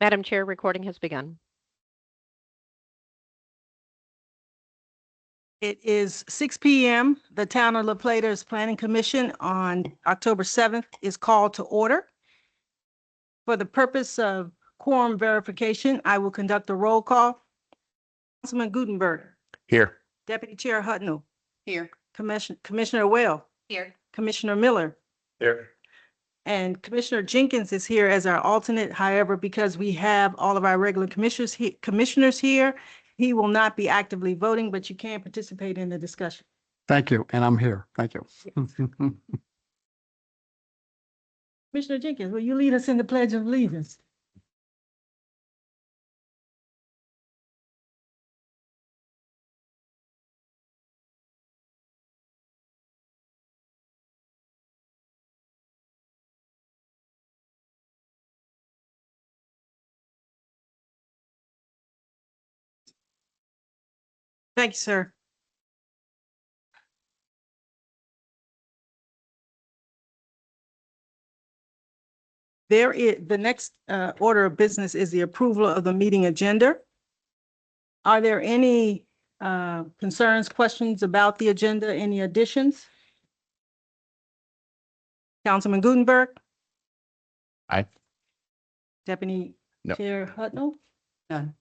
Madam Chair, recording has begun. It is 6 p.m. The Town of La Plata's Planning Commission on October 7th is called to order. For the purpose of quorum verification, I will conduct a roll call. Councilman Gutenberg. Here. Deputy Chair Hutnell. Here. Commissioner Whale. Here. Commissioner Miller. Here. And Commissioner Jenkins is here as our alternate. However, because we have all of our regular commissioners here, he will not be actively voting, but you can participate in the discussion. Thank you, and I'm here. Thank you. Commissioner Jenkins, will you lead us in the Pledge of Allegiance? Thank you, sir. The next order of business is the approval of the meeting agenda. Are there any concerns, questions about the agenda, any additions? Councilman Gutenberg? Aye. Deputy No. Chair Hutnell? None.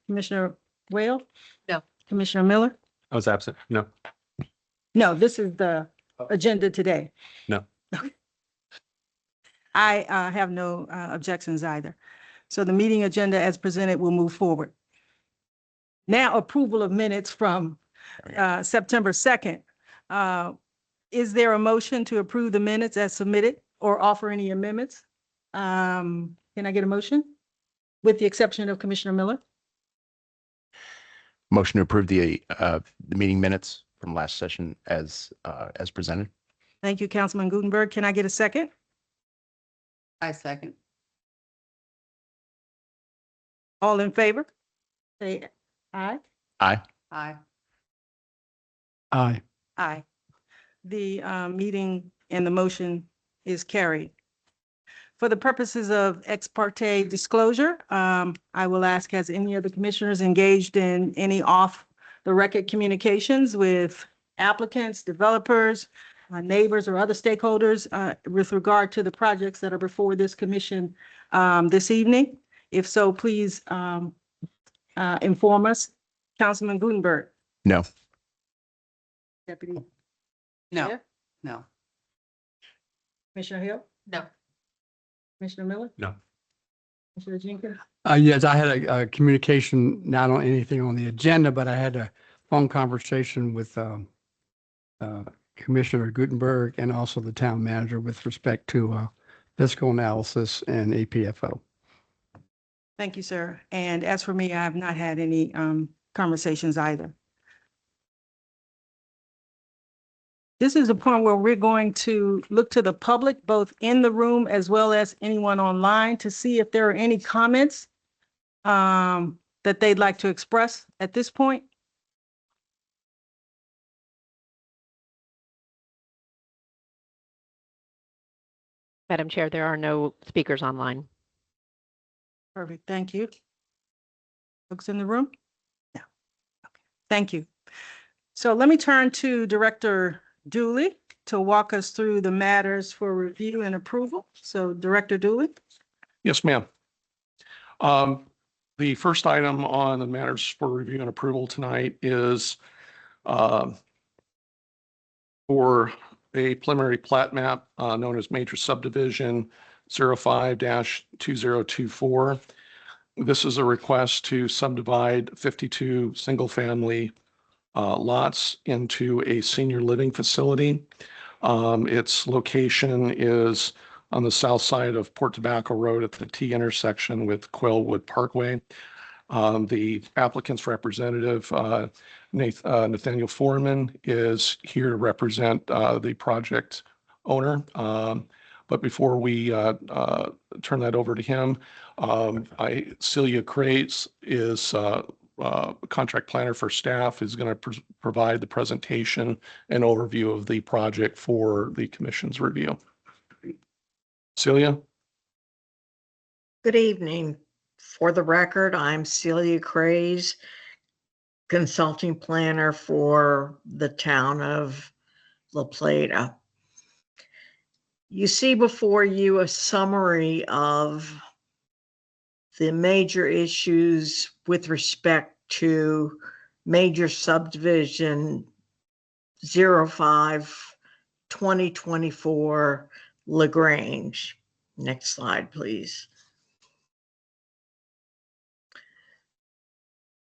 Commissioner Whale? No. Commissioner Miller? I was absent. No. No, this is the agenda today. No. I have no objections either. So the meeting agenda as presented will move forward. Now approval of minutes from September 2nd. Is there a motion to approve the minutes as submitted or offer any amendments? Can I get a motion? With the exception of Commissioner Miller? Motion to approve the meeting minutes from last session as presented. Thank you, Councilman Gutenberg. Can I get a second? I second. All in favor? Say aye. Aye. Aye. Aye. Aye. The meeting and the motion is carried. For the purposes of ex parte disclosure, I will ask, has any of the commissioners engaged in any off-the-record communications with applicants, developers, neighbors, or other stakeholders with regard to the projects that are before this commission this evening? If so, please inform us. Councilman Gutenberg. No. Deputy No. Chair? No. Commissioner Hill? No. Commissioner Miller? No. Commissioner Jenkins? Yes, I had a communication, not on anything on the agenda, but I had a phone conversation with Commissioner Gutenberg and also the town manager with respect to fiscal analysis and APFO. Thank you, sir. And as for me, I have not had any conversations either. This is the point where we're going to look to the public, both in the room as well as anyone online, to see if there are any comments that they'd like to express at this point. Madam Chair, there are no speakers online. Perfect, thank you. Folks in the room? No. Okay. Thank you. So let me turn to Director Dooley to walk us through the matters for review and approval. So Director Dooley? Yes, ma'am. The first item on the matters for review and approval tonight is for a preliminary plat map known as Major Subdivision 05-2024. This is a request to subdivide 52 single-family lots into a senior living facility. Its location is on the south side of Port Tobacco Road at the T intersection with Quailwood Parkway. The applicant's representative, Nathaniel Foreman, is here to represent the project owner. But before we turn that over to him, Celia Crates is contract planner for staff, is going to provide the presentation and overview of the project for the commission's review. Celia? Good evening. For the record, I'm Celia Craze, consulting planner for the town of La Plata. You see before you a summary of the major issues with respect to major subdivision 05-2024 LaGrange. Next slide, please.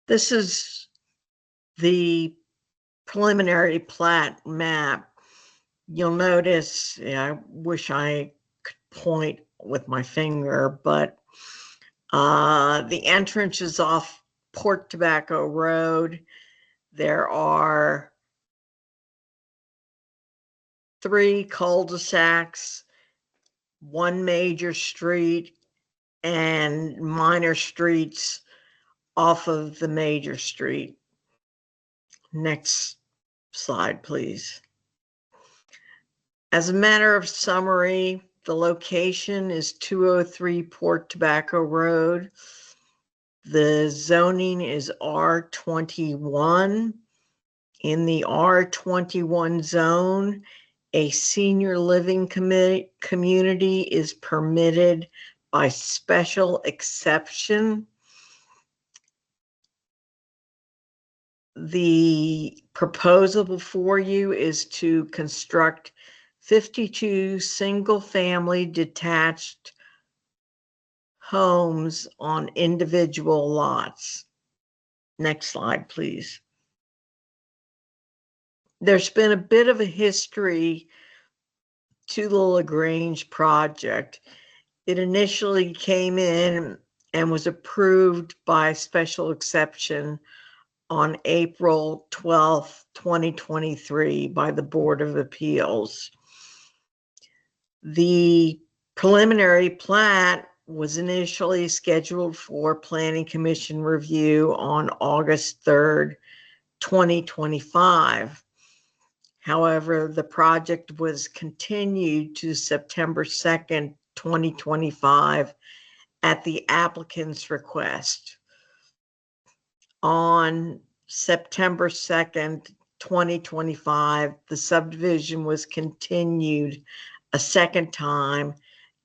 This is the preliminary plat map. You'll notice, I wish I could point with my finger, but the entrance is off Port Tobacco Road. There are 3 cul-de-sacs, 1 major street, and minor streets off of the major street. Next slide, please. As a matter of summary, the location is 203 Port Tobacco Road. The zoning is R21. In the R21 zone, a senior living community is permitted by special exception. The proposal before you is to construct 52 single-family detached homes on individual lots. Next slide, please. There's been a bit of a history to the LaGrange project. It initially came in and was approved by special exception on April 12th, 2023 by the Board of Appeals. The preliminary plat was initially scheduled for Planning Commission review on August 3rd, 2025. However, the project was continued to September 2nd, 2025 at the applicant's request. On September 2nd, 2025, the subdivision was continued a second time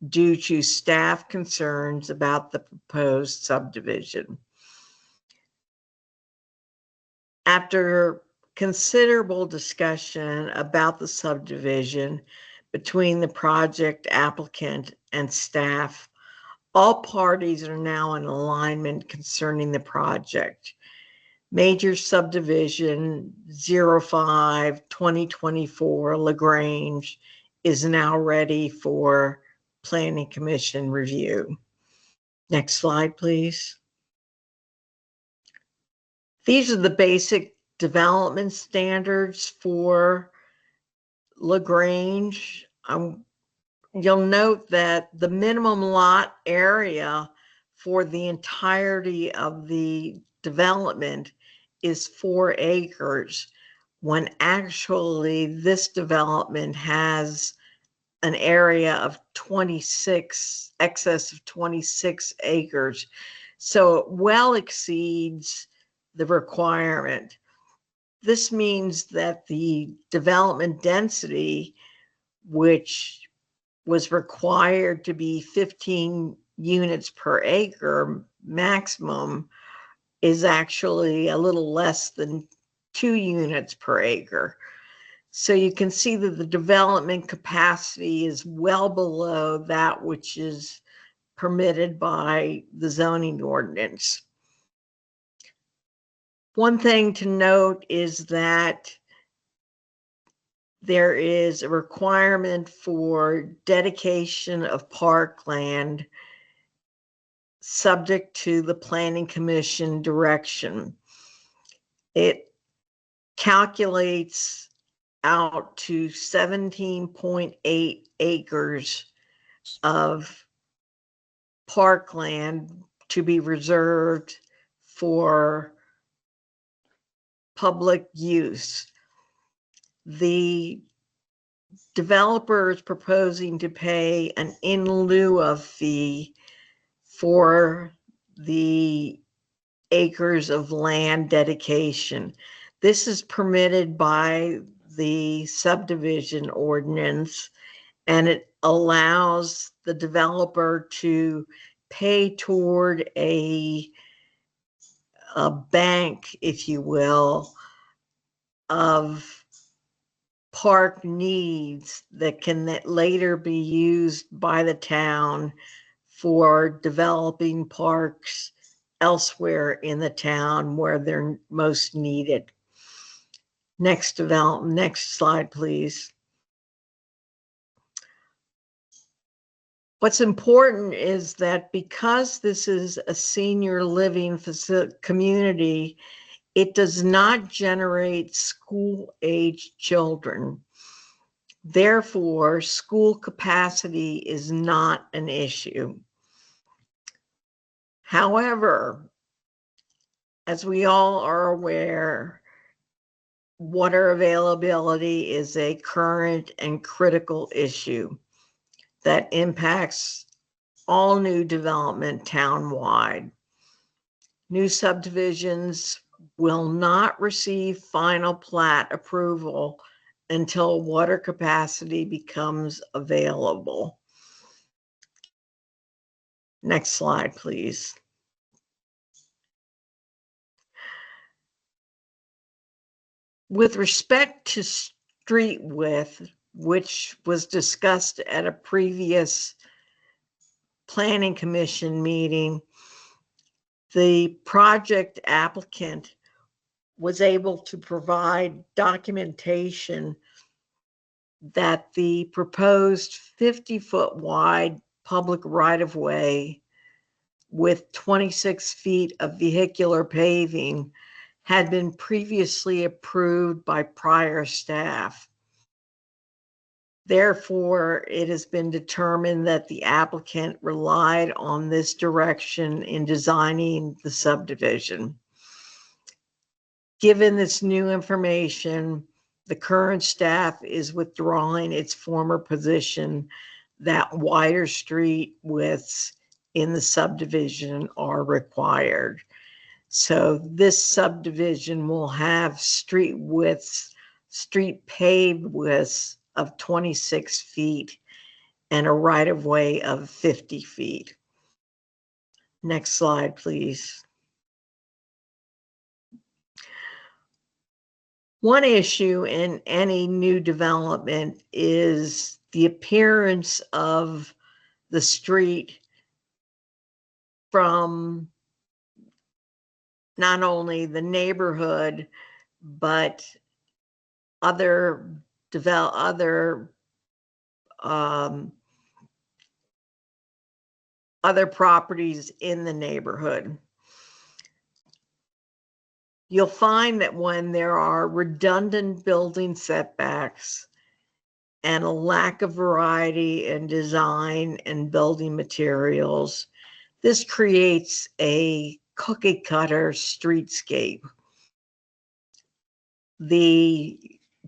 due to staff concerns about the proposed subdivision. After considerable discussion about the subdivision between the project applicant and staff, all parties are now in alignment concerning the project. Major subdivision 05-2024 LaGrange is now ready for Planning Commission review. Next slide, please. These are the basic development standards for LaGrange. You'll note that the minimum lot area for the entirety of the development is 4 acres, when actually this development has an area of 26, excess of 26 acres. So it well exceeds the requirement. This means that the development density, which was required to be 15 units per acre maximum, is actually a little less than 2 units per acre. So you can see that the development capacity is well below that which is permitted by the zoning ordinance. One thing to note is that there is a requirement for dedication of parkland subject to the Planning Commission direction. It calculates out to 17.8 acres of parkland to be reserved for public use. The developer is proposing to pay an in lieu of fee for the acres of land dedication. This is permitted by the subdivision ordinance, and it allows the developer to pay toward a bank, if you will, of park needs that can later be used by the town for developing parks elsewhere in the town where they're most needed. Next slide, please. What's important is that because this is a senior living community, it does not generate school-age children. Therefore, school capacity is not an issue. However, as we all are aware, water availability is a current and critical issue that impacts all new development townwide. New subdivisions will not receive final plat approval until water capacity becomes available. Next slide, please. With respect to street width, which was discussed at a previous planning commission meeting, the project applicant was able to provide documentation that the proposed 50-foot wide public right-of-way with 26 feet of vehicular paving had been previously approved by prior staff. Therefore, it has been determined that the applicant relied on this direction in designing the subdivision. Given this new information, the current staff is withdrawing its former position that wider street widths in the subdivision are required. So this subdivision will have street paved widths of 26 feet and a right-of-way of 50 feet. Next slide, please. One issue in any new development is the appearance of the street from not only the neighborhood, but other properties in the neighborhood. You'll find that when there are redundant building setbacks and a lack of variety in design and building materials, this creates a cookie cutter streetscape. The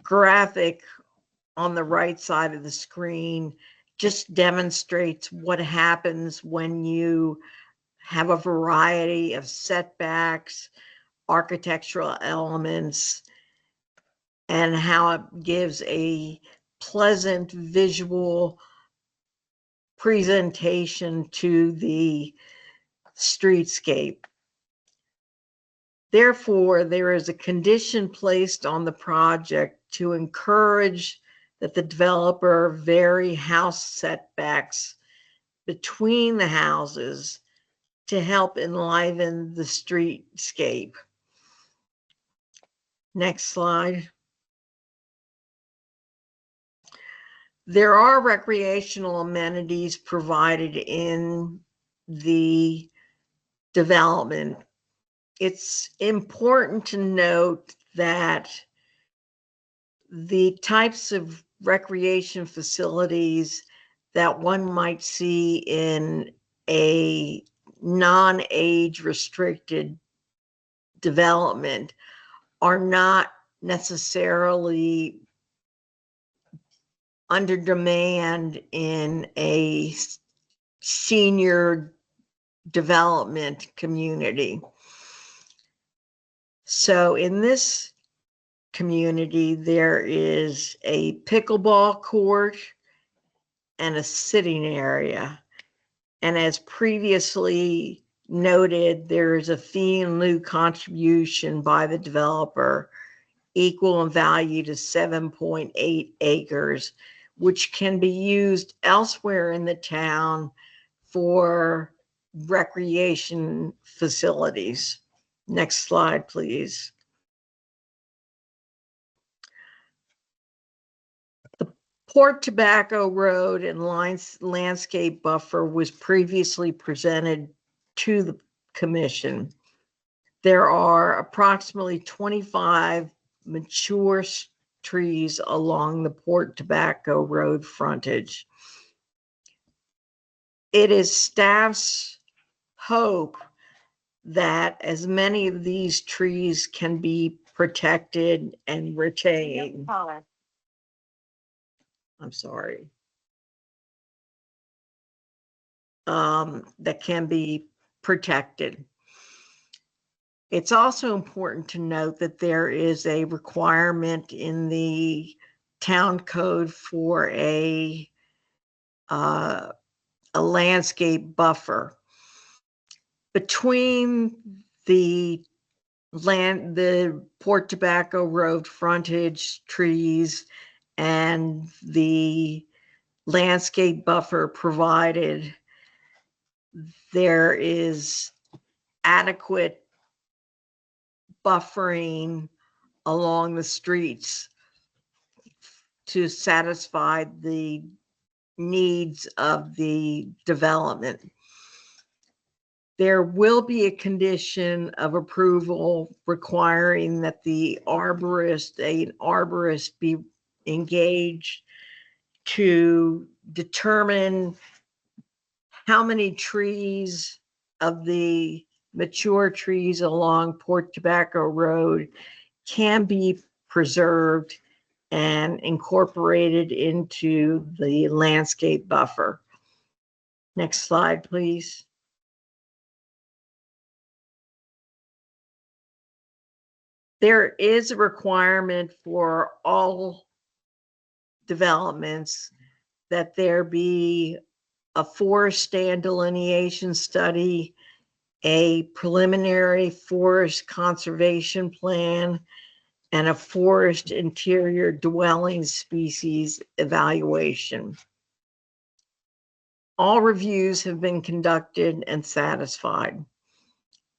graphic on the right side of the screen just demonstrates what happens when you have a variety of setbacks, architectural elements, and how it gives a pleasant visual presentation to the streetscape. Therefore, there is a condition placed on the project to encourage that the developer vary house setbacks between the houses to help enliven the streetscape. Next slide. There are recreational amenities provided in the development. It's important to note that the types of recreation facilities that one might see in a non-age restricted development are not necessarily under demand in a senior development community. So in this community, there is a pickleball court and a sitting area. And as previously noted, there is a fee in lieu contribution by the developer equal in value to 7.8 acres, which can be used elsewhere in the town for recreation facilities. Next slide, please. The Port Tobacco Road and landscape buffer was previously presented to the commission. There are approximately 25 mature trees along the Port Tobacco Road frontage. It is staff's hope that as many of these trees can be protected and retained. I'm sorry. That can be protected. It's also important to note that there is a requirement in the town code for a landscape buffer between the Port Tobacco Road frontage trees and the landscape buffer provided. There is adequate buffering along the streets to satisfy the needs of the development. There will be a condition of approval requiring that an arborist be engaged to determine how many trees of the mature trees along Port Tobacco Road can be preserved and incorporated into the landscape buffer. Next slide, please. There is a requirement for all developments that there be a forest stand delineation study, a preliminary forest conservation plan, and a forest interior dwelling species evaluation. All reviews have been conducted and satisfied.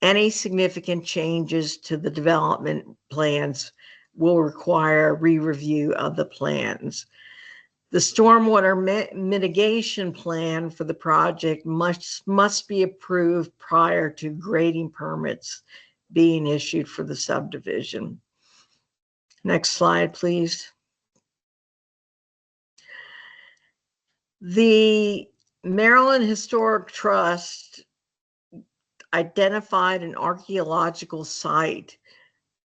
Any significant changes to the development plans will require a re-review of the plans. The stormwater mitigation plan for the project must be approved prior to grading permits being issued for the subdivision. Next slide, please. The Maryland Historic Trust identified an archaeological site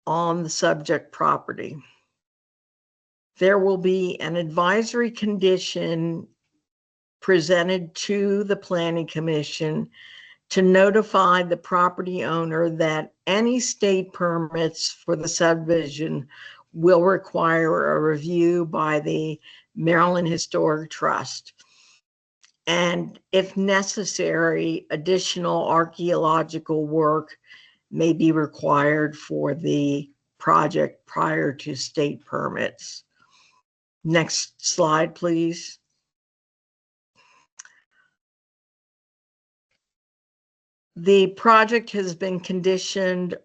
on the subject property. There will be an advisory condition presented to the Planning Commission to notify the property owner that any state permits for the subdivision will require a review by the Maryland Historic Trust. And if necessary, additional archaeological work may be required for the project prior to state permits. Next slide, please. The project has been conditioned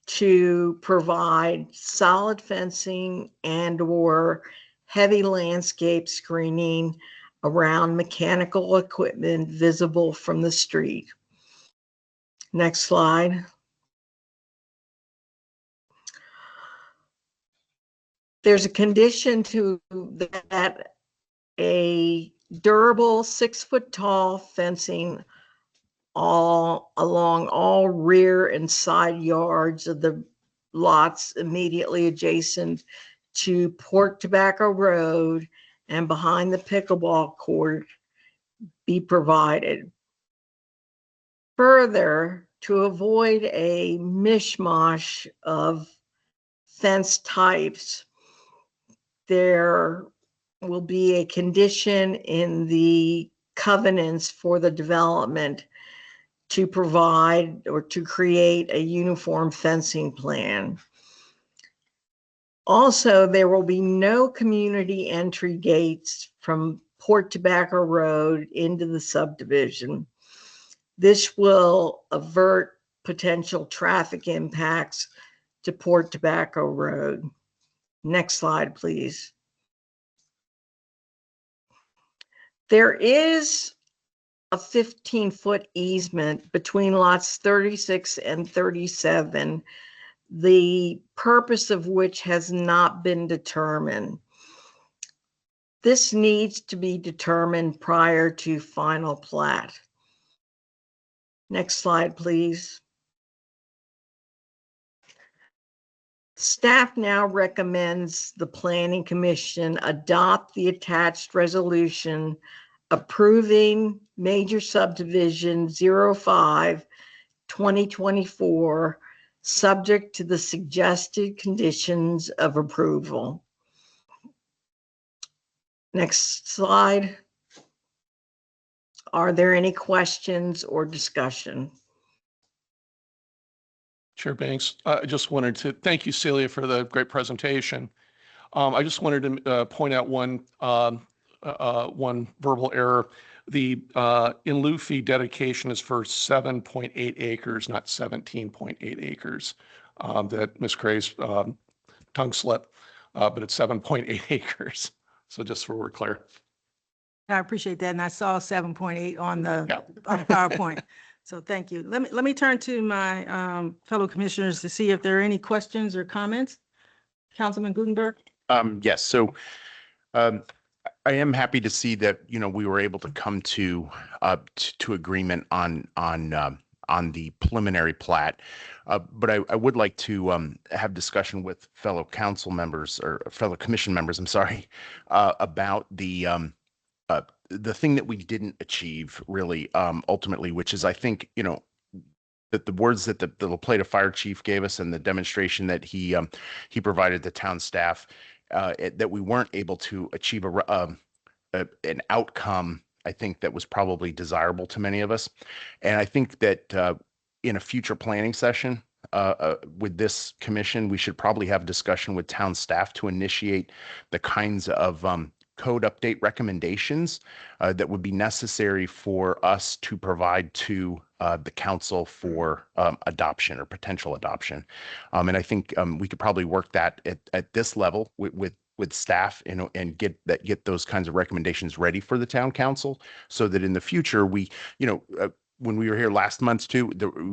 to provide solid fencing and/or heavy landscape screening around mechanical equipment visible from the street. Next slide. There's a condition to that a durable 6-foot tall fencing all along all rear and side yards of the lots immediately adjacent to Port Tobacco Road and behind the pickleball court be provided. Further, to avoid a mishmash of fence types, there will be a condition in the covenants for the development to provide or to create a uniform fencing plan. Also, there will be no community entry gates from Port Tobacco Road into the subdivision. This will avert potential traffic impacts to Port Tobacco Road. Next slide, please. There is a 15-foot easement between lots 36 and 37, the purpose of which has not been determined. This needs to be determined prior to final plat. Next slide, please. Staff now recommends the Planning Commission adopt the attached resolution approving major subdivision 05/2024, subject to the suggested conditions of approval. Next slide. Are there any questions or discussion? Chair Banks, I just wanted to thank you, Celia, for the great presentation. I just wanted to point out one verbal error. The in lieu fee dedication is for 7.8 acres, not 17.8 acres. That Ms. Cray's tongue slip, but it's 7.8 acres. So just so we're clear. I appreciate that. And I saw 7.8 on the Yeah. on the PowerPoint. So thank you. Let me turn to my fellow commissioners to see if there are any questions or comments. Councilman Gutenberg? Yes, so I am happy to see that, you know, we were able to come to agreement on the preliminary plat. But I would like to have discussion with fellow council members or fellow commission members, I'm sorry, about the thing that we didn't achieve really ultimately, which is, I think, you know, that the words that the La Plata fire chief gave us and the demonstration that he provided the town staff, that we weren't able to achieve an outcome, I think, that was probably desirable to many of us. And I think that in a future planning session with this commission, we should probably have discussion with town staff to initiate the kinds of code update recommendations that would be necessary for us to provide to the council for adoption or potential adoption. And I think we could probably work that at this level with staff, you know, and get those kinds of recommendations ready for the town council, so that in the future we, you know, when we were here last month too,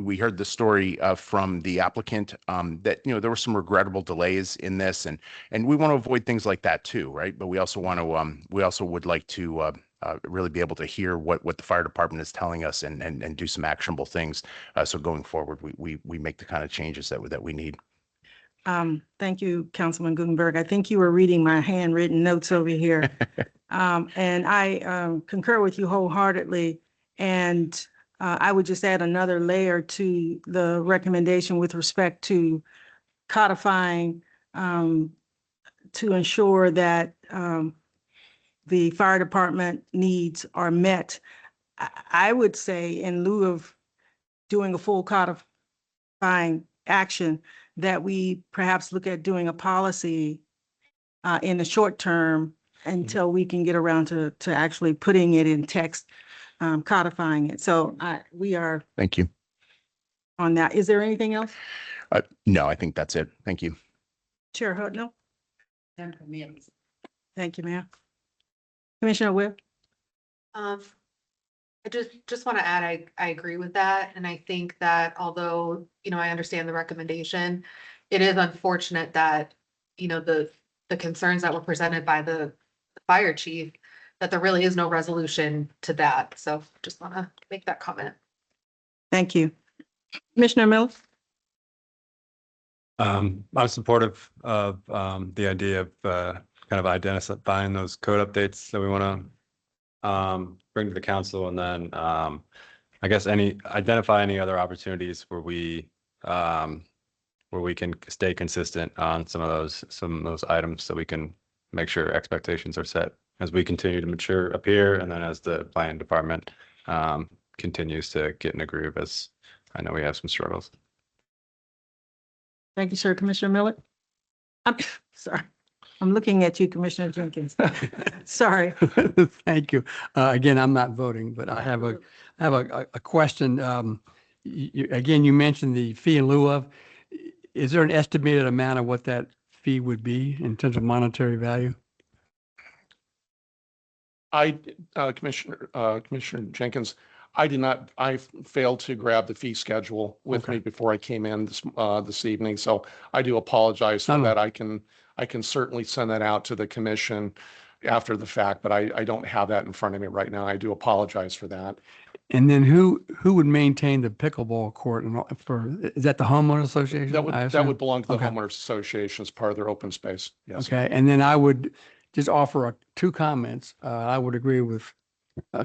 we heard the story from the applicant that, you know, there were some regrettable delays in this, and we want to avoid things like that too, right? But we also want to we also would like to really be able to hear what the fire department is telling us and do some actionable things. So going forward, we make the kind of changes that we need. Thank you, Councilman Gutenberg. I think you were reading my handwritten notes over here. And I concur with you wholeheartedly. And I would just add another layer to the recommendation with respect to codifying to ensure that the fire department needs are met. I would say, in lieu of doing a full codifying action, that we perhaps look at doing a policy in the short term until we can get around to actually putting it in text, codifying it. So we are Thank you. on that. Is there anything else? No, I think that's it. Thank you. Chair Hutno? And for me, at least. Thank you, ma'am. Commissioner Webb? I just want to add, I agree with that. And I think that although, you know, I understand the recommendation, it is unfortunate that, you know, the concerns that were presented by the fire chief, that there really is no resolution to that. So just want to make that comment. Thank you. Commissioner Mills? I'm supportive of the idea of kind of identifying those code updates that we want to bring to the council, and then I guess identify any other opportunities where we can stay consistent on some of those items so we can make sure expectations are set as we continue to mature up here and then as the planning department continues to get in a groove, as I know we have some struggles. Thank you, sir. Commissioner Miller? I'm sorry. I'm looking at you, Commissioner Jenkins. Sorry. Thank you. Again, I'm not voting, but I have a question. Again, you mentioned the fee in lieu of. Is there an estimated amount of what that fee would be in terms of monetary value? Commissioner Jenkins, I failed to grab the fee schedule with me before I came in this evening. So I do apologize for that. I can certainly send that out to the commission after the fact, but I don't have that in front of me right now. I do apologize for that. And then who would maintain the pickleball court is that the homeowner association? That would belong to the Okay. homeowners association as part of their open space. Yes. Okay, and then I would just offer two comments. I would agree with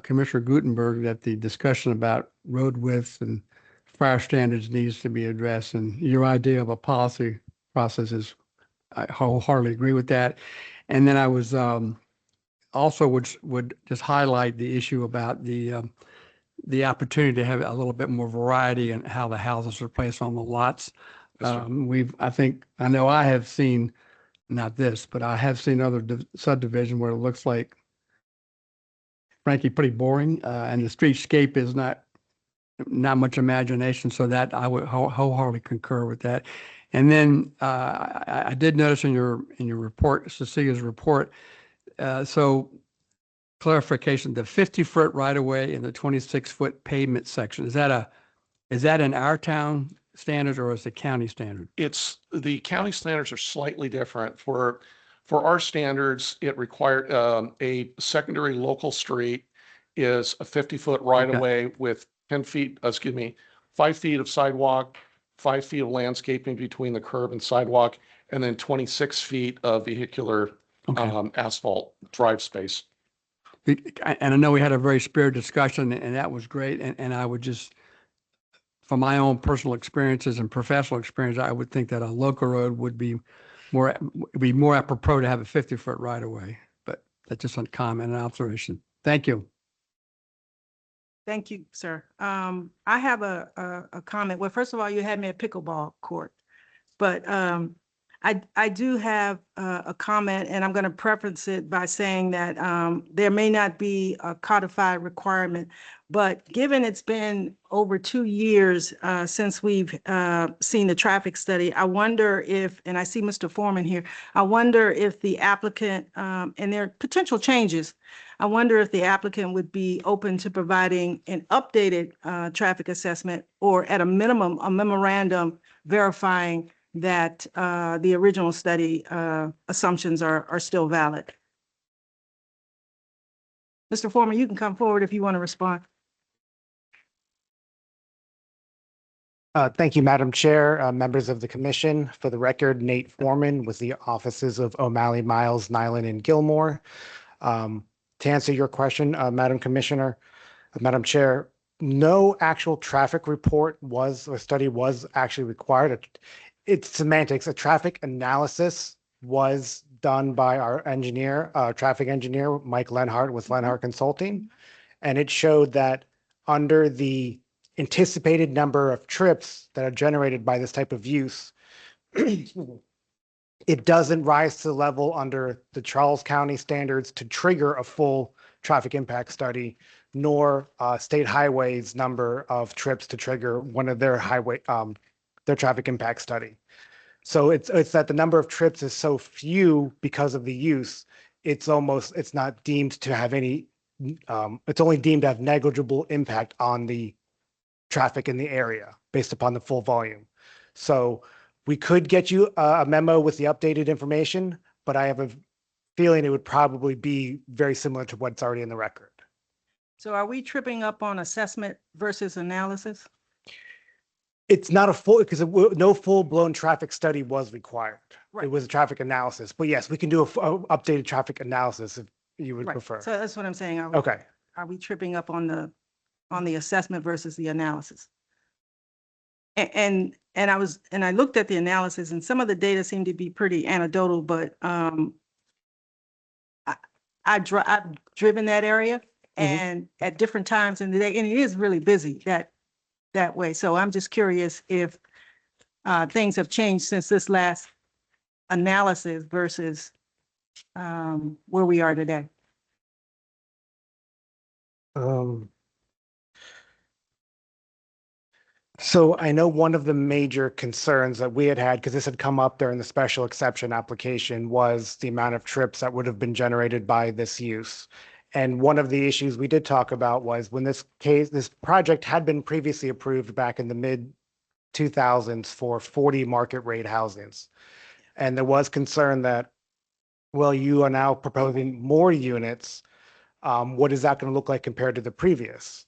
Commissioner Gutenberg that the discussion about road width and fire standards needs to be addressed. And your idea of a policy process I wholeheartedly agree with that. And then I was also would just highlight the issue about the opportunity to have a little bit more variety in how the houses are placed on the lots. Yes, sir. I know I have seen, not this, but I have seen other subdivision where it looks like, frankly, pretty boring, and the streetscape is not much imagination. So that I would wholeheartedly concur with that. And then I did notice in your report, Cecilia's report, so clarification, the 50-foot right of way and the 26-foot pavement section, is that in our town standards or is it county standard? It's the county standards are slightly different. For our standards, it required a secondary local street is a 50-foot right of way with 5 feet of sidewalk, 5 feet of landscaping between the curb and sidewalk, and then 26 feet of vehicular asphalt drive space. And I know we had a very spirited discussion and that was great. And I would just, from my own personal experiences and professional experience, I would think that a local road would be more apropos to have a 50-foot right of way. But that's just a comment and observation. Thank you. Thank you, sir. I have a comment. Well, first of all, you had me at pickleball court, but I do have a comment, and I'm going to preface it by saying that there may not be a codified requirement, but given it's been over 2 years since we've seen the traffic study, I wonder if, and I see Mr. Foreman here, I wonder if the applicant, and there are potential changes, I wonder if the applicant would be open to providing an updated traffic assessment or at a minimum, a memorandum verifying that the original study assumptions are still valid. Mr. Foreman, you can come forward if you want to respond. Thank you, Madam Chair, members of the commission. For the record, Nate Foreman with the offices of O'Malley, Miles, Nyland, and Gilmore. To answer your question, Madam Commissioner, Madam Chair, no actual traffic report study was actually required. It's semantics. A traffic analysis was done by our engineer, traffic engineer, Mike Lenhart with Lenhart Consulting. And it showed that under the anticipated number of trips that are generated by this type of use, it doesn't rise to the level under the Charles County standards to trigger a full traffic impact study, nor state highways number of trips to trigger one of their their traffic impact study. So it's that the number of trips is so few because of the use, it's not deemed to have any, it's only deemed to have negligible impact on the traffic in the area based upon the full volume. So we could get you a memo with the updated information, but I have a feeling it would probably be very similar to what's already in the record. So are we tripping up on assessment versus analysis? It's not a full, because no full-blown traffic study was required. Right. It was a traffic analysis, but yes, we can do a updated traffic analysis if you would Right. prefer. So that's what I'm saying. Okay. Are we tripping up on the on the assessment versus the analysis. And I looked at the analysis, and some of the data seemed to be pretty anecdotal, but I've driven that area and at different times in the day, and it is really busy that way. So I'm just curious if things have changed since this last analysis versus where we are today. So I know one of the major concerns that we had, because this had come up during the special exception application, was the amount of trips that would have been generated by this use. And one of the issues we did talk about was when this project had been previously approved back in the mid 2000s for 40 market rate housings. And there was concern that, well, you are now proposing more units. What is that going to look like compared to the previous?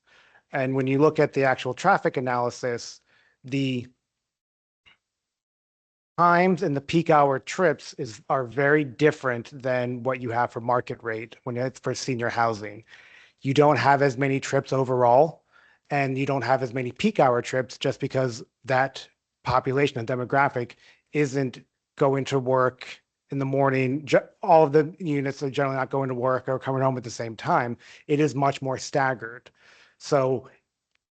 And when you look at the actual traffic analysis, the times and the peak hour trips are very different than what you have for market rate when it's for senior housing. You don't have as many trips overall, and you don't have as many peak hour trips just because that population and demographic isn't going to work in the morning. All of the units are generally not going to work or coming home at the same time. It is much more staggered. So,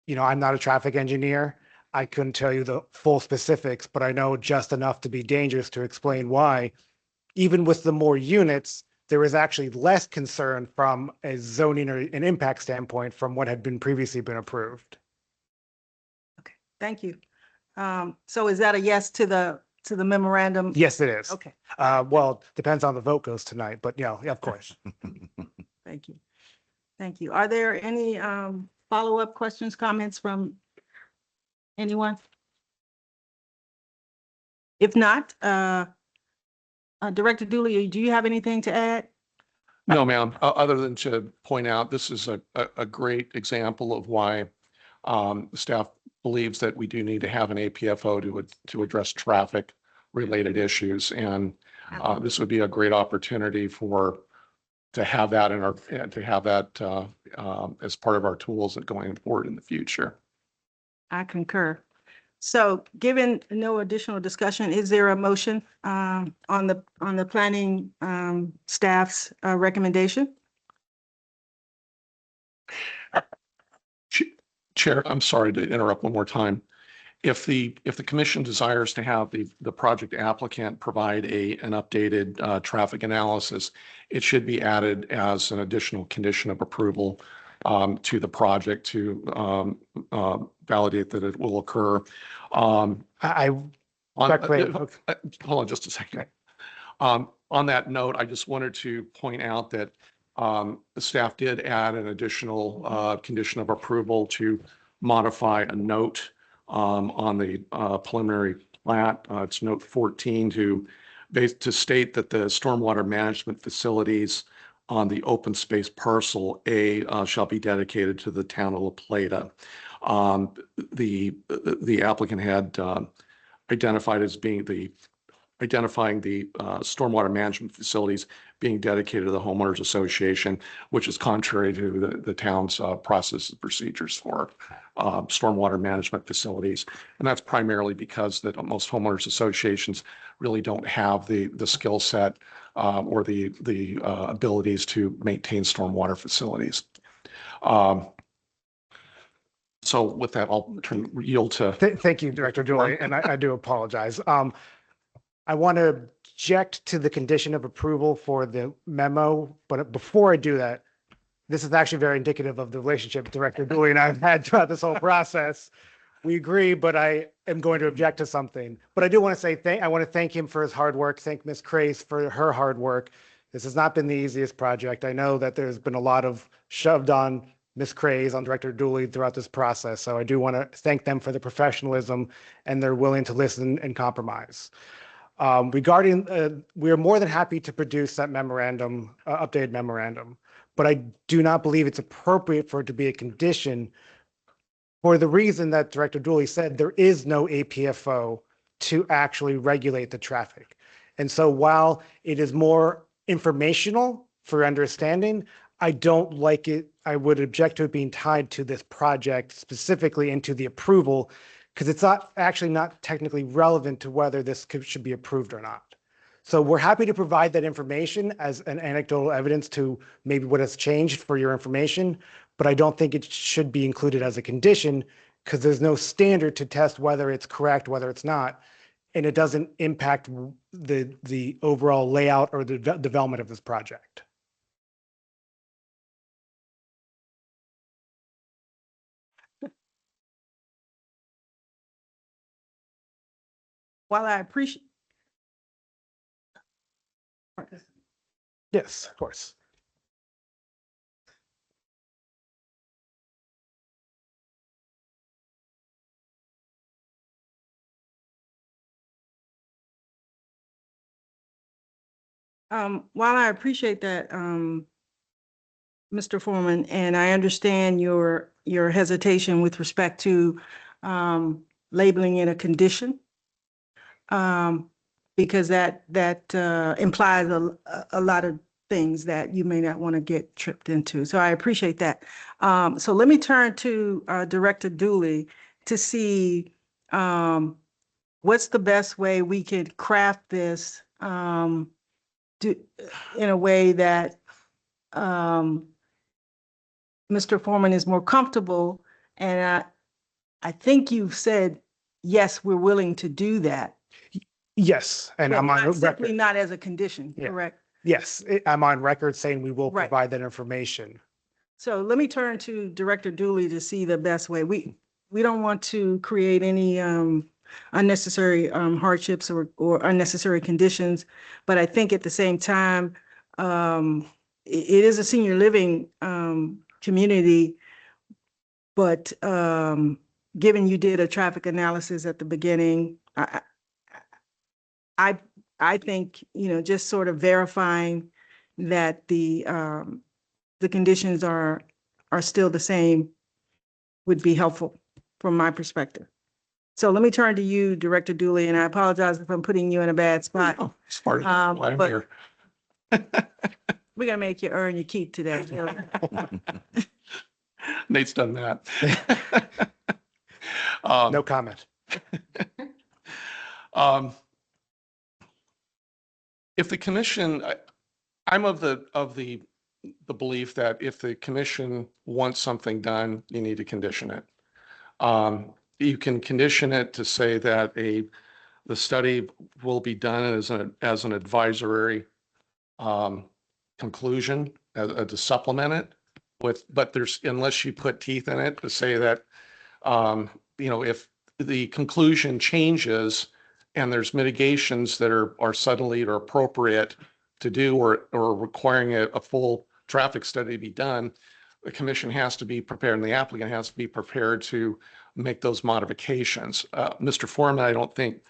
I'm not a traffic engineer. I couldn't tell you the full specifics, but I know just enough to be dangerous to explain why, even with the more units, there is actually less concern from a zoning or an impact standpoint from what had been previously been approved. Okay, thank you. So is that a yes to the memorandum? Yes, it is. Okay, Well, depends on the vote goes tonight, but yeah, of course. thank you. Thank you. Are there any follow-up questions, comments from anyone? If not, Director Dooley, do you have anything to add? No, ma'am, other than to point out, this is a great example of why staff believes that we do need to have an APFO to address traffic related issues. And this would be a great opportunity to have that as part of our tools that going forward in the future. I concur. So given no additional discussion, is there a motion on the planning staff's recommendation? Chair, I'm sorry to interrupt one more time. If the commission desires to have the project applicant provide an updated traffic analysis, it should be added as an additional condition of approval to the project to validate that it will occur. Hold on just a second. On that note, I just wanted to point out that the staff did add an additional condition of approval to modify a note on the preliminary plat. It's note 14 to state that the stormwater management facilities on the open space parcel A shall be dedicated to the town of La Plata. The applicant had identified as being identifying the stormwater management facilities being dedicated to the homeowners association, which is contrary to the town's process and procedures for stormwater management facilities. And that's primarily because that most homeowners associations really don't have the skill set or the abilities to maintain stormwater facilities. So with that, I'll yield to. Thank you, Director Dooley, and I do apologize. I want to object to the condition of approval for the memo, but before I do that, this is actually very indicative of the relationship Director Dooley and I have had throughout this whole process. We agree, but I am going to object to something. But I do want to say I want to thank him for his hard work. Thank Ms. Crace for her hard work. This has not been the easiest project. I know that there's been a lot of shoved on Ms. Craze, on Director Dooley throughout this process. So I do want to thank them for the professionalism and they're willing to listen and compromise. Regarding, we are more than happy to produce that memorandum, updated memorandum, but I do not believe it's appropriate for it to be a condition for the reason that Director Dooley said there is no APFO to actually regulate the traffic. And so while it is more informational for understanding, I don't like it. I would object to it being tied to this project specifically into the approval because it's not actually not technically relevant to whether this should be approved or not. So we're happy to provide that information as an anecdotal evidence to maybe what has changed for your information, but I don't think it should be included as a condition because there's no standard to test whether it's correct, whether it's not, and it doesn't impact the overall layout or the development of this project. While I appreciate, Yes, of course. while I appreciate that, Mr. Foreman, and I understand your hesitation with respect to labeling it a condition, because that implies a lot of things that you may not want to get tripped into. So I appreciate that. So let me turn to Director Dooley to see what's the best way we could craft this in a way that Mr. Foreman is more comfortable. And I think you've said, yes, we're willing to do that. Yes, and But I'm on simply record. not as a condition, Yeah. correct? Yes, I'm on record saying we will Right. provide that information. So let me turn to Director Dooley to see the best way. We don't want to create any unnecessary hardships or unnecessary conditions. But I think at the same time, it is a senior living community. But given you did a traffic analysis at the beginning, I think, just sort of verifying that the conditions are still the same would be helpful from my perspective. So let me turn to you, Director Dooley, and I apologize if I'm putting you in a bad spot. Oh, it's part of why I'm but- here. We're gonna make you earn your keep today. Nate's done that. No comment. If the commission, I'm of the belief that if the commission wants something done, you need to condition it. You can condition it to say that the study will be done as an advisory conclusion to supplement it but unless you put teeth in it to say that, if the conclusion changes and there's mitigations that are suddenly or appropriate to do or requiring a full traffic study to be done, the commission has to be prepared and the applicant has to be prepared to make those modifications. Mr. Foreman, I don't think,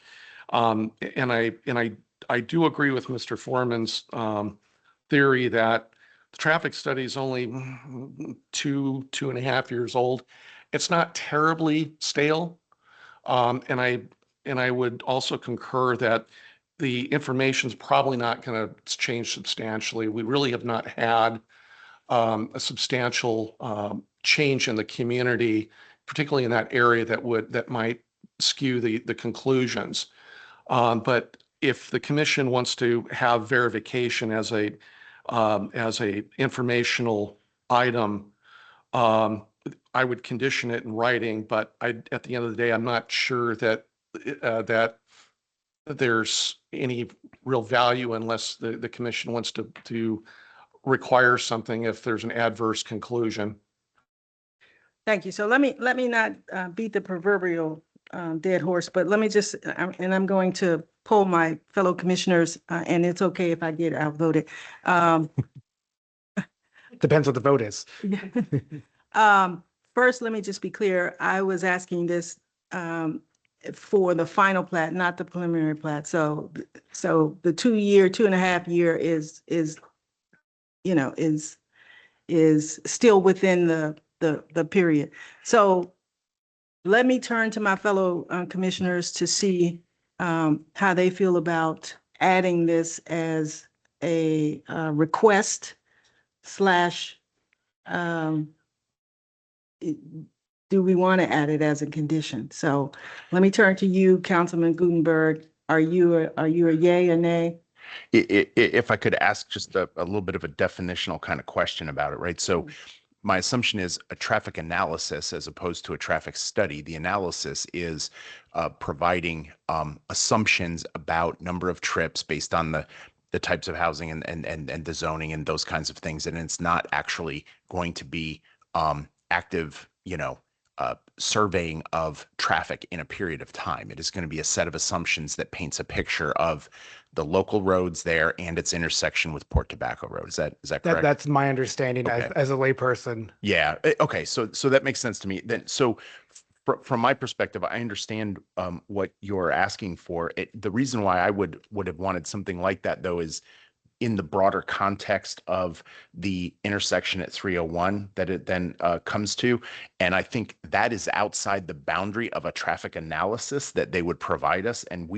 and I do agree with Mr. Foreman's theory that the traffic study is only 2.5 years old. It's not terribly stale. And I would also concur that the information is probably not going to change substantially. We really have not had a substantial change in the community, particularly in that area that might skew the conclusions. But if the commission wants to have verification as a informational item, I would condition it in writing, but at the end of the day, I'm not sure that there's any real value unless the commission wants to require something if there's an adverse conclusion. Thank you. So let me not beat the proverbial dead horse, but let me just, and I'm going to poll my fellow commissioners, and it's okay if I get outvoted. Depends what the vote is. First, let me just be clear. I was asking this for the final plat, not the preliminary plat. So the 2.5 year is still within the period. So let me turn to my fellow commissioners to see how they feel about adding this as a request / um, do we want to add it as a condition? So let me turn to you, Councilman Gutenberg. Are you a yay or nay? If I could ask just a little bit of a definitional kind of question about it, right? So my assumption is a traffic analysis as opposed to a traffic study. The analysis is providing assumptions about number of trips based on the types of housing and the zoning and those kinds of things. And it's not actually going to be active, surveying of traffic in a period of time. It is going to be a set of assumptions that paints a picture of the local roads there and its intersection with Port Tobacco Road. Is that correct? That's my understanding Okay. as a layperson. Yeah. Okay. So that makes sense to me. Then, so from my perspective, I understand what you're asking for. The reason why I would have wanted something like that, though, is in the broader context of the intersection at 301 that it then comes to. And I think that is outside the boundary of a traffic analysis that they would provide us. And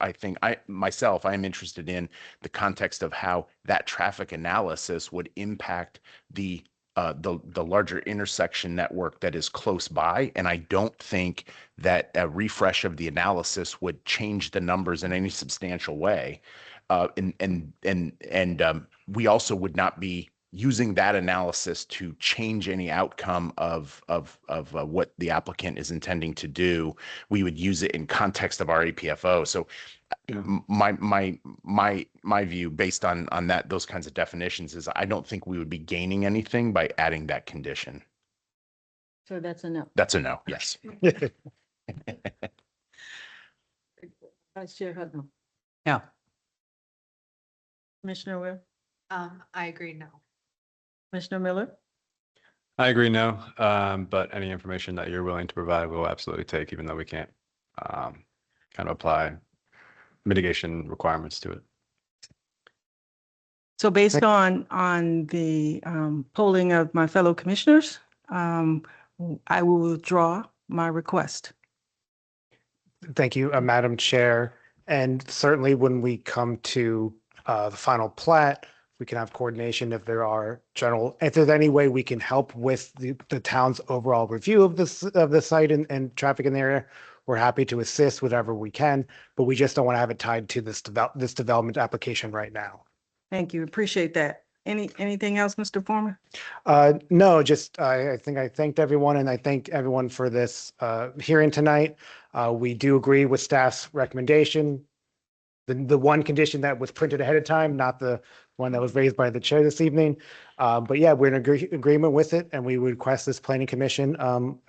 I am interested in the context of how that traffic analysis would impact the larger intersection network that is close by. And I don't think that a refresh of the analysis would change the numbers in any substantial way. We also would not be using that analysis to change any outcome of what the applicant is intending to do. We would use it in context of our APFO. So Yeah. my view based on those kinds of definitions is I don't think we would be gaining anything by adding that condition. So that's a no. That's a no. Yes. Vice Chair Hutton. Yeah. Commissioner Will, I agree, no. Commissioner Miller, I agree, no. But any information that you're willing to provide, we'll absolutely take, even though we can't kind of apply mitigation requirements to it. so based on the polling of my fellow commissioners, I will withdraw my request. Thank you, Madam Chair. And certainly when we come to the final plat, we can have coordination if there's any way we can help with the town's overall review of the site and traffic in the area. We're happy to assist whatever we can, but we just don't want to have it tied to this development application right now. Thank you. Appreciate that. Anything else, Mr. Foreman? No, just I think I thanked everyone and I thank everyone for this hearing tonight. We do agree with staff's recommendation. The one condition that was printed ahead of time, not the one that was raised by the chair this evening. But yeah, we're in agreement with it and we would request this planning commission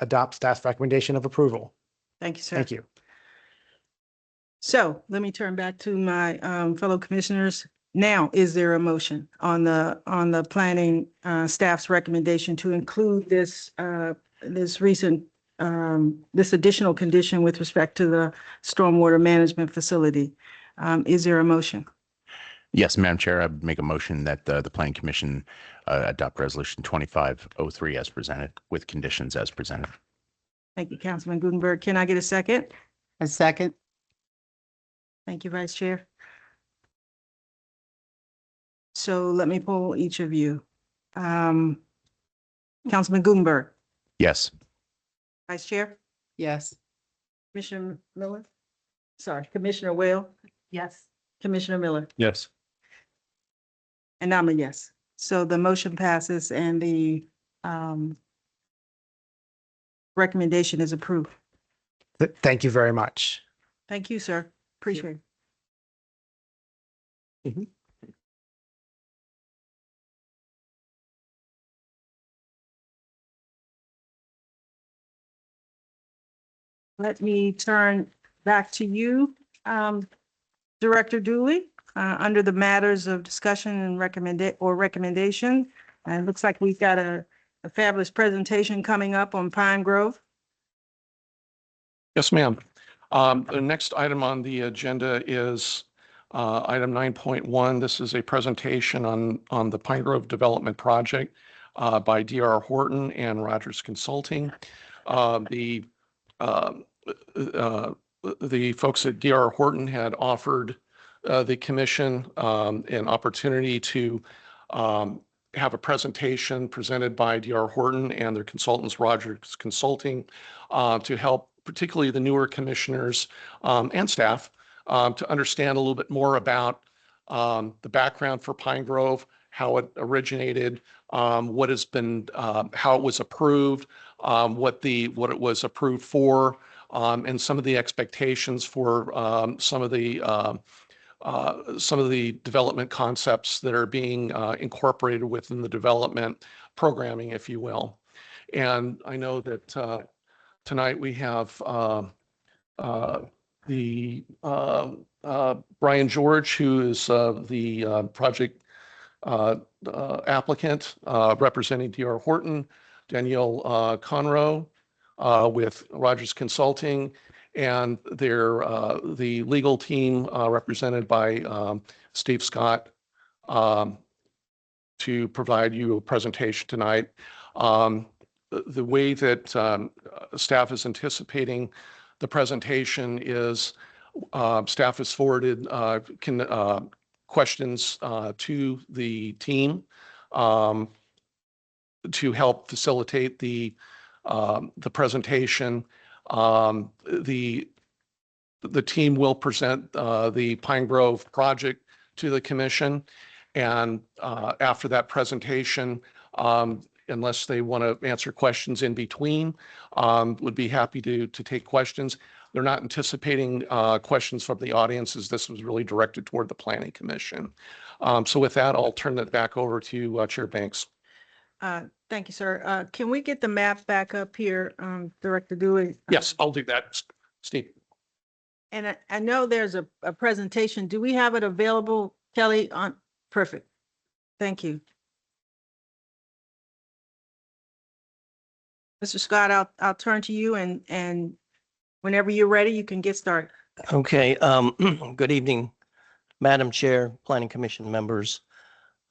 adopt staff's recommendation of approval. Thank you, sir. Thank you. So let me turn back to my fellow commissioners. Now, is there a motion on the planning staff's recommendation to include this additional condition with respect to the stormwater management facility? Is there a motion? Yes, Madam Chair, I would make a motion that the Planning Commission adopt Resolution 2503 as presented with conditions as presented. Thank you, Councilman Gutenberg. Can I get a second? A second. Thank you, Vice Chair. So let me poll each of you. Councilman Gutenberg, Yes. Vice Chair, Yes. Commissioner Miller, Commissioner Whale, Yes. Commissioner Miller, Yes. and I'm a yes. So the motion passes and the recommendation is approved. Thank you very much. Thank you, sir. Appreciate it. Let me turn back to you, Director Dooley, under the matters of discussion and recommendation. And it looks like we've got a fabulous presentation coming up on Pine Grove. Yes, ma'am. The next item on the agenda is item 9.1. This is a presentation on the Pine Grove Development Project by D.R. Horton and Rogers Consulting. The folks at D.R. Horton had offered the commission an opportunity to have a presentation presented by D.R. Horton and their consultants, Rogers Consulting, to help particularly the newer commissioners and staff to understand a little bit more about the background for Pine Grove, how it originated, what has been, how it was approved, what it was approved for, and some of the expectations for some of the development concepts that are being incorporated within the development programming, if you will. And I know that tonight we have Brian George, who is the project applicant representing D.R. Horton, Danielle Conroe with Rogers Consulting, and the legal team represented by Steve Scott to provide you a presentation tonight. The way that staff is anticipating the presentation is staff has forwarded questions to the team to help facilitate the presentation. The team will present the Pine Grove project to the commission, and after that presentation, unless they want to answer questions in between, would be happy to take questions. They're not anticipating questions from the audience, as this was really directed toward the Planning Commission. So with that, I'll turn it back over to Chair Banks. Thank you, sir. Can we get the map back up here, Director Dewey? Yes, I'll do that, Steve. And I know there's a presentation. Do we have it available, Kelly? Perfect. Thank you. Mr. Scott, I'll turn to you, and whenever you're ready, you can get started. Okay, good evening, Madam Chair, Planning Commission members.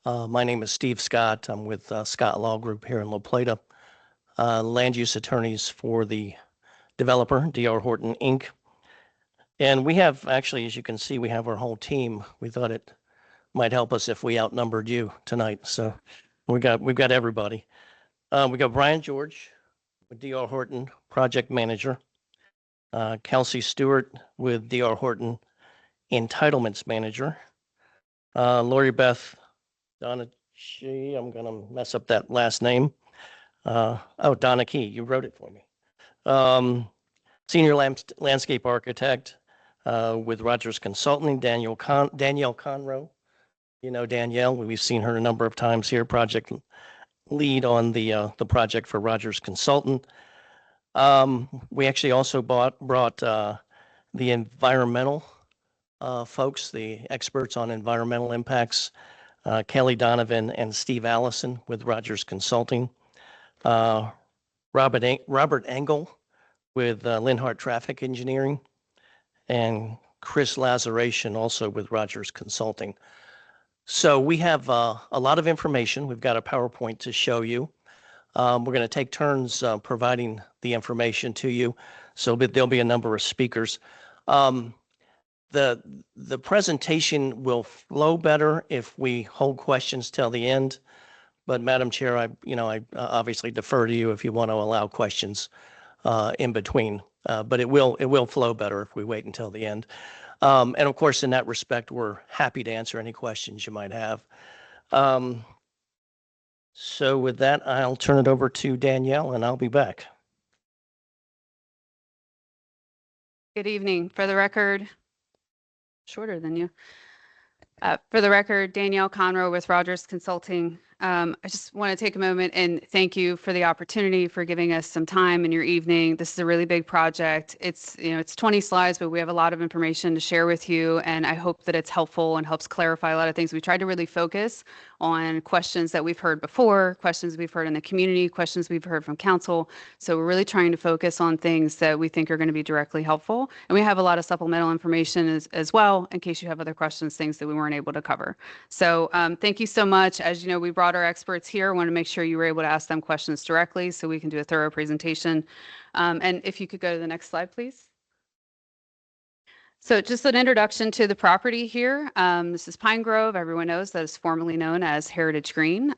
My name is Steve Scott. I'm with Scott Law Group here in La Plata, land use attorneys for the developer, D.R. Horton, Inc. And we have, actually, as you can see, we have our whole team. We thought it might help us if we outnumbered you tonight. So we've got everybody. We got Brian George with D.R. Horton, project manager. Kelsey Stewart with D.R. Horton, entitlements manager. Lori Beth Donachie, I'm going to mess up that last name. Donachie, you wrote it for me. Senior landscape architect with Rogers Consulting, Danielle Conroe. You know Danielle, we've seen her a number of times here, project lead on the project for Rogers Consultant. We actually also brought the environmental folks, the experts on environmental impacts, Kelly Donovan and Steve Allison with Rogers Consulting. Robert Engel with Linhart Traffic Engineering, and Chris Lazaration also with Rogers Consulting. So we have a lot of information. We've got a PowerPoint to show you. We're going to take turns providing the information to you. So there'll be a number of speakers. The presentation will flow better if we hold questions till the end. But Madam Chair, I obviously defer to you if you want to allow questions in between. But it will flow better if we wait until the end. And of course, in that respect, we're happy to answer any questions you might have. So with that, I'll turn it over to Danielle, and I'll be back. Good evening. For the record, shorter than you. For the record, Danielle Conroe with Rogers Consulting. I just want to take a moment and thank you for the opportunity for giving us some time in your evening. This is a really big project. It's 20 slides, but we have a lot of information to share with you, and I hope that it's helpful and helps clarify a lot of things. We tried to really focus on questions that we've heard before, questions we've heard in the community, questions we've heard from council. So we're really trying to focus on things that we think are going to be directly helpful. And we have a lot of supplemental information as well, in case you have other questions, things that we weren't able to cover. So thank you so much. As you know, we brought our experts here. I want to make sure you were able to ask them questions directly so we can do a thorough presentation. And if you could go to the next slide, please. So just an introduction to the property here. This is Pine Grove. Everyone knows that is formerly known as Heritage Green.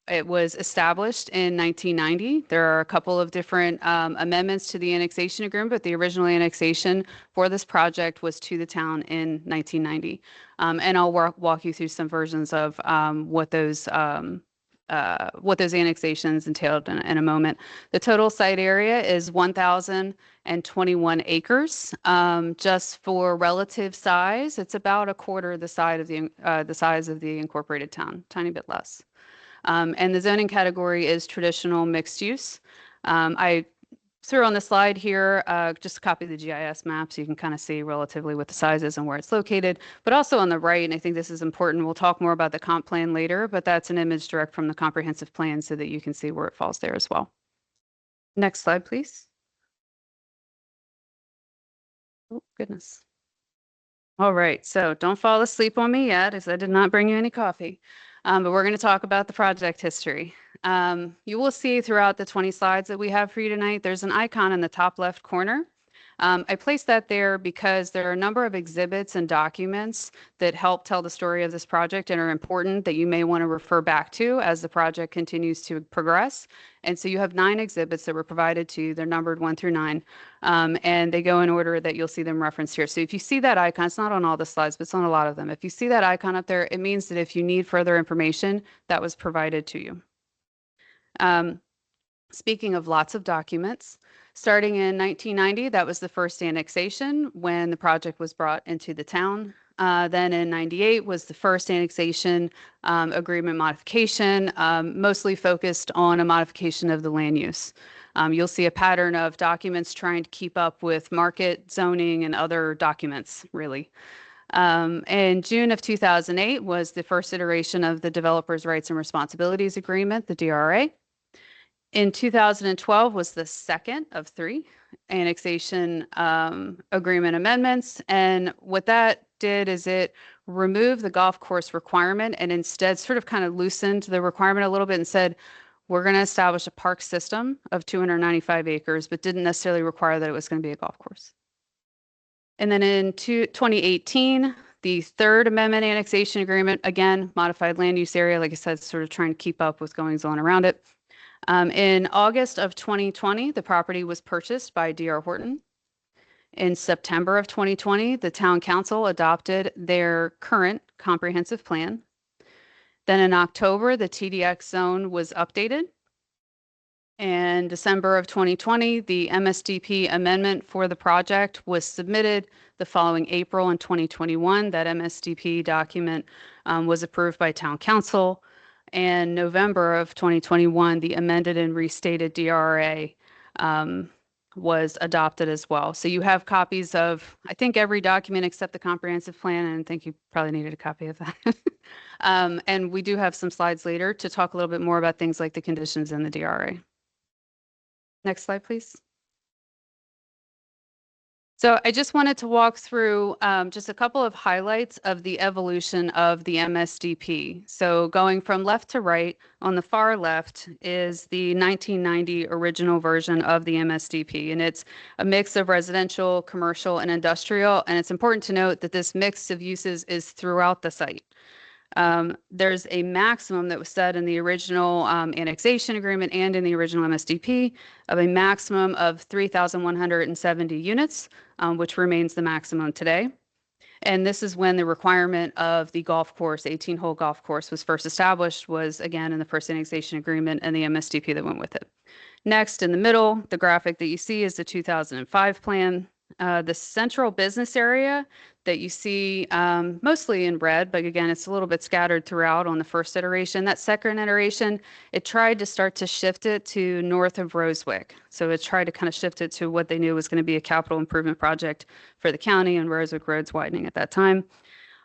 It was established in 1990. There are a couple of different amendments to the annexation agreement, but the original annexation for this project was to the town in 1990. And I'll walk you through some versions of what those annexations entailed in a moment. The total site area is 1,021 acres. Just for relative size, it's about a quarter the size of the incorporated town, tiny bit less. And the zoning category is traditional mixed use. I threw on the slide here just a copy of the GIS map so you can kind of see relatively what the size is and where it's located. But also on the right, and I think this is important, we'll talk more about the comp plan later, but that's an image direct from the comprehensive plan so that you can see where it falls there as well. Next slide, please. Oh, goodness. All right, so don't fall asleep on me yet, as I did not bring you any coffee. But we're going to talk about the project history. You will see throughout the 20 slides that we have for you tonight, there's an icon in the top left corner. I placed that there because there are a number of exhibits and documents that help tell the story of this project and are important that you may want to refer back to as the project continues to progress. And so you have 9 exhibits that were provided to you. They're numbered 1 through 9, and they go in order that you'll see them referenced here. So if you see that icon, it's not on all the slides, but it's on a lot of them. If you see that icon up there, it means that if you need further information, that was provided to you. Speaking of lots of documents, starting in 1990, that was the first annexation when the project was brought into the town. Then in 98 was the first annexation agreement modification, mostly focused on a modification of the land use. You'll see a pattern of documents trying to keep up with market zoning and other documents, really. In June of 2008 was the first iteration of the Developers' Rights and Responsibilities Agreement, the DRA. In 2012 was the second of 3 annexation agreement amendments. And what that did is it removed the golf course requirement and instead sort of kind of loosened the requirement a little bit and said, we're going to establish a park system of 295 acres, but didn't necessarily require that it was going to be a golf course. And then in 2018, the third amendment annexation agreement, again, modified land use area, like I said, sort of trying to keep up with goings on around it. In August of 2020, the property was purchased by D.R. Horton. In September of 2020, the town council adopted their current comprehensive plan. Then in October, the TDX zone was updated. In December of 2020, the MSDP amendment for the project was submitted. The following April in 2021, that MSDP document was approved by town council. And November of 2021, the amended and restated DRA was adopted as well. So you have copies of, I think, every document except the comprehensive plan, and I think you probably needed a copy of that. And we do have some slides later to talk a little bit more about things like the conditions in the DRA. Next slide, please. So I just wanted to walk through just a couple of highlights of the evolution of the MSDP. So going from left to right, on the far left is the 1990 original version of the MSDP, and it's a mix of residential, commercial, and industrial. And it's important to note that this mix of uses is throughout the site. There's a maximum that was set in the original annexation agreement and in the original MSDP of a maximum of 3,170 units, which remains the maximum today. And this is when the requirement of the golf course, 18-hole golf course, was first established, was again in the first annexation agreement and the MSDP that went with it. Next, in the middle, the graphic that you see is the 2005 plan. The central business area that you see mostly in red, but again, it's a little bit scattered throughout on the first iteration. That second iteration, it tried to start to shift it to north of Rosewick. So it tried to kind of shift it to what they knew was going to be a capital improvement project for the county, and Rosewick Road's widening at that time.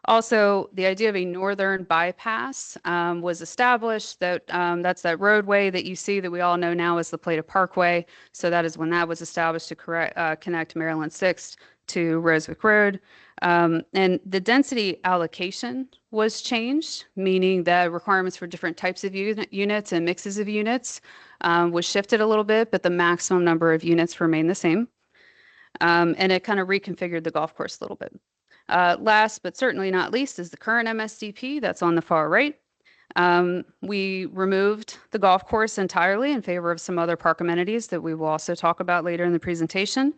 Also, the idea of a northern bypass was established. That's that roadway that you see that we all know now as the Plata Parkway. So that is when that was established to connect Maryland 6th to Rosewick Road. And the density allocation was changed, meaning that requirements for different types of units and mixes of units was shifted a little bit, but the maximum number of units remained the same. And it kind of reconfigured the golf course a little bit. Last but certainly not least is the current MSDP that's on the far right. We removed the golf course entirely in favor of some other park amenities that we will also talk about later in the presentation.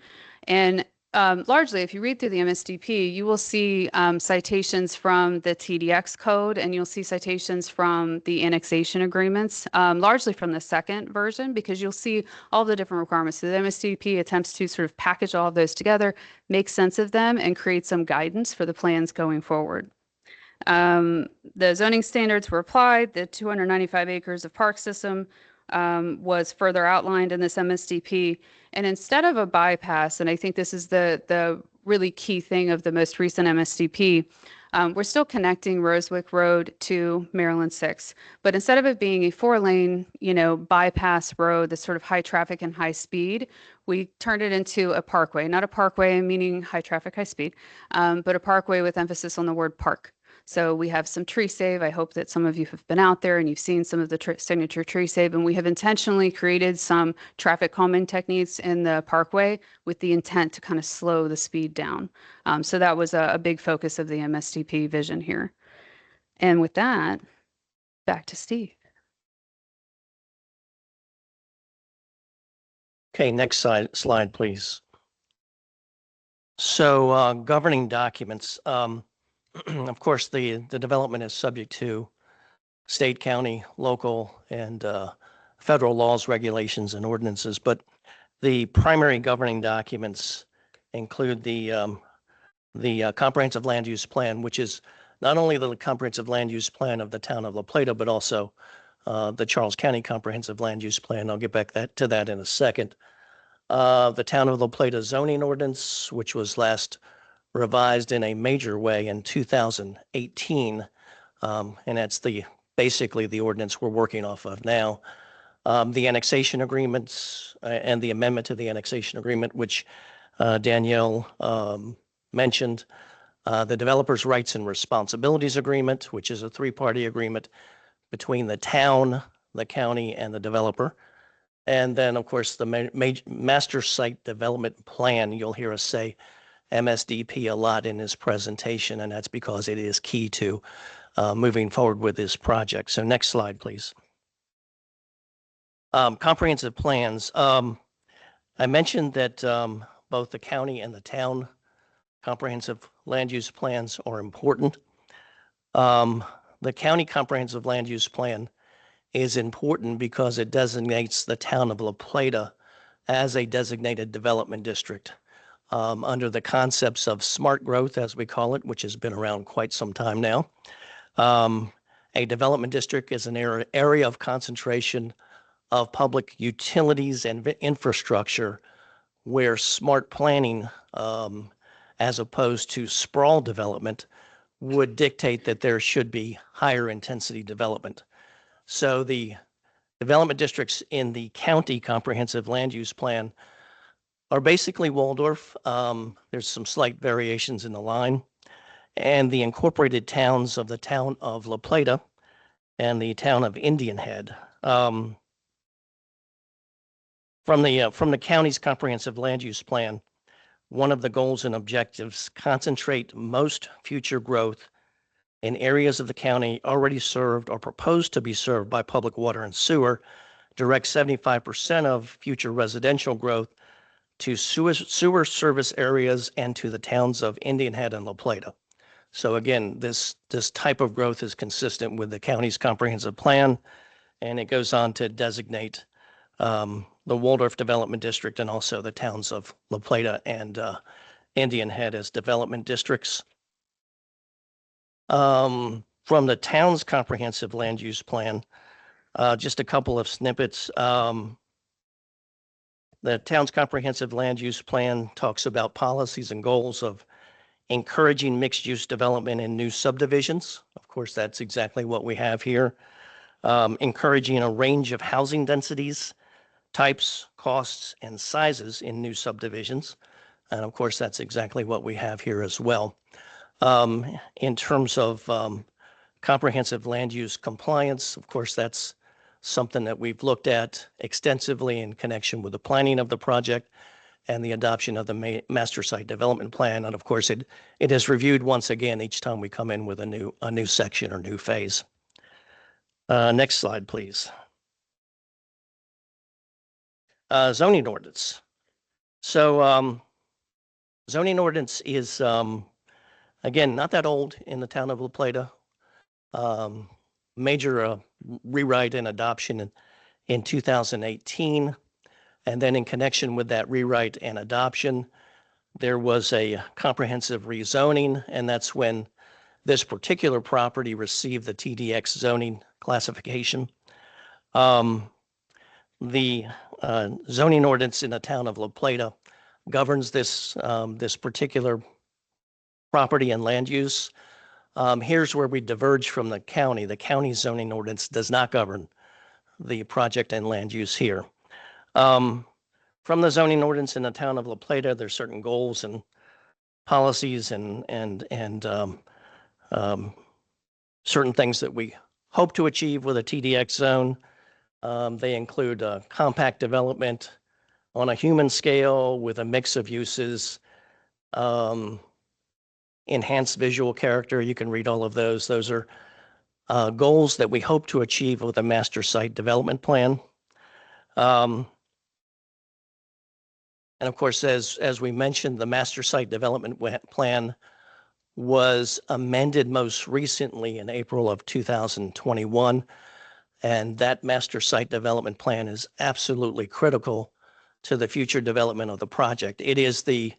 And largely, if you read through the MSDP, you will see citations from the TDX code, and you'll see citations from the annexation agreements, largely from the second version, because you'll see all the different requirements. So the MSDP attempts to sort of package all of those together, make sense of them, and create some guidance for the plans going forward. The zoning standards were applied. The 295 acres of park system was further outlined in this MSDP. And instead of a bypass, and I think this is the really key thing of the most recent MSDP, we're still connecting Rosewick Road to Maryland 6. But instead of it being a 4-lane, bypass road that's sort of high traffic and high speed, we turned it into a parkway. Not a parkway meaning high traffic, high speed, but a parkway with emphasis on the word park. So we have some tree save. I hope that some of you have been out there and you've seen some of the signature tree save, and we have intentionally created some traffic calming techniques in the parkway with the intent to kind of slow the speed down. So that was a big focus of the MSDP vision here. And with that, back to Steve. Okay, next slide, please. So governing documents. Of course, the development is subject to state, county, local, and federal laws, regulations, and ordinances. But the primary governing documents include the comprehensive land use plan, which is not only the comprehensive land use plan of the town of La Plata, but also the Charles County Comprehensive Land Use Plan. I'll get back to that in a second. The town of La Plata zoning ordinance, which was last revised in a major way in 2018. And that's basically the ordinance we're working off of now. The annexation agreements and the amendment to the annexation agreement, which Danielle mentioned. The developer's rights and responsibilities agreement, which is a 3-party agreement between the town, the county, and the developer. And then, of course, the master site development plan. You'll hear us say MSDP a lot in this presentation, and that's because it is key to moving forward with this project. So next slide, please. Comprehensive plans. I mentioned that both the county and the town comprehensive land use plans are important. The county comprehensive land use plan is important because it designates the town of La Plata as a designated development district. Under the concepts of smart growth, as we call it, which has been around quite some time now. A development district is an area of concentration of public utilities and infrastructure where smart planning, as opposed to sprawl development, would dictate that there should be higher intensity development. So the development districts in the county comprehensive land use plan are basically Waldorf. There's some slight variations in the line. And the incorporated towns of the town of La Plata and the town of Indian Head. From the county's comprehensive land use plan, one of the goals and objectives concentrate most future growth in areas of the county already served or proposed to be served by public water and sewer, direct 75% of future residential growth to sewer service areas and to the towns of Indian Head and La Plata. So again, this type of growth is consistent with the county's comprehensive plan, and it goes on to designate the Waldorf Development District and also the towns of La Plata and Indian Head as development districts. From the town's comprehensive land use plan, just a couple of snippets. The town's comprehensive land use plan talks about policies and goals of encouraging mixed-use development in new subdivisions. Of course, that's exactly what we have here. Encouraging a range of housing densities, types, costs, and sizes in new subdivisions. And of course, that's exactly what we have here as well. In terms of comprehensive land use compliance, of course, that's something that we've looked at extensively in connection with the planning of the project, and the adoption of the master site development plan. And of course, it is reviewed once again each time we come in with a new section or new phase. Next slide, please. Zoning ordinance. So zoning ordinance is, again, not that old in the town of La Plata. Major rewrite and adoption in 2018. And then in connection with that rewrite and adoption, there was a comprehensive rezoning, and that's when this particular property received the TDX zoning classification. The zoning ordinance in the town of La Plata governs this particular property and land use. Here's where we diverge from the county. The county zoning ordinance does not govern the project and land use here. From the zoning ordinance in the town of La Plata, there's certain goals and policies and certain things that we hope to achieve with a TDX zone. They include compact development on a human scale with a mix of uses, enhanced visual character. You can read all of those. Those are goals that we hope to achieve with a master site development plan. And of course, as we mentioned, the master site development plan was amended most recently in April of 2021. And that master site development plan is absolutely critical to the future development of the project. It is the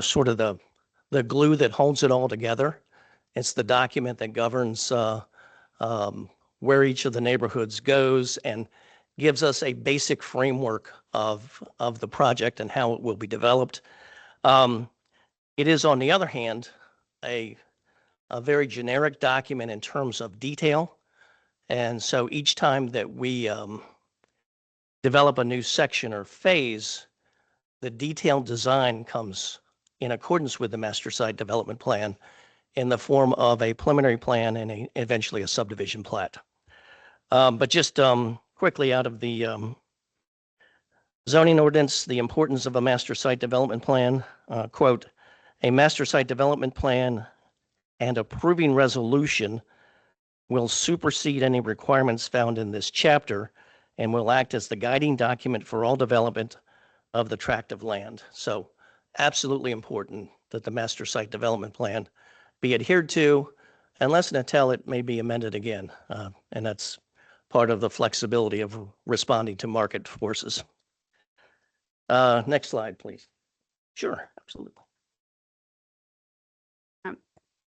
sort of the glue that holds it all together. It's the document that governs where each of the neighborhoods goes and gives us a basic framework of the project and how it will be developed. It is, on the other hand, a very generic document in terms of detail. And so each time that we develop a new section or phase, the detailed design comes in accordance with the master site development plan in the form of a preliminary plan and eventually a subdivision plat. But just quickly out of the zoning ordinance, the importance of a master site development plan, quote, a master site development plan and approving resolution will supersede any requirements found in this chapter and will act as the guiding document for all development of the tract of land. So absolutely important that the master site development plan be adhered to, unless and until it may be amended again. And that's part of the flexibility of responding to market forces. Next slide, please. Sure, absolutely.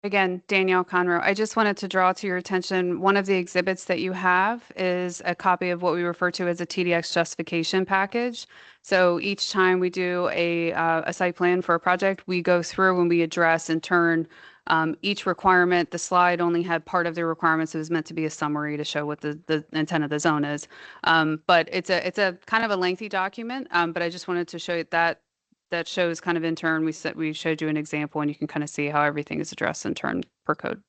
Again, Danielle Conroe, I just wanted to draw to your attention, one of the exhibits that you have is a copy of what we refer to as a TDX justification package. So each time we do a site plan for a project, we go through and we address in turn each requirement. The slide only had part of the requirements. It was meant to be a summary to show what the intent of the zone is. But it's a kind of a lengthy document, but I just wanted to show you that shows kind of in turn, we showed you an example and you can kind of see how everything is addressed in turn per code.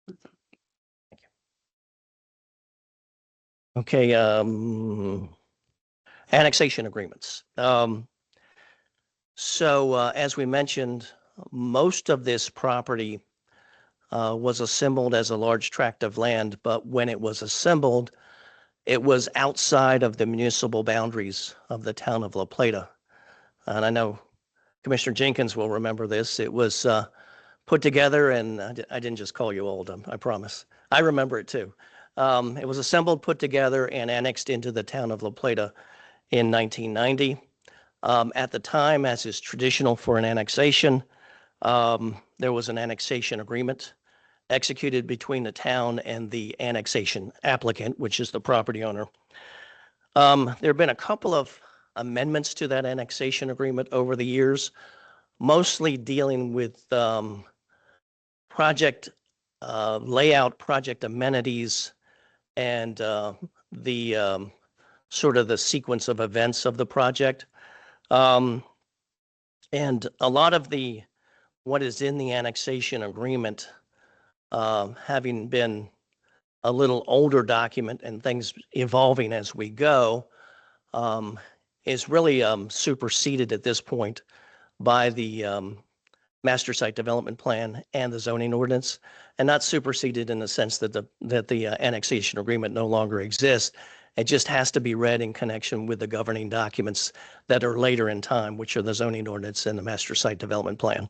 Thank you. Okay, annexation agreements. So as we mentioned, most of this property was assembled as a large tract of land, but when it was assembled, it was outside of the municipal boundaries of the town of La Plata. And I know Commissioner Jenkins will remember this. It was put together, and I didn't just call you old, I promise. I remember it too. It was assembled, put together, and annexed into the town of La Plata in 1990. At the time, as is traditional for an annexation, there was an annexation agreement executed between the town and the annexation applicant, which is the property owner. There have been a couple of amendments to that annexation agreement over the years, mostly dealing with project layout, project amenities, and the sort of the sequence of events of the project. And a lot of what is in the annexation agreement, having been a little older document and things evolving as we go, is really superseded at this point by the master site development plan and the zoning ordinance, and not superseded in the sense that the annexation agreement no longer exists. It just has to be read in connection with the governing documents that are later in time, which are the zoning ordinance and the master site development plan.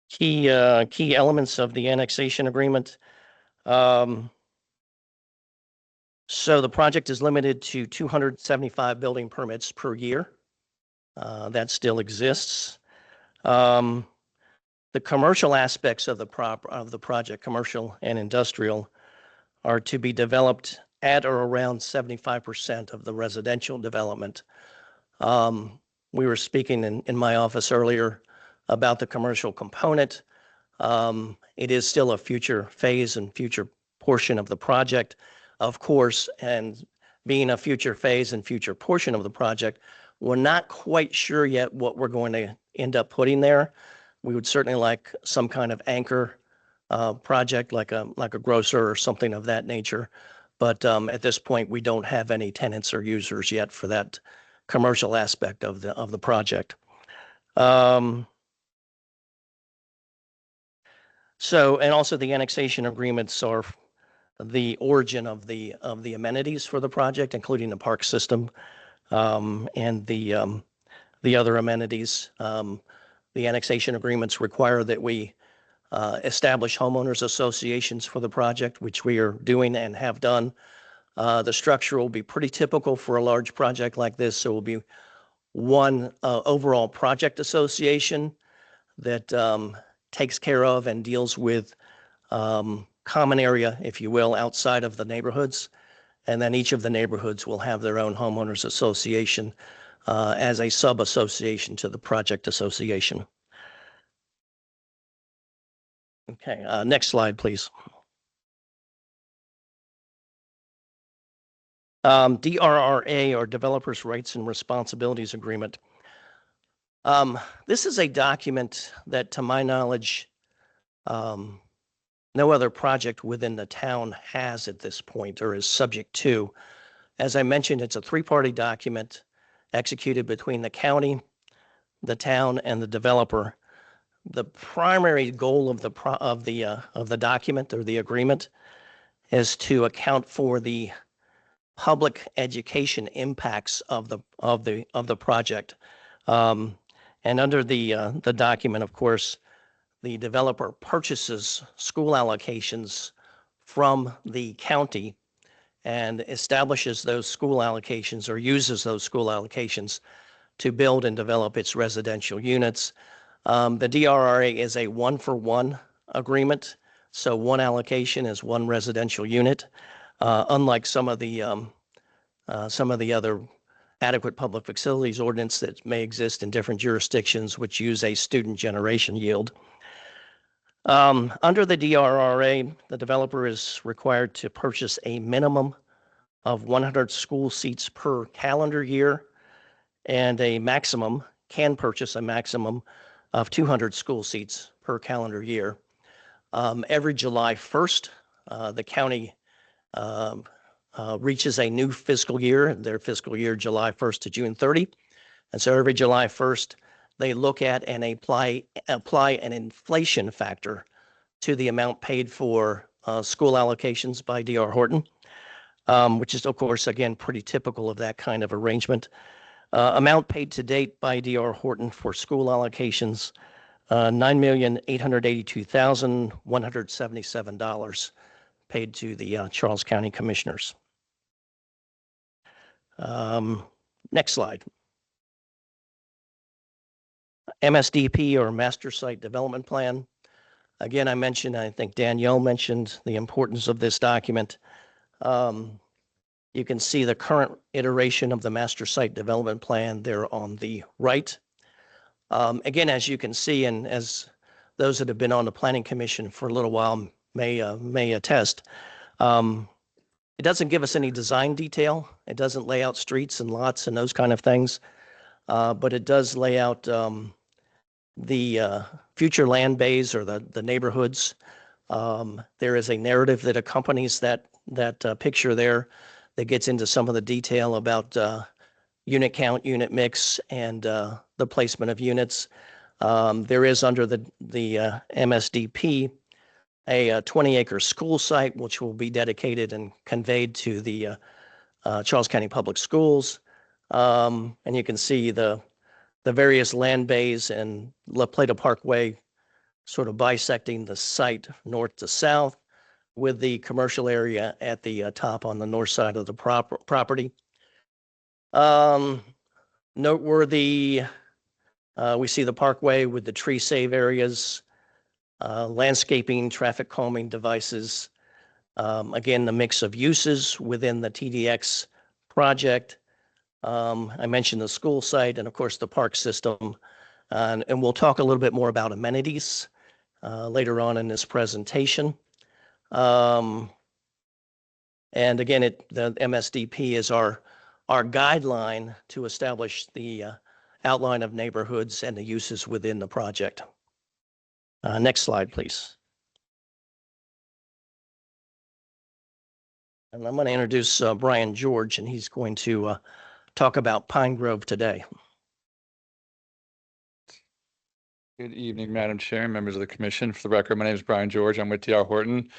Key elements of the annexation agreement. So the project is limited to 275 building permits per year. That still exists. The commercial aspects of the project, commercial and industrial, are to be developed at or around 75% of the residential development. We were speaking in my office earlier about the commercial component. It is still a future phase and future portion of the project, of course, and being a future phase and future portion of the project, we're not quite sure yet what we're going to end up putting there. We would certainly like some kind of anchor project, like a grocer or something of that nature. But at this point, we don't have any tenants or users yet for that commercial aspect of the project. So, and also the annexation agreements are the origin of the amenities for the project, including the park system and the other amenities. The annexation agreements require that we establish homeowners associations for the project, which we are doing and have done. The structure will be pretty typical for a large project like this. So it will be one overall project association that takes care of and deals with common area, if you will, outside of the neighborhoods. And then each of the neighborhoods will have their own homeowners association as a sub-association to the project association. Okay, next slide, please. DRRA, or Developers' Rights and Responsibilities Agreement. This is a document that, to my knowledge, no other project within the town has at this point or is subject to. As I mentioned, it's a three-party document executed between the county, the town, and the developer. The primary goal of the document or the agreement is to account for the public education impacts of the project. And under the document, of course, the developer purchases school allocations from the county and establishes those school allocations or uses those school allocations to build and develop its residential units. The DRRA is a one-for-one agreement, so one allocation is one residential unit, unlike some of the other adequate public facilities ordinance that may exist in different jurisdictions which use a student generation yield. Under the DRRA, the developer is required to purchase a minimum of 100 school seats per calendar year and can purchase a maximum of 200 school seats per calendar year. Every July 1st, the county reaches a new fiscal year, their fiscal year July 1st to June 30. And so every July 1st, they look at and apply an inflation factor to the amount paid for school allocations by D.R. Horton, which is, of course, again, pretty typical of that kind of arrangement. Amount paid to date by D.R. Horton for school allocations, $9,882,177 paid to the Charles County Commissioners. Next slide. MSDP, or Master Site Development Plan. Again, I think Danielle mentioned the importance of this document. You can see the current iteration of the Master Site Development Plan there on the right. Again, as you can see, and as those that have been on the Planning Commission for a little while may attest, it doesn't give us any design detail. It doesn't lay out streets and lots and those kind of things, but it does lay out the future land bays or the neighborhoods. There is a narrative that accompanies that picture there that gets into some of the detail about unit count, unit mix, and the placement of units. There is under the MSDP a 20-acre school site, which will be dedicated and conveyed to the Charles County Public Schools. And you can see the various land bays and La Plata Parkway sort of bisecting the site north to south, with the commercial area at the top on the north side of the property. Noteworthy, we see the parkway with the tree save areas, landscaping, traffic calming devices. Again, the mix of uses within the TDX project. I mentioned the school site and of course the park system. And we'll talk a little bit more about amenities later on in this presentation. And again, the MSDP is our guideline to establish the outline of neighborhoods and the uses within the project. Next slide, please. And I'm going to introduce Brian George, and he's going to talk about Pine Grove today. Good evening, Madam Chair and members of the commission. For the record, my name is Brian George. I'm with D.R. Horton.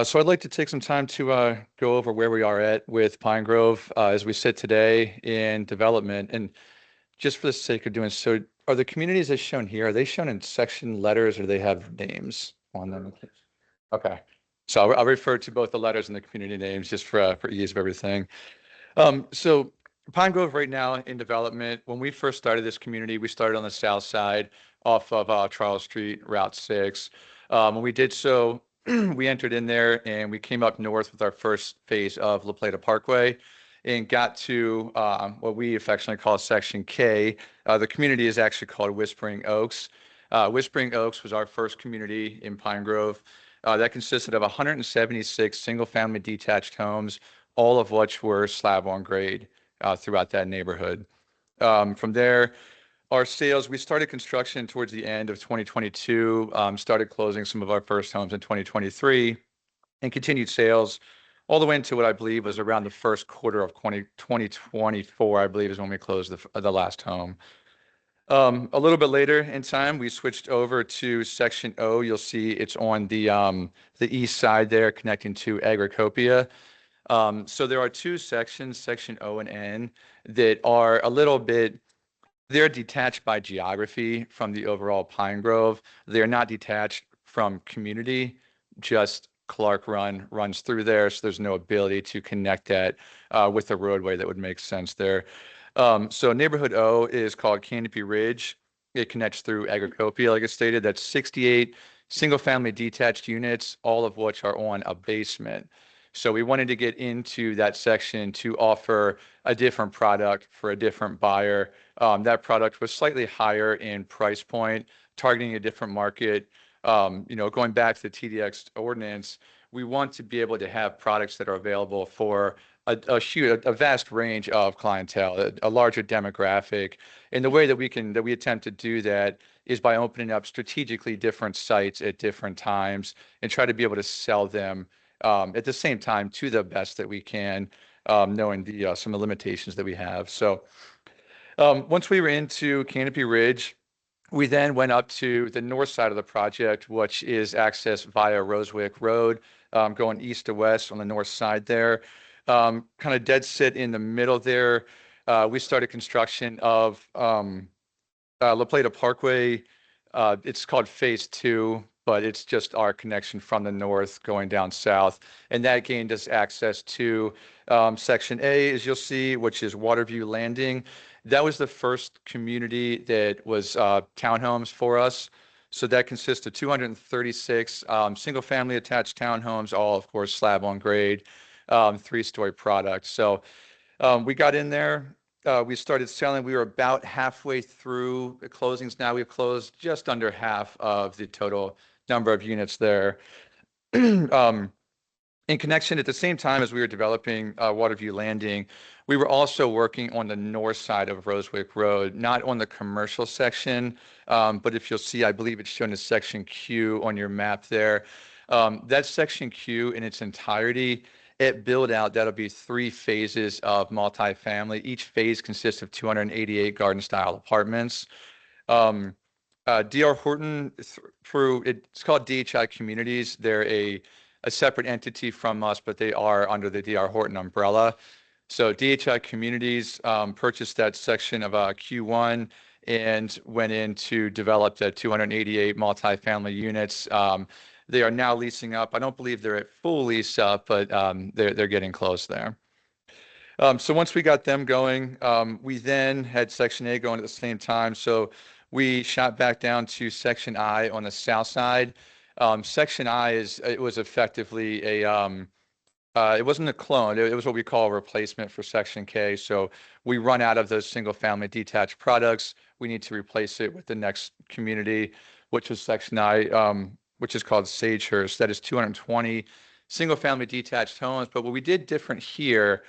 So I'd like to take some time to go over where we are at with Pine Grove as we sit today in development. And just for the sake of doing so, are the communities as shown here, are they shown in section letters or do they have names on them? Okay. So I'll refer to both the letters and the community names just for ease of everything. So Pine Grove right now in development, when we first started this community, we started on the south side off of Charles Street, Route 6. When we did so, we entered in there and we came up north with our first phase of La Plata Parkway and got to what we affectionately call Section K. The community is actually called Whispering Oaks. Whispering Oaks was our first community in Pine Grove. That consisted of 176 single-family detached homes, all of which were slab on grade throughout that neighborhood. From there, our sales, we started construction towards the end of 2022, started closing some of our first homes in 2023, and continued sales all the way into what I believe was around the first quarter of 2024, I believe is when we closed the last home. A little bit later in time, we switched over to Section O. You'll see it's on the east side there connecting to Agricopia. So there are two sections, Section O and N, that are a little bit, they're detached by geography from the overall Pine Grove. They're not detached from community, just Clark Run runs through there, so there's no ability to connect that with a roadway that would make sense there. So neighborhood O is called Canopy Ridge. It connects through Agricopia, like I stated. That's 68 single-family detached units, all of which are on a basement. So we wanted to get into that section to offer a different product for a different buyer. That product was slightly higher in price point, targeting a different market. Going back to the TDX ordinance, we want to be able to have products that are available for a vast range of clientele, a larger demographic. And the way that we attempt to do that is by opening up strategically different sites at different times and try to be able to sell them at the same time to the best that we can, knowing some of the limitations that we have. So once we were into Canopy Ridge, we then went up to the north side of the project, which is accessed via Rosewick Road, going east to west on the north side there. Kind of dead sit in the middle there. We started construction of La Plata Parkway. It's called Phase 2. But it's just our connection from the north going down south. And that gained us access to Section A, as you'll see, which is Waterview Landing. That was the first community that was townhomes for us. So that consists of 236 single-family attached townhomes, all, of course, slab on grade, three-story product. So we got in there. We started selling. We were about halfway through the closings. Now we've closed just under half of the total number of units there. In connection, at the same time as we were developing Waterview Landing, we were also working on the north side of Rosewick Road, not on the commercial section, but if you'll see, I believe it's shown as Section Q on your map there. That Section Q in its entirety At build out, that'll be 3 phases of multifamily. Each phase consists of 288 garden style apartments. DR Horton through it's called DHI Communities. They're a separate entity from us, but they are under the DR Horton umbrella. So DHI Communities purchased that section of Q1 and went in to develop the 288 multifamily units. They are now leasing up. I don't believe they're at full lease up, but they're getting close there. So once we got them going, we then had Section A going at the same time. So we shot back down to Section I on the south side. Section I was effectively it wasn't a clone. It was what we call a replacement for Section K. So we run out of those single family detached products. We need to replace it with the next community, which is Section I, which is called Sagehurst. That is 220 single family detached homes. But what we did different here,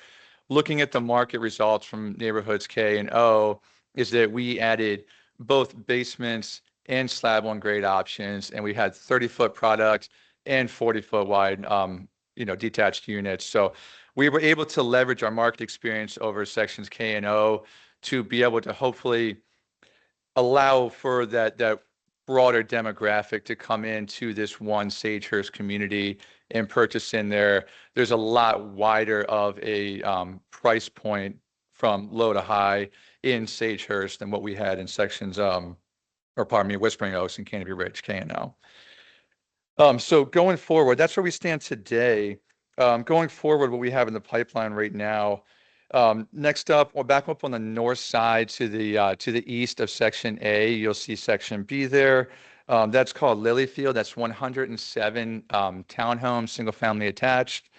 looking at the market results from neighborhoods K and O, is that we added both basements and slab on grade options, and we had 30-foot product and 40-foot wide detached units. So we were able to leverage our market experience over sections K and O to be able to hopefully allow for that broader demographic to come into this one Sagehurst community and purchase in there. There's a lot wider of a price point from low to high in Sagehurst than what we had in sections, Whispering Oaks and Canopy Ridge, K and O. So going forward, that's where we stand today. Going forward, what we have in the pipeline right now, next up, we'll back up on the north side to the east of Section A. You'll see Section B there. That's called Lilyfield. That's 107 townhomes, single family attached.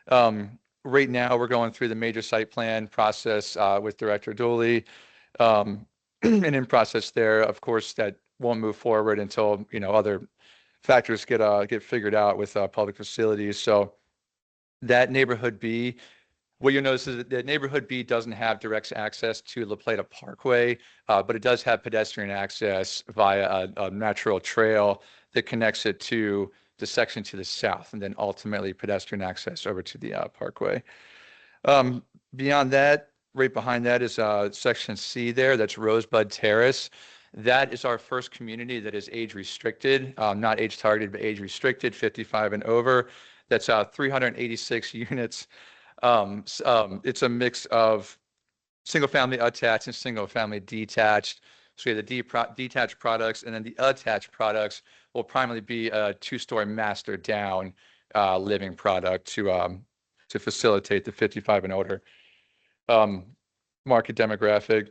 Right now, we're going through the major site plan process with Director Dooley, and in process there, of course, that won't move forward until other factors get figured out with public facilities. So that neighborhood B, what you'll notice is that neighborhood B doesn't have direct access to La Plata Parkway, but it does have pedestrian access via a natural trail that connects it to the section to the south, and then ultimately pedestrian access over to the Parkway. Beyond that, right behind that is Section C there. That's Rosebud Terrace. That is our first community that is age restricted, not age targeted, but age restricted, 55 and over. That's 386 units. It's a mix of single family attached and single family detached. So we have the detached products, and then the attached products will primarily be a 2-story master down living product to facilitate the 55 and older market demographic.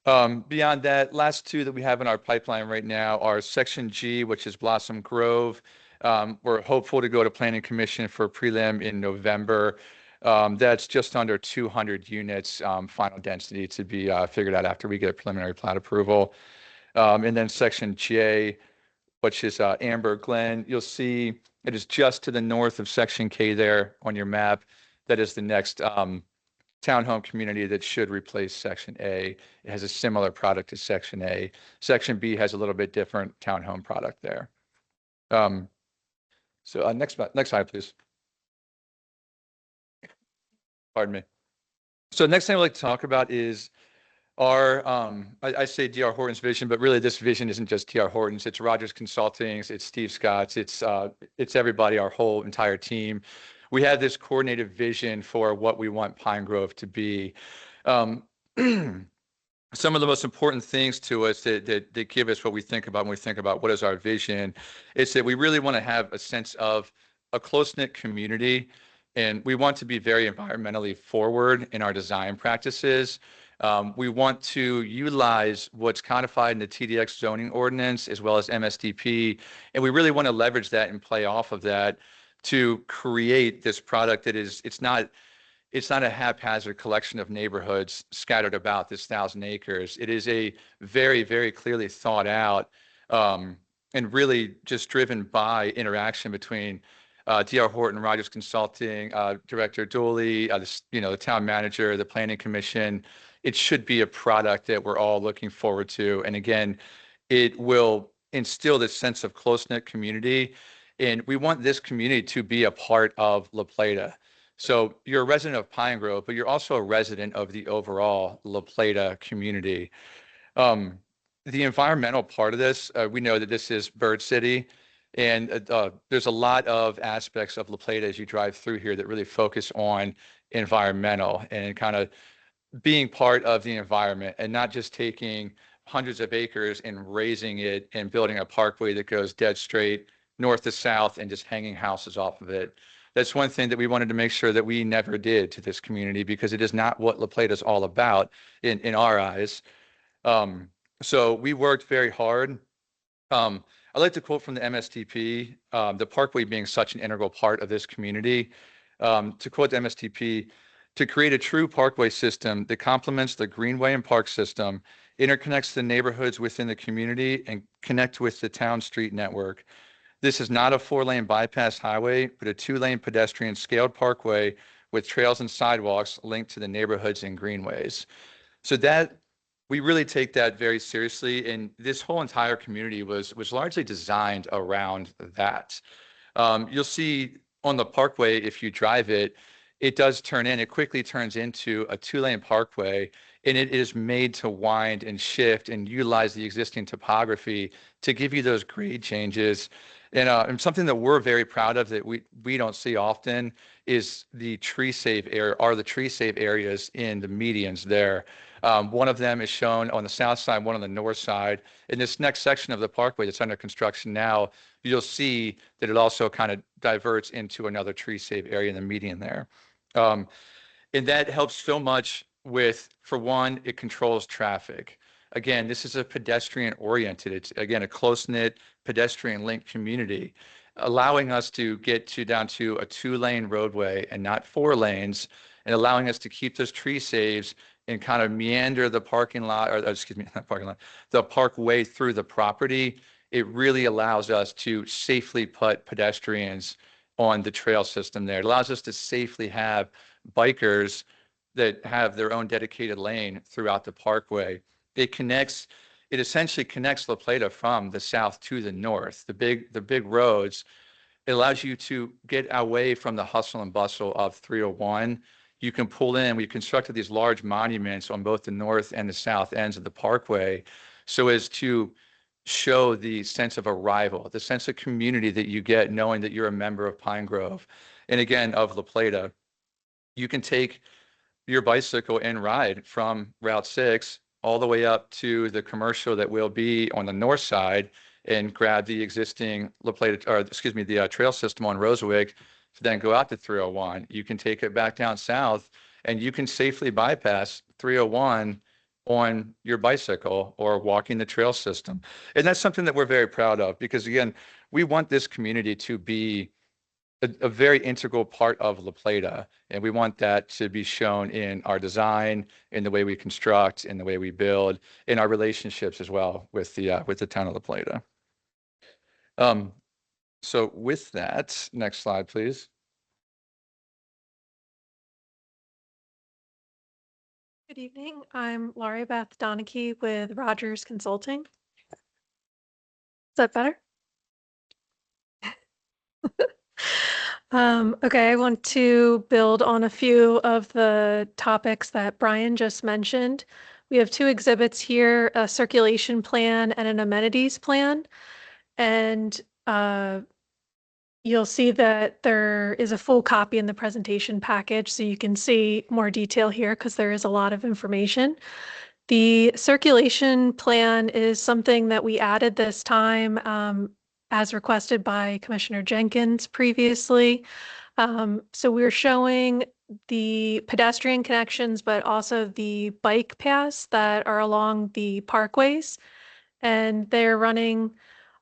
Beyond that, last 2 that we have in our pipeline right now are Section G, which is Blossom Grove. We're hopeful to go to Planning Commission for prelim in November. That's just under 200 units, final density to be figured out after we get a preliminary plat approval. And then Section J, which is Amber Glen. You'll see it is just to the north of Section K there on your map. That is the next townhome community that should replace Section A. It has a similar product to Section A. Section B has a little bit different townhome product there. So next slide, please. Pardon me. So next thing I'd like to talk about is our, I say DR Horton's vision, but really this vision isn't just DR Horton's. It's Rogers Consulting's, it's Steve Scott's, it's everybody, our whole entire team. We have this coordinated vision for what we want Pine Grove to be. Some of the most important things to us that give us what we think about when we think about what is our vision is that we really want to have a sense of a close-knit community, and we want to be very environmentally forward in our design practices. We want to utilize what's codified in the TDX zoning ordinance as well as MSDP, and we really want to leverage that and play off of that to create this product that is, it's not a haphazard collection of neighborhoods scattered about this 1,000 acres. It is a very, very clearly thought out and really just driven by interaction between DR Horton, Rogers Consulting, Director Dooley, the town manager, the Planning Commission. It should be a product that we're all looking forward to. And again, it will instill this sense of close-knit community. And we want this community to be a part of La Plata. So you're a resident of Pine Grove, but you're also a resident of the overall La Plata community. The environmental part of this, we know that this is Bird City, and there's a lot of aspects of La Plata as you drive through here that really focus on environmental and kind of being part of the environment and not just taking hundreds of acres and raising it and building a parkway that goes dead straight north to south and just hanging houses off of it. That's one thing that we wanted to make sure that we never did to this community, because it is not what La Plata is all about in our eyes. So we worked very hard. I'd like to quote from the MSTP, the parkway being such an integral part of this community. To quote the MSTP, to create a true parkway system that complements the greenway and park system, interconnects the neighborhoods within the community, and connect with the town street network. This is not a 4-lane bypass highway, but a 2-lane pedestrian scaled parkway with trails and sidewalks linked to the neighborhoods and greenways. So that we really take that very seriously. And this whole entire community was largely designed around that. You'll see on the parkway, if you drive it, it does turn in, it quickly turns into a 2-lane parkway, and it is made to wind and shift and utilize the existing topography to give you those grade changes. And something that we're very proud of that we don't see often is the tree save area, are the tree save areas in the medians there. One of them is shown on the south side, one on the north side. In this next section of the parkway that's under construction now, you'll see that it also kind of diverts into another tree save area in the median there. And that helps so much with, for one, it controls traffic. Again, this is a pedestrian oriented, it's again, a close-knit pedestrian linked community, allowing us to get down to a 2-lane roadway and not 4 lanes, and allowing us to keep those tree saves and kind of meander the parking lot, or excuse me, not parking lot, the parkway through the property. It really allows us to safely put pedestrians on the trail system there. It allows us to safely have bikers that have their own dedicated lane throughout the parkway. It essentially connects La Plata from the south to the north, the big roads. It allows you to get away from the hustle and bustle of 301. You can pull in, we constructed these large monuments on both the north and the south ends of the parkway so as to show the sense of arrival, the sense of community that you get knowing that you're a member of Pine Grove. And again, of La Plata. You can take your bicycle and ride from Route 6 all the way up to the commercial that will be on the north side and grab the existing La Plata, or excuse me, the trail system on Rosewig to then go out to 301. You can take it back down south and you can safely bypass 301 on your bicycle or walking the trail system. And that's something that we're very proud of, because again, we want this community to be a very integral part of La Plata. And we want that to be shown in our design, in the way we construct, in the way we build, in our relationships as well with the town of La Plata. So with that, next slide, please. Good evening. I'm Laurie Beth Donachie with Rogers Consulting. Is that better? Okay, I want to build on a few of the topics that Brian just mentioned. We have 2 exhibits here, a circulation plan and an amenities plan. And you'll see that there is a full copy in the presentation package, so you can see more detail here because there is a lot of information. The circulation plan is something that we added this time as requested by Commissioner Jenkins previously. So we're showing the pedestrian connections, but also the bike paths that are along the parkways. And they're running,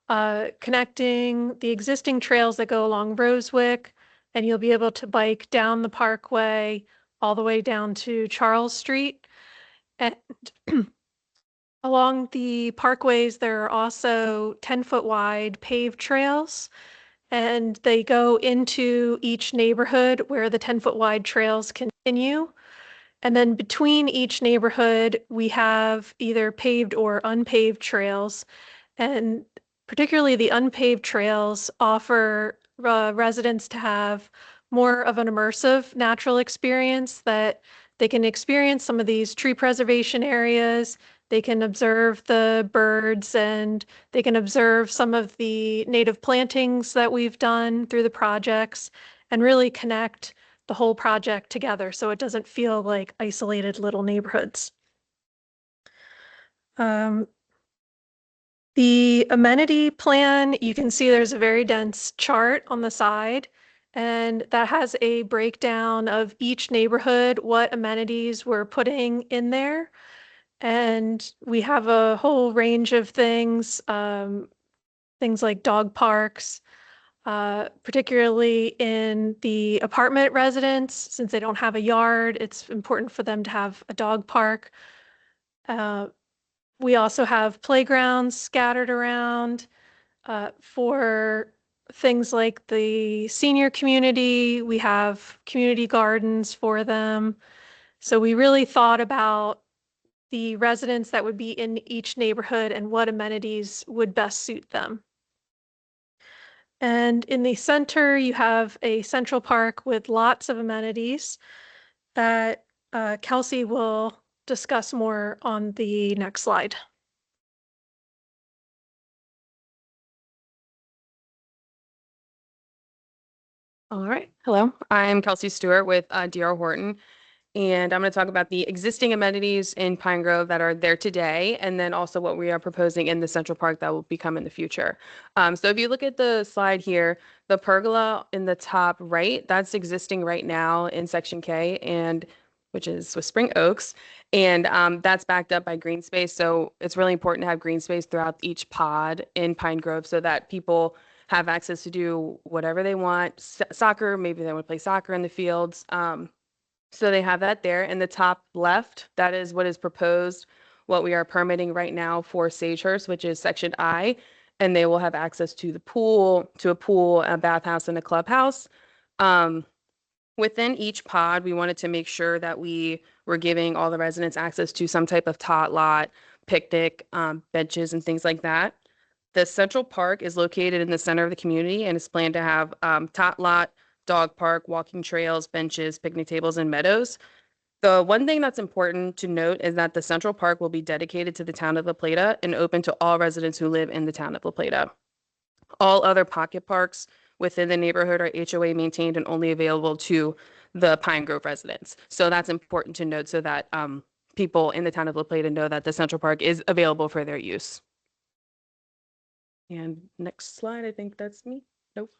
connecting the existing trails that go along Rosewick, and you'll be able to bike down the parkway all the way down to Charles Street. And along the parkways, there are also 10-foot wide paved trails, and they go into each neighborhood where the 10-foot wide trails continue. And then between each neighborhood, we have either paved or unpaved trails. And particularly the unpaved trails offer residents to have more of an immersive natural experience that they can experience some of these tree preservation areas. They can observe the birds and they can observe some of the native plantings that we've done through the projects and really connect the whole project together so it doesn't feel like isolated little neighborhoods. The amenity plan, you can see there's a very dense chart on the side, and that has a breakdown of each neighborhood, what amenities we're putting in there. And we have a whole range of things, things like dog parks, particularly in the apartment residents, since they don't have a yard, it's important for them to have a dog park. We also have playgrounds scattered around for things like the senior community. We have community gardens for them. So we really thought about the residents that would be in each neighborhood and what amenities would best suit them. And in the center, you have a central park with lots of amenities that Kelsey will discuss more on the next slide. All right. Hello, I'm Kelsey Stewart with D.R. Horton, and I'm going to talk about the existing amenities in Pine Grove that are there today, and then also what we are proposing in the Central Park that will become in the future. So if you look at the slide here, the pergola in the top right, that's existing right now in Section K, and which is with Spring Oaks, and that's backed up by green space. So it's really important to have green space throughout each pod in Pine Grove so that people have access to do whatever they want. Soccer, maybe they want to play soccer in the fields. So they have that there. In the top left, that is what is proposed, what we are permitting right now for Sagehurst, which is Section I, and they will have access to the pool, a bathhouse, and a clubhouse. Within each pod, we wanted to make sure that we were giving all the residents access to some type of tot lot, picnic, benches, and things like that. The Central Park is located in the center of the community and is planned to have tot lot, dog park, walking trails, benches, picnic tables, and meadows. The one thing that's important to note is that the Central Park will be dedicated to the town of La Plata and open to all residents who live in the town of La Plata. All other pocket parks within the neighborhood are HOA maintained and only available to the Pine Grove residents. So that's important to note so that people in the town of La Plata know that the Central Park is available for their use. And next slide, I think that's me. Nope.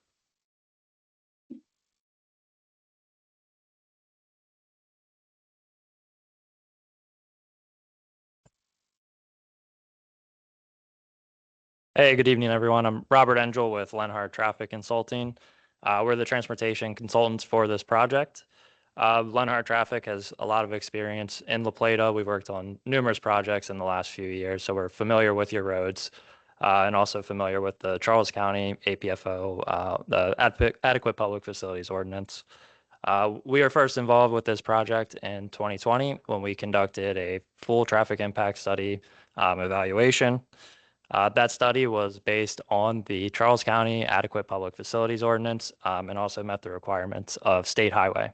Hey, good evening, everyone. I'm Robert Engel with Lenhart Traffic Consulting. We're the transportation consultants for this project. Lenhart Traffic has a lot of experience in La Plata. We've worked on numerous projects in the last few years, so we're familiar with your roads and also familiar with the Charles County APFO, the Adequate Public Facilities Ordinance. We were first involved with this project in 2020 when we conducted a full traffic impact study evaluation. That study was based on the Charles County Adequate Public Facilities Ordinance and also met the requirements of state highway.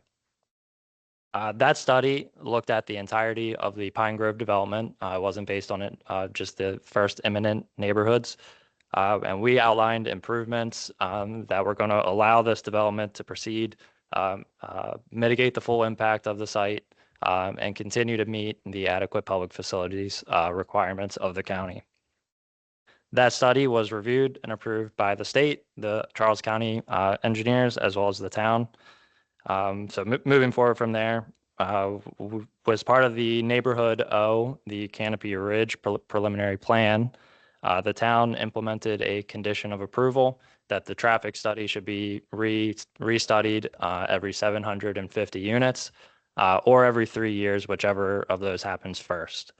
That study looked at the entirety of the Pine Grove development. It wasn't based on it, just the first imminent neighborhoods. And we outlined improvements that were going to allow this development to proceed, mitigate the full impact of the site, and continue to meet the adequate public facilities requirements of the county. That study was reviewed and approved by the state, the Charles County engineers, as well as the town. Moving forward from there, was part of the Neighborhood O, the Canopy Ridge preliminary plan. The town implemented a condition of approval that the traffic study should be restudied every 750 units or every 3 years, whichever of those happens first.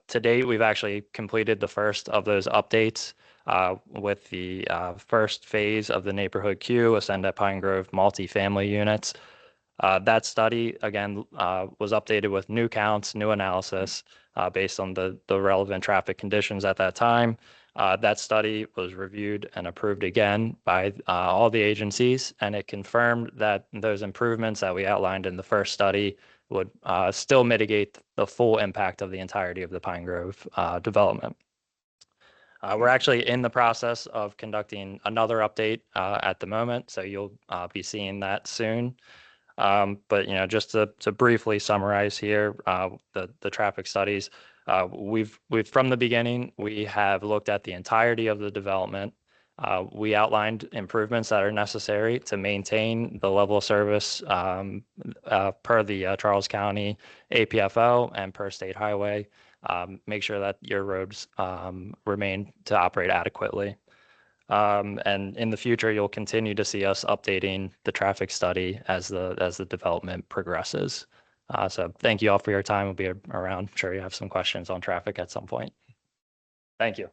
To date, we've actually completed the first of those updates with the first phase of the Neighborhood Q, Ascend at Pine Grove multifamily units. That study, again, was updated with new counts, new analysis based on the relevant traffic conditions at that time. That study was reviewed and approved again by all the agencies, and it confirmed that those improvements that we outlined in the first study would still mitigate the full impact of the entirety of the Pine Grove development. We're actually in the process of conducting another update at the moment, so you'll be seeing that soon. But just to briefly summarize here, the traffic studies, we've from the beginning, we have looked at the entirety of the development. We outlined improvements that are necessary to maintain the level of service per the Charles County APFO and per state highway. Make sure that your roads remain to operate adequately. And in the future, you'll continue to see us updating the traffic study as the development progresses. So thank you all for your time. We'll be around. I'm sure you have some questions on traffic at some point. Thank you.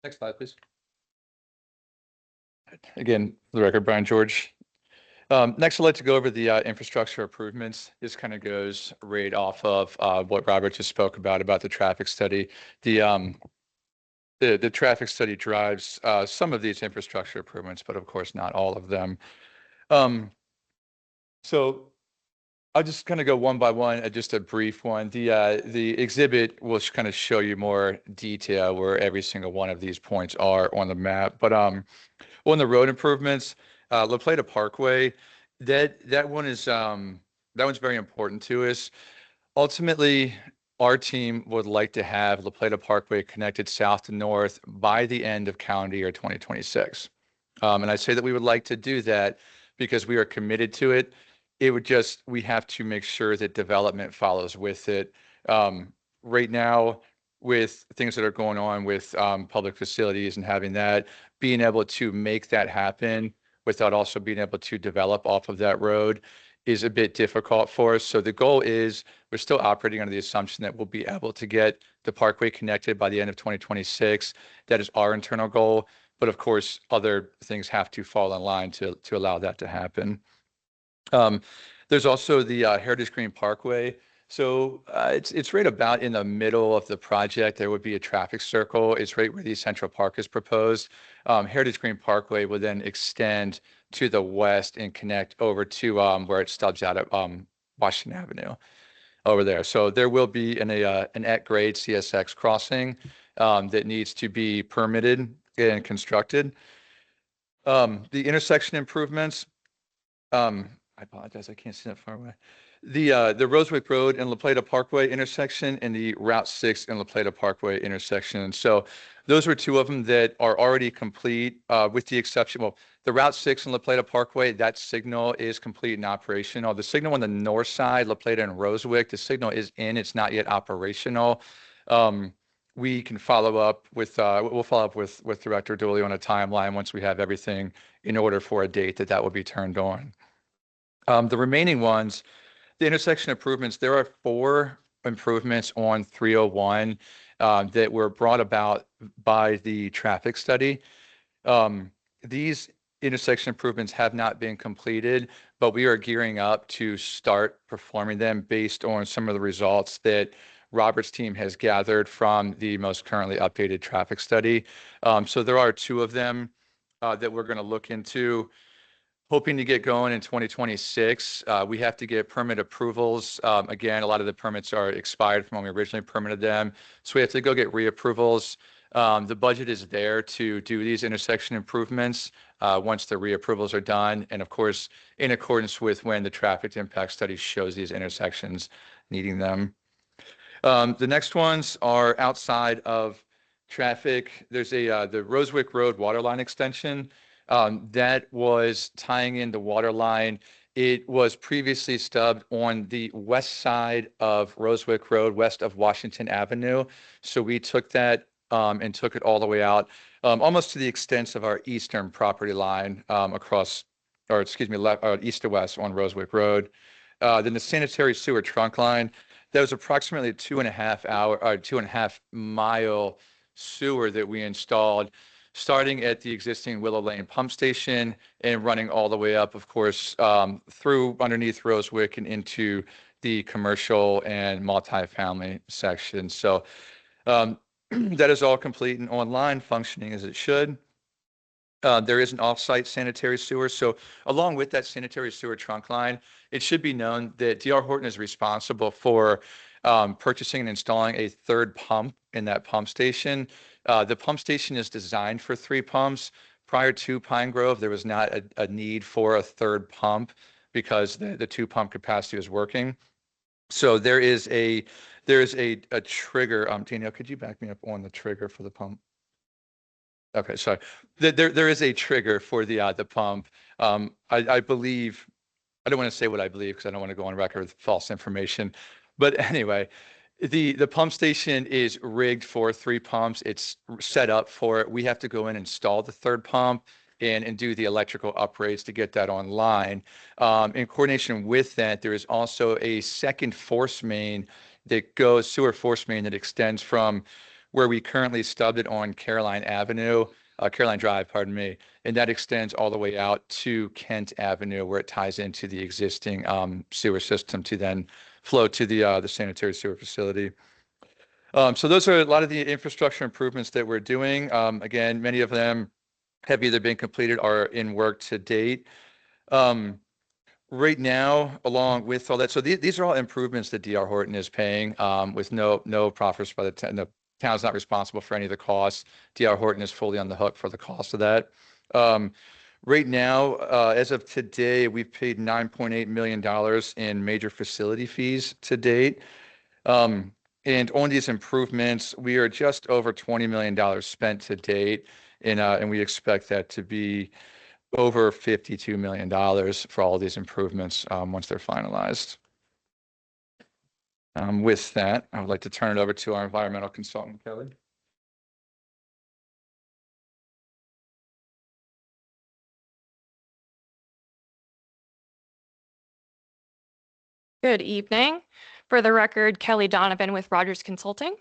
Next slide, please. Again, for the record, Brian George. Next, I'd like to go over the infrastructure improvements. This kind of goes right off of what Robert just spoke about the traffic study. The traffic study drives some of these infrastructure improvements, but of course not all of them. So I'll just kind of go one by one, just a brief one. The exhibit will kind of show you more detail where every single one of these points are on the map. But on the road improvements, La Plata Parkway, that one's very important to us. Ultimately, our team would like to have La Plata Parkway connected south to north by the end of calendar year 2026. And I say that we would like to do that because we are committed to it. We have to make sure that development follows with it. Right now, with things that are going on with public facilities and having that, being able to make that happen without also being able to develop off of that road is a bit difficult for us. So the goal is we're still operating under the assumption that we'll be able to get the parkway connected by the end of 2026. That is our internal goal. But of course, other things have to fall in line to allow that to happen. There's also the Heritage Green Parkway. So it's right about in the middle of the project. There would be a traffic circle. It's right where the Central Park is proposed. Heritage Green Parkway would then extend to the west and connect over to where it stubs out at Washington Avenue over there. So there will be an at-grade CSX crossing that needs to be permitted and constructed. The intersection improvements, I apologize, I can't see that far away. The Rosewick Road and La Plata Parkway intersection and the Route 6 and La Plata Parkway intersection. So those were two of them that are already complete with the exception, well, the Route 6 and La Plata Parkway, that signal is complete and operational. The signal on the north side, La Plata and Rosewick, the signal is in, it's not yet operational. We can follow up with, we'll follow up with Director Dooley on a timeline once we have everything in order for a date that will be turned on. The remaining ones, the intersection improvements, there are 4 improvements on 301 that were brought about by the traffic study. These intersection improvements have not been completed, but we are gearing up to start performing them based on some of the results that Robert's team has gathered from the most currently updated traffic study. So there are 2 of them that we're going to look into. Hoping to get going in 2026. We have to get permit approvals. Again, a lot of the permits are expired from when we originally permitted them. So we have to go get reapprovals. The budget is there to do these intersection improvements once the reapprovals are done. And of course, in accordance with when the traffic impact study shows these intersections needing them. The next ones are outside of traffic. There's the Rosewick Road waterline extension. That was tying in the water line. It was previously stubbed on the west side of Rosewick Road, west of Washington Avenue. So we took that and took it all the way out, almost to the extent of our eastern property line across, or excuse me, east to west on Rosewick Road. Then the sanitary sewer trunk line, that was approximately a 2.5 mile sewer that we installed, starting at the existing Willow Lane pump station and running all the way up, of course, through underneath Rosewick and into the commercial and multifamily section. So that is all complete and online, functioning as it should. There is an off-site sanitary sewer. So along with that sanitary sewer trunk line, it should be known that D.R. Horton is responsible for purchasing and installing a third pump in that pump station. The pump station is designed for 3 pumps. Prior to Pine Grove, there was not a need for a third pump because the 2 pump capacity was working. So there is a trigger. Danielle, could you back me up on the trigger for the pump? Okay, sorry. There is a trigger for the pump. I believe, I don't want to say what I believe because I don't want to go on record with false information. But anyway, the pump station is rigged for 3 pumps. It's set up for it. We have to go in and install the third pump and do the electrical upgrades to get that online. In coordination with that, there is also a second force main that goes, sewer force main that extends from where we currently stubbed it on Caroline Drive, pardon me, and that extends all the way out to Kent Avenue where it ties into the existing sewer system to then flow to the sanitary sewer facility. So those are a lot of the infrastructure improvements that we're doing. Again, many of them have either been completed or in work to date. Right now, along with all that, so these are all improvements that D.R. Horton is paying with no profits by the town's not responsible for any of the costs. D.R. Horton is fully on the hook for the cost of that. Right now, as of today, we've paid $9.8 million in major facility fees to date. And on these improvements, we are just over $20 million spent to date. And we expect that to be over $52 million for all of these improvements once they're finalized. With that, I would like to turn it over to our environmental consultant, Kelly. Good evening. For the record, Kelly Donovan with Rogers Consulting.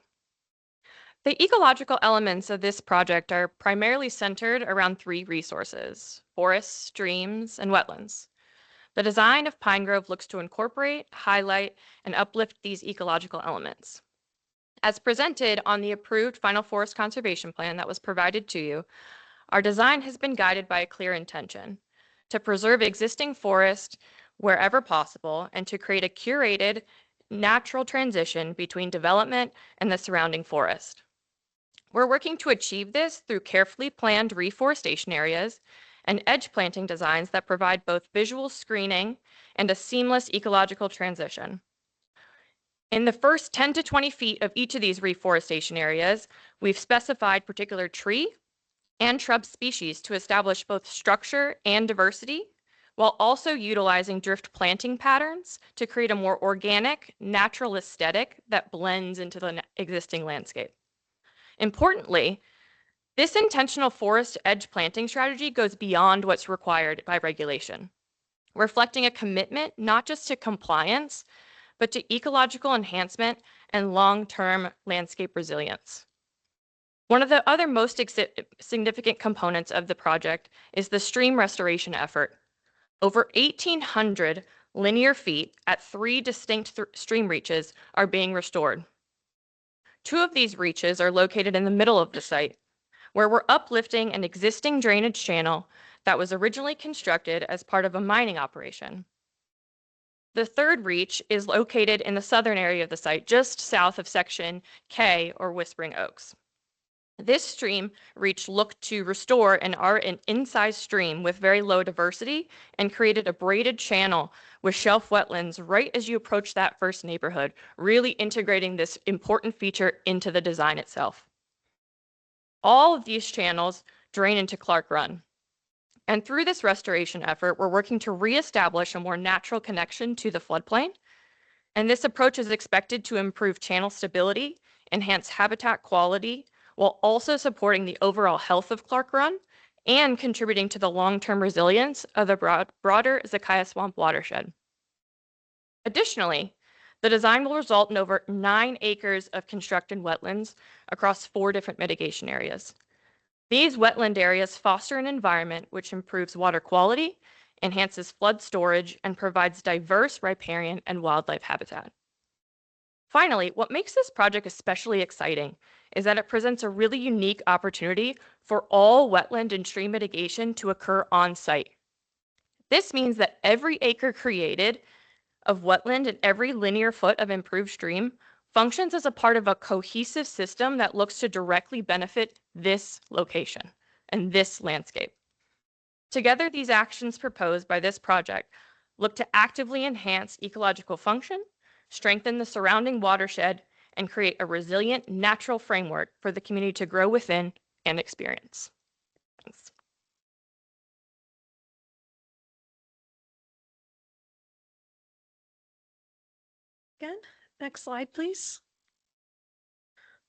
The ecological elements of this project are primarily centered around 3 resources: forests, streams, and wetlands. The design of Pine Grove looks to incorporate, highlight, and uplift these ecological elements. As presented on the approved Final Forest Conservation Plan that was provided to you, our design has been guided by a clear intention: to preserve existing forest wherever possible and to create a curated, natural transition between development and the surrounding forest. We're working to achieve this through carefully planned reforestation areas and edge planting designs that provide both visual screening and a seamless ecological transition. In the first 10 to 20 feet of each of these reforestation areas, we've specified particular tree and shrub species to establish both structure and diversity, while also utilizing drift planting patterns to create a more organic, natural aesthetic that blends into the existing landscape. Importantly, this intentional forest edge planting strategy goes beyond what's required by regulation, reflecting a commitment not just to compliance, but to ecological enhancement and long-term landscape resilience. One of the other most significant components of the project is the stream restoration effort. Over 1,800 linear feet at 3 distinct stream reaches are being restored. 2 of these reaches are located in the middle of the site, where we're uplifting an existing drainage channel that was originally constructed as part of a mining operation. The 3rd reach is located in the southern area of the site, just south of Section K, or Whispering Oaks. This stream reach looked to restore an incised stream with very low diversity and created a braided channel with shelf wetlands right as you approach that first neighborhood, really integrating this important feature into the design itself. All of these channels drain into Clark Run. And through this restoration effort, we're working to reestablish a more natural connection to the floodplain. And this approach is expected to improve channel stability, enhance habitat quality, while also supporting the overall health of Clark Run and contributing to the long-term resilience of the broader Zakiah Swamp watershed. Additionally, the design will result in over 9 acres of constructed wetlands across 4 different mitigation areas. These wetland areas foster an environment which improves water quality, enhances flood storage, and provides diverse riparian and wildlife habitat. Finally, what makes this project especially exciting is that it presents a really unique opportunity for all wetland and stream mitigation to occur on site. This means that every acre created of wetland and every linear foot of improved stream functions as a part of a cohesive system that looks to directly benefit this location and this landscape. Together, these actions proposed by this project look to actively enhance ecological function, strengthen the surrounding watershed, and create a resilient natural framework for the community to grow within and experience. Thanks. Again, next slide, please.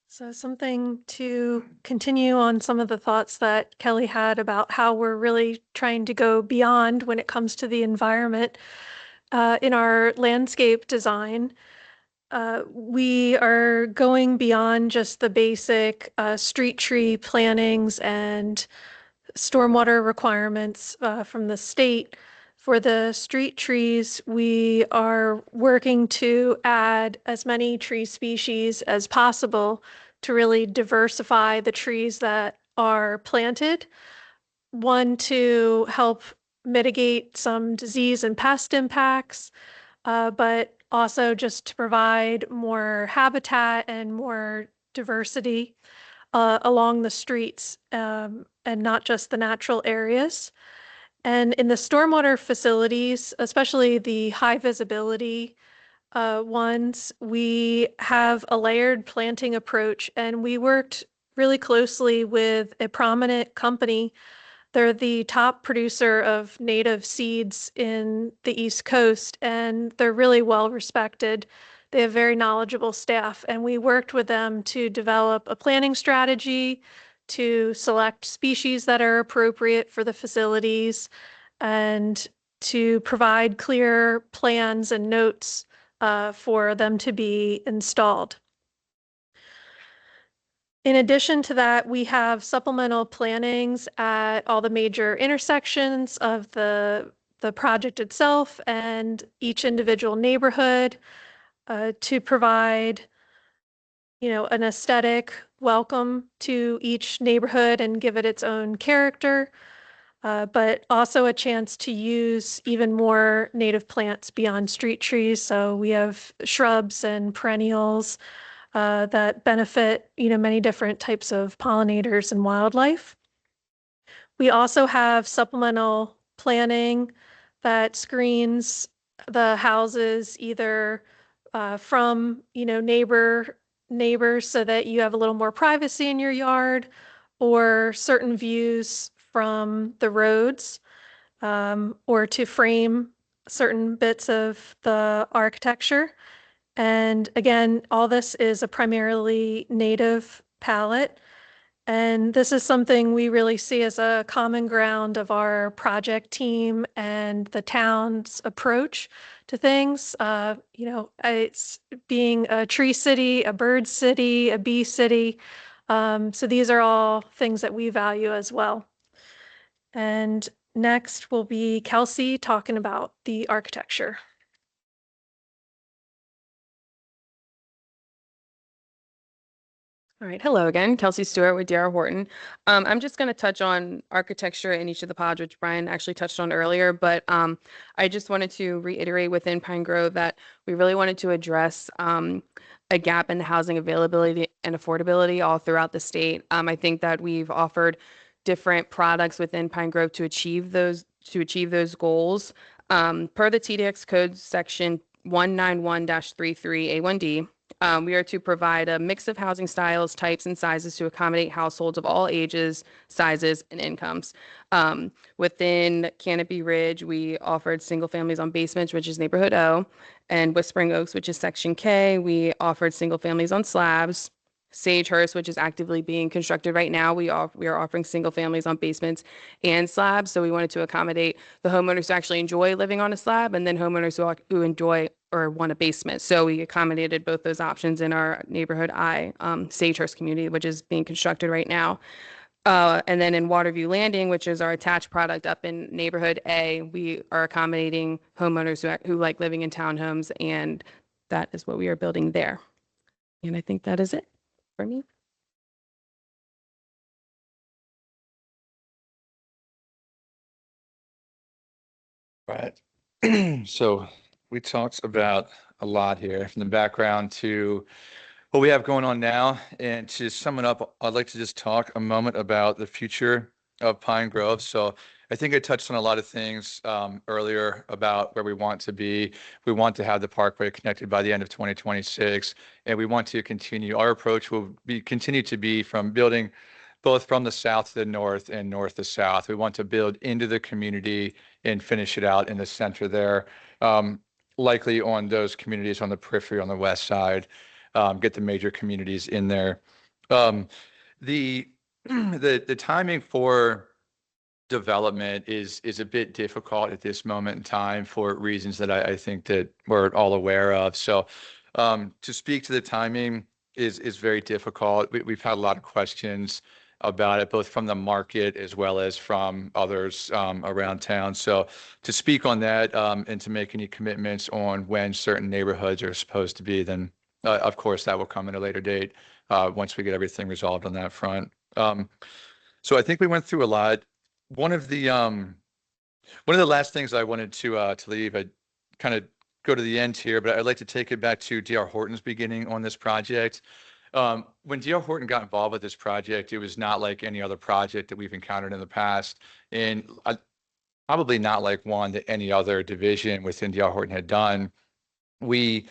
So something to continue on some of the thoughts that Kelly had about how we're really trying to go beyond when it comes to the environment in our landscape design. We are going beyond just the basic street tree plantings and stormwater requirements from the state. For the street trees, we are working to add as many tree species as possible to really diversify the trees that are planted. One, to help mitigate some disease and pest impacts, but also just to provide more habitat and more diversity along the streets and not just the natural areas. And in the stormwater facilities, especially the high visibility ones, we have a layered planting approach, and we worked really closely with a prominent company. They're the top producer of native seeds in the East Coast, and they're really well respected. They have very knowledgeable staff, and we worked with them to develop a planting strategy, to select species that are appropriate for the facilities, and to provide clear plans and notes for them to be installed. In addition to that, we have supplemental plantings at all the major intersections of the project itself and each individual neighborhood to provide, an aesthetic welcome to each neighborhood and give it its own character, but also a chance to use even more native plants beyond street trees. So we have shrubs and perennials that benefit, many different types of pollinators and wildlife. We also have supplemental planning that screens the houses either from, neighbors so that you have a little more privacy in your yard, or certain views from the roads, or to frame certain bits of the architecture. And again, all this is a primarily native palette. And this is something we really see as a common ground of our project team and the town's approach to things. It's being a tree city, a bird city, a bee city. So these are all things that we value as well. And next will be Kelsey talking about the architecture. All right, hello again, Kelsey Stewart with D.R. Horton. I'm just going to touch on architecture in each of the pods, which Brian actually touched on earlier, but I just wanted to reiterate within Pine Grove that we really wanted to address a gap in the housing availability and affordability all throughout the state. I think that we've offered different products within Pine Grove to achieve those goals. Per the TDX code section 191-33A1D, we are to provide a mix of housing styles, types, and sizes to accommodate households of all ages, sizes, and incomes. Within Canopy Ridge, we offered single families on basements, which is neighborhood O, and Whispering Oaks, which is section K, we offered single families on slabs. Sagehurst, which is actively being constructed right now, we are offering single families on basements and slabs. So we wanted to accommodate the homeowners who actually enjoy living on a slab, and then homeowners who enjoy or want a basement. So we accommodated both those options in our neighborhood I, Sagehurst community, which is being constructed right now. And then in Waterview Landing, which is our attached product up in neighborhood A, we are accommodating homeowners who like living in townhomes, and that is what we are building there. And I think that is it for me. Right. So we talked about a lot here, from the background to what we have going on now. And to sum it up, I'd like to just talk a moment about the future of Pine Grove. So I think I touched on a lot of things earlier about where we want to be. We want to have the parkway connected by the end of 2026, and we want to continue. Our approach will continue to be from building both from the south to the north and north to south. We want to build into the community and finish it out in the center there, likely on those communities on the periphery on the west side, get the major communities in there. The timing for development is a bit difficult at this moment in time for reasons that I think that we're all aware of. So to speak to the timing is very difficult. We've had a lot of questions about it, both from the market as well as from others around town. So to speak on that and to make any commitments on when certain neighborhoods are supposed to be, then of course that will come at a later date once we get everything resolved on that front. So I think we went through a lot. One of the last things I wanted to leave, I kind of go to the end here, but I'd like to take it back to D.R. Horton's beginning on this project. When D.R. Horton got involved with this project, it was not like any other project that we've encountered in the past, and probably not like one that any other division within D.R. Horton had done. We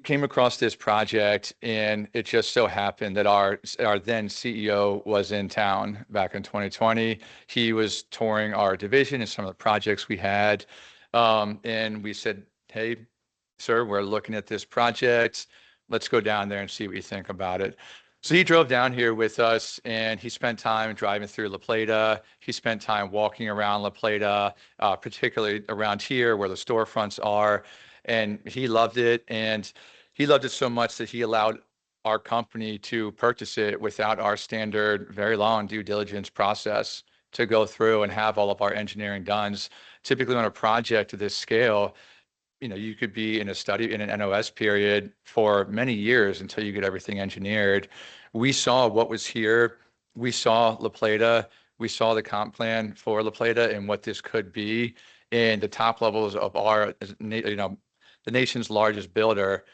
came across this project, and it just so happened that our then CEO was in town back in 2020. He was touring our division and some of the projects we had, and we said, "Hey, sir, we're looking at this project. Let's go down there and see what you think about it." So he drove down here with us, and he spent time driving through La Plata. He spent time walking around La Plata, particularly around here where the storefronts are. And he loved it. And he loved it so much that he allowed our company to purchase it without our standard, very long due diligence process to go through and have all of our engineering done. Typically on a project of this scale, you could be in an NOS period for many years until you get everything engineered. We saw what was here. We saw La Plata. We saw the comp plan for La Plata and what this could be. And the top levels of the nation's largest builder,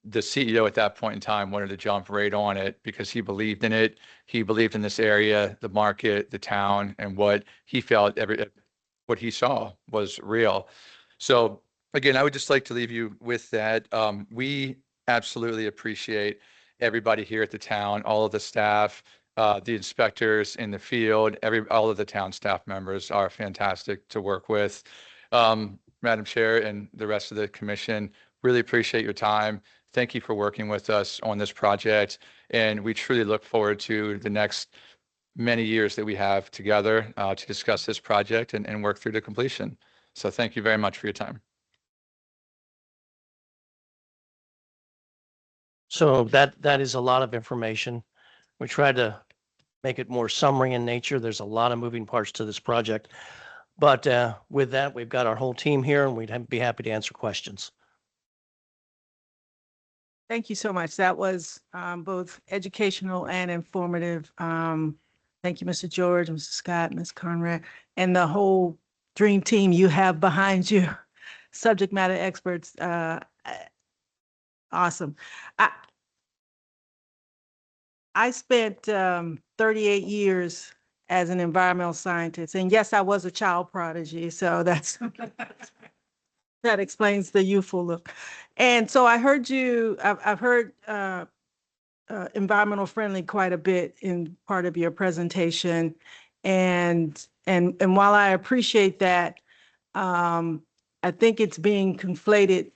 the CEO at that point in time wanted to jump right on it because he believed in it. He believed in this area, the market, the town, and what he felt, what he saw was real. So again, I would just like to leave you with that. We absolutely appreciate everybody here at the town, all of the staff, the inspectors in the field, all of the town staff members are fantastic to work with. Madam Chair and the rest of the commission, really appreciate your time. Thank you for working with us on this project. And we truly look forward to the next many years that we have together to discuss this project and work through to completion. So thank you very much for your time. So that is a lot of information. We tried to make it more summary in nature. There's a lot of moving parts to this project. But with that, we've got our whole team here, and we'd be happy to answer questions. Thank you so much. That was both educational and informative. Thank you, Mr. George, Mr. Scott, Ms. Conrad, and the whole dream team you have behind you, subject matter experts. Awesome. I spent 38 years as an environmental scientist, and yes, I was a child prodigy, so that explains the youthful look. And so I heard I've heard environmental friendly quite a bit in part of your presentation, and while I appreciate that, I think it's being conflated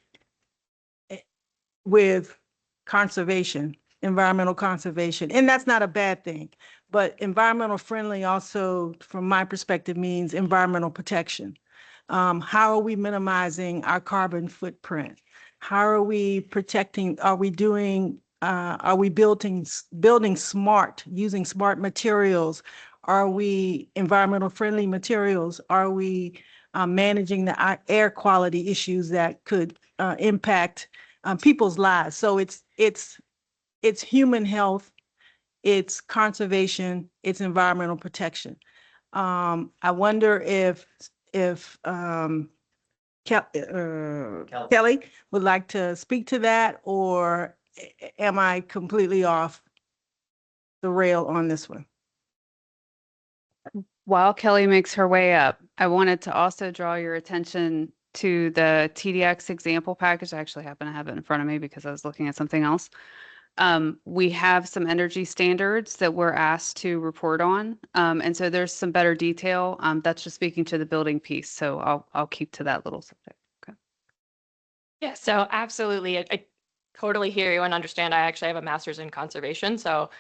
with conservation, environmental conservation, and that's not a bad thing. But environmental friendly also, from my perspective, means environmental protection. How are we minimizing our carbon footprint? How are we protecting, are we doing are we building smart, using smart materials? Are we environmental friendly materials? Are we managing the air quality issues that could impact people's lives? So it's human health, it's conservation, it's environmental protection. I wonder if Kelly would like to speak to that, or am I completely off the rail on this one? While Kelly makes her way up, I wanted to also draw your attention to the TDX example package. I actually happen to have it in front of me because I was looking at something else. We have some energy standards that we're asked to report on. And so there's some better detail. That's just speaking to the building piece. So I'll keep to that little subject. Okay. Yeah, so absolutely. I totally hear you and understand. I actually have a master's in conservation, so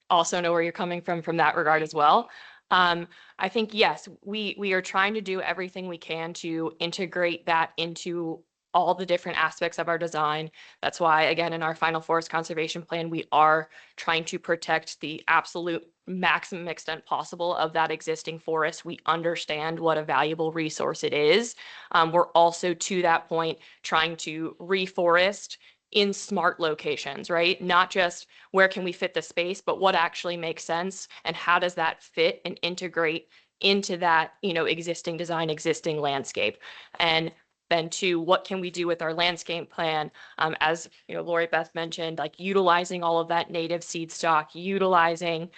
also know where you're coming from that regard as well. I think, yes, we are trying to do everything we can to integrate that into all the different aspects of our design. That's why, again, in our final forest conservation plan, we are trying to protect the absolute maximum extent possible of that existing forest. We understand what a valuable resource it is. We're also, to that point, trying to reforest in smart locations, right? Not just where can we fit the space, but what actually makes sense and how does that fit and integrate into that, existing design, existing landscape. And then two, what can we do with our landscape plan? As Lori Beth mentioned, like utilizing all of that native seed stock, utilizing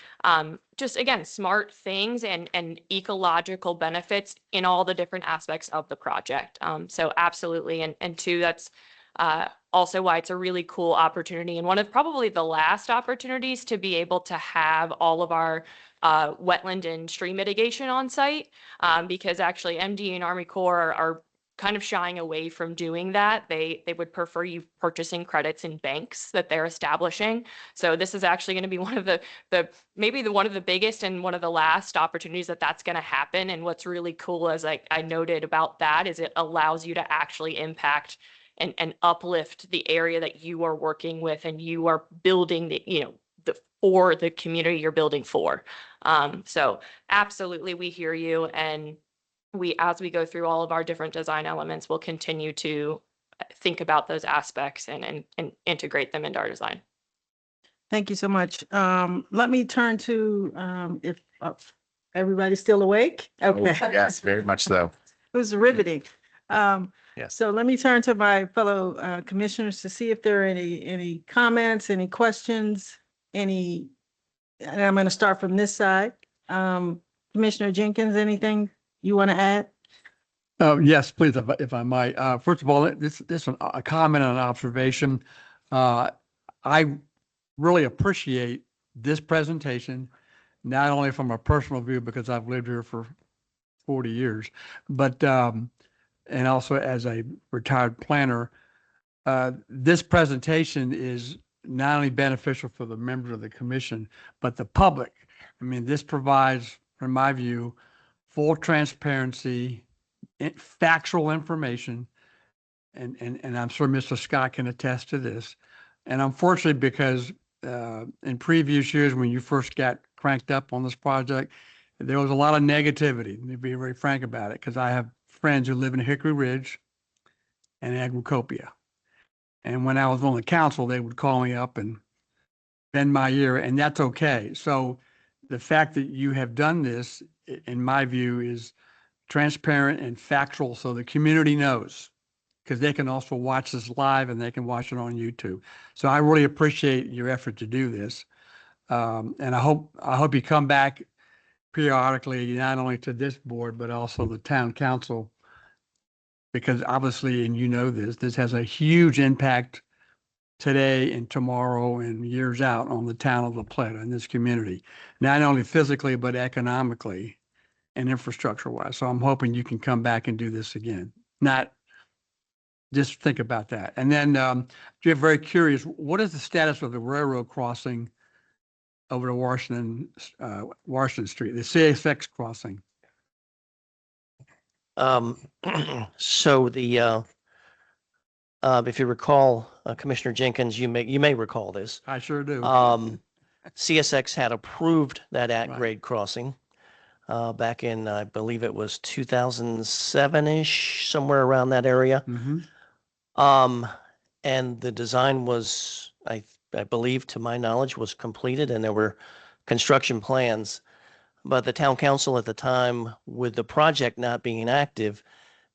just again, smart things and ecological benefits in all the different aspects of the project. So absolutely. And two, that's also why it's a really cool opportunity and one of probably the last opportunities to be able to have all of our wetland and stream mitigation on site, because actually MD and Army Corps are kind of shying away from doing that. They would prefer you purchasing credits in banks that they're establishing. So this is actually going to be one of one of the biggest and one of the last opportunities that's going to happen. And what's really cool, as I noted about that, is it allows you to actually impact and uplift the area that you are working with and you are building for the community you're building for. So absolutely, we hear you. And as we go through all of our different design elements, we'll continue to think about those aspects and integrate them into our design. Thank you so much. Let me turn to, if everybody's still awake? Okay. Oh, yes, very much so. It was riveting. Yes. So let me turn to my fellow commissioners to see if there are any comments, any questions, and I'm going to start from this side. Commissioner Jenkins, anything you want to add? Yes, please, if I might. First of all, this is a comment and an observation. I really appreciate this presentation, not only from a personal view, because I've lived here for 40 years, but and also as a retired planner, this presentation is not only beneficial for the members of the commission, but the public. I mean, this provides, from my view, full transparency, factual information, and I'm sure Mr. Scott can attest to this. And unfortunately, because in previous years, when you first got cranked up on this project, there was a lot of negativity, to be very frank about it, because I have friends who live in Hickory Ridge and Agricopia. And when I was on the council, they would call me up and bend my ear, and that's okay. So the fact that you have done this, in my view, is transparent and factual, so the community knows, because they can also watch this live and they can watch it on YouTube. So I really appreciate your effort to do this. And I hope you come back periodically, not only to this board, but also the town council, because obviously, and you know this has a huge impact today and tomorrow and years out on the town of La Plata and this community, not only physically, but economically and infrastructure wise. So I'm hoping you can come back and do this again. Not just think about that. And then you're very curious, what is the status of the railroad crossing over to Washington Street, the CSX crossing? So If you recall, Commissioner Jenkins, you may recall this. I sure do. CSX had approved that Right. at-grade crossing back in, I believe it was 2007-ish, somewhere around that area. Mhm. And the design was, I believe, to my knowledge, was completed and there were construction plans. But the town council at the time, with the project not being active,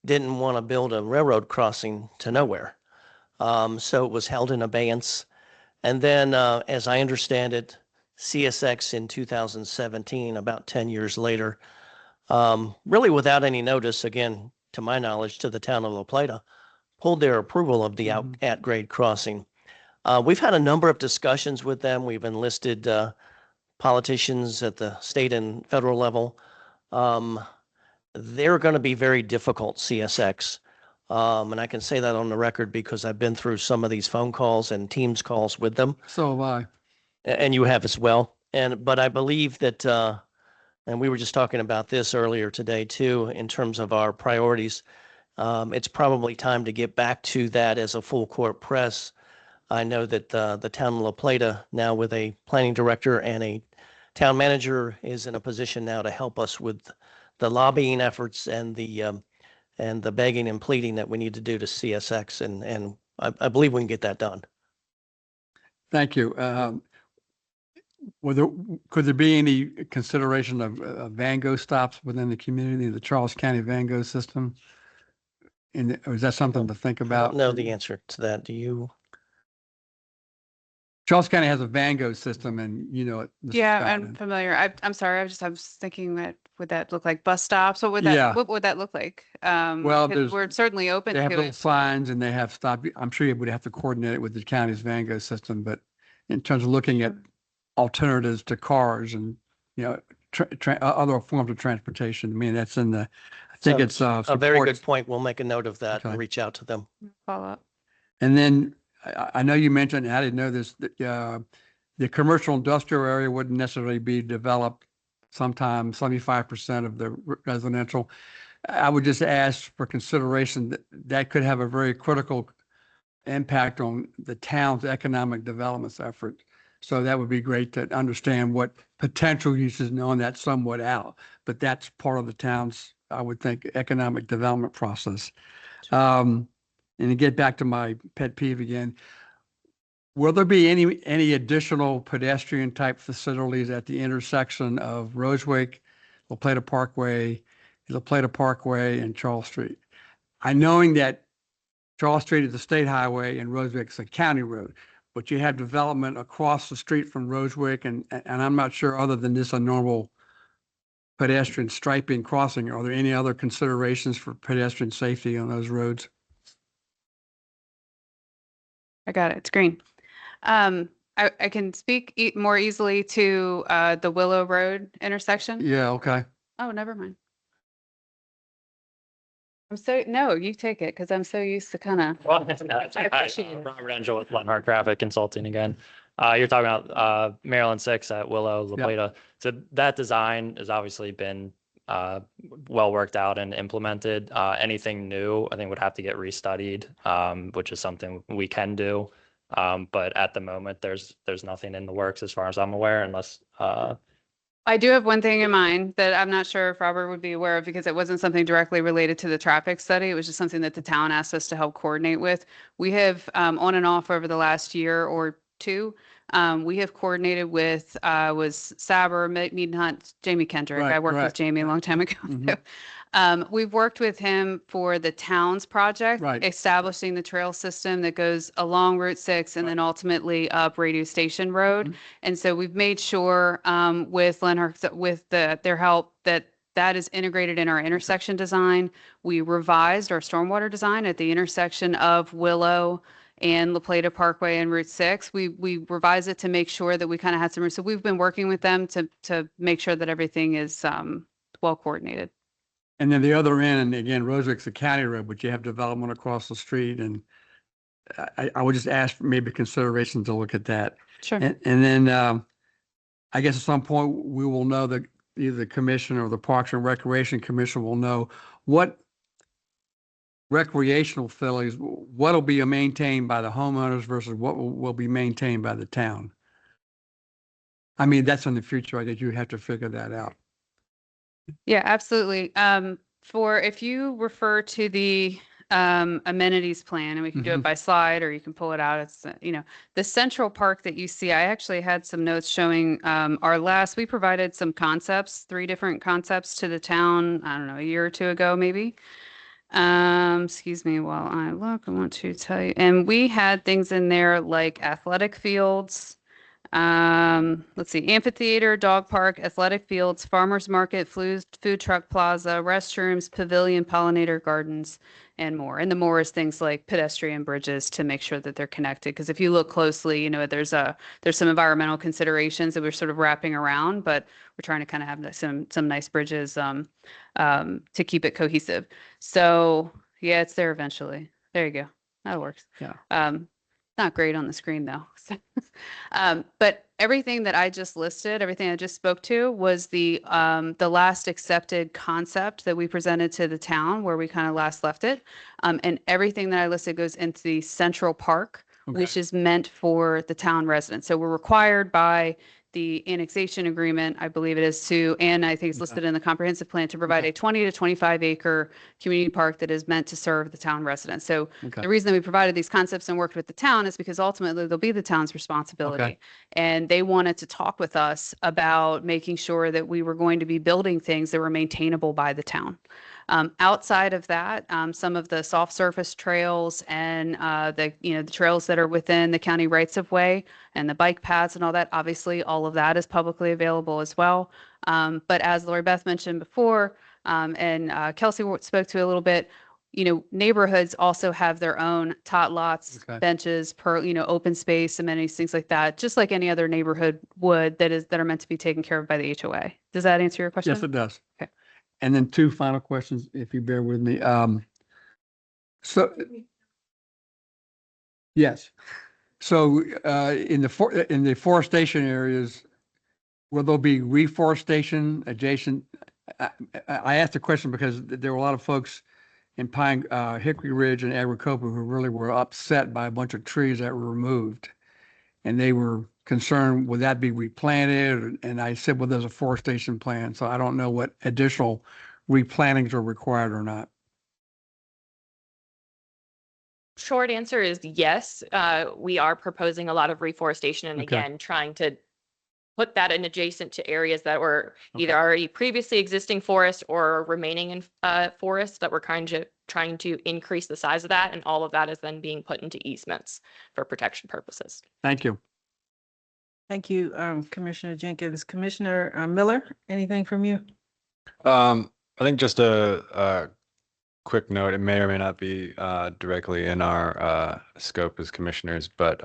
didn't want to build a railroad crossing to nowhere. So it was held in abeyance. And then, as I understand it, CSX in 2017, about 10 years later, really without any notice, again, to my knowledge, to the town of La Plata, pulled their approval of the at-grade crossing. We've had a number of discussions with them. We've enlisted politicians at the state and federal level. They're going to be very difficult, CSX. And I can say that on the record because I've been through some of these phone calls and Teams calls with them. So have I. And you have as well. But I believe that, and we were just talking about this earlier today too, in terms of our priorities. It's probably time to get back to that as a full court press. I know that the town of La Plata, now with a planning director and a town manager, is in a position now to help us with the lobbying efforts and the begging and pleading that we need to do to CSX. And I believe we can get that done. Thank you. Could there be any consideration of Van stops within the community, the Charles County Van system? Or is that something to think I about? don't know the answer to that. Do you? Charles County has a Van system and you know it. Mr. Yeah, Scott, I'm and- familiar. I'm sorry. I was thinking that would that look like bus stops? What would Yeah. that look like? Well, 'Cause we're certainly open They have to little it. signs and they have stop. I'm sure you would have to coordinate it with the county's Van system, but in terms of looking at alternatives to cars and, you know, other forms of transportation, I mean, that's in the, I think So, it's a very supports- good point. We'll make a note of that Okay. and reach out to them. Follow up. And then I know you mentioned, and I didn't know this, that the commercial industrial area wouldn't necessarily be developed. Sometimes 75% of the residential. I would just ask for consideration that that could have a very critical impact on the town's economic development effort. So that would be great to understand what potential uses, knowing that somewhat out, but that's part of the town's, I would think, economic development process. And to get back to my pet peeve again, will there be any additional pedestrian type facilities at the intersection of Rosewick, La Plata Parkway, and Charles Street? I knowing that Charles Street is a state highway and Rosewick's a county road, but you have development across the street from Rosewick and I'm not sure, other than this, a normal pedestrian striping crossing, are there any other considerations for pedestrian safety on those roads? I got it. It's green. I can speak more easily to the Willow Road intersection. Yeah, okay. Oh, never mind. No, you take it because I'm so used to kind of. Well, I appreciate it. Robert Angel with Lenhart Traffic Consulting again. You're talking about Maryland 6 at Willow, La Yep. Plata. So that design has obviously been well worked out and implemented. Anything new, I think, would have to get restudied, which is something we can do. But at the moment, there's nothing in the works as far as I'm aware, unless I do have one thing in mind that I'm not sure if Robert would be aware of because it wasn't something directly related to the traffic study. It was just something that the town asked us to help coordinate with. We have on and off over the last year or two, we have coordinated with was Saber, Mead Hunt, Jamie Kendrick. I worked with Jamie a long time ago. Mhm. We've worked with him for the town's project, Right. establishing the trail system that goes along Route 6 and then ultimately up Radio Station Road. Mhm. And so we've made sure with Lenhart, with their help, that is integrated in our intersection design. We revised our stormwater design at the intersection of Willow and La Plata Parkway and Route 6. We revised it to make sure that we kind of had some, so we've been working with them to make sure that everything is well coordinated. And then the other end, and again, Rosewick's a county road, but you have development across the street, and I would just ask for maybe consideration to look at that. Sure. And then I guess at some point we will know that either the commission or the Parks and Recreation Commission will know what recreational facilities, what'll be maintained by the homeowners versus what will be maintained by the town? I mean, that's in the future. I guess you have to figure that out. Yeah, absolutely. If you refer to the amenities plan, and we can do it Mhm. by slide, or you can pull it out. It's, the central park that you see. I actually had some notes showing we provided some concepts, 3 different concepts to the town, I don't know, a year or 2 ago, maybe. Excuse me while I look. I want to tell you, and we had things in there like athletic fields. Let's see, amphitheater, dog park, athletic fields, farmers market, food truck plaza, restrooms, pavilion, pollinator gardens, and more. And the more is things like pedestrian bridges to make sure that they're connected. Because if you look closely, there's some environmental considerations that we're sort of wrapping around, but we're trying to kind of have some nice bridges to keep it cohesive. So yeah, it's there eventually. There you go. That works. Yeah. Not great on the screen though. But everything that I just listed, everything I just spoke to was the last accepted concept that we presented to the town where we kind of last left it. And everything that I listed goes into the central park, which is meant for the town residents. So we're required by the annexation agreement, I believe it is and I think it's listed in the comprehensive plan to provide a 20 to 25 acre community park that is meant to serve the town residents. So the reason that we provided these concepts and worked with the town is because ultimately they'll be the town's responsibility. Okay. And they wanted to talk with us about making sure that we were going to be building things that were maintainable by the town. Outside of that, some of the soft surface trails and the trails that are within the county rights of way and the bike paths and all that, obviously all of that is publicly available as well. But as Lori Beth mentioned before, and Kelsey spoke to a little bit, neighborhoods also have their own tot lots, benches, open space, amenities, things like that, just like any other neighborhood would that are meant to be taken care of by the HOA. Does that answer your question? Yes, it does. Okay. And then 2 final questions, if you bear with me. Yes. So in the forestation areas, will there be reforestation adjacent? I asked the question because there were a lot of folks in Hickory Ridge and Agricopa who really were upset by a bunch of trees that were removed. And they were concerned, would that be replanted? And I said, well, there's a forestation plan. So I don't know what additional replantings are required or not. Short answer is yes. We are proposing a lot of reforestation and again, trying to put that in adjacent to areas that were either already previously existing forest or remaining in forest that we're trying to increase the size of that. And all of that is then being put into easements for protection purposes. Thank you. Thank you, Commissioner Jenkins. Commissioner Miller, anything from you? I think just a quick note, it may or may not be directly in our scope as commissioners, but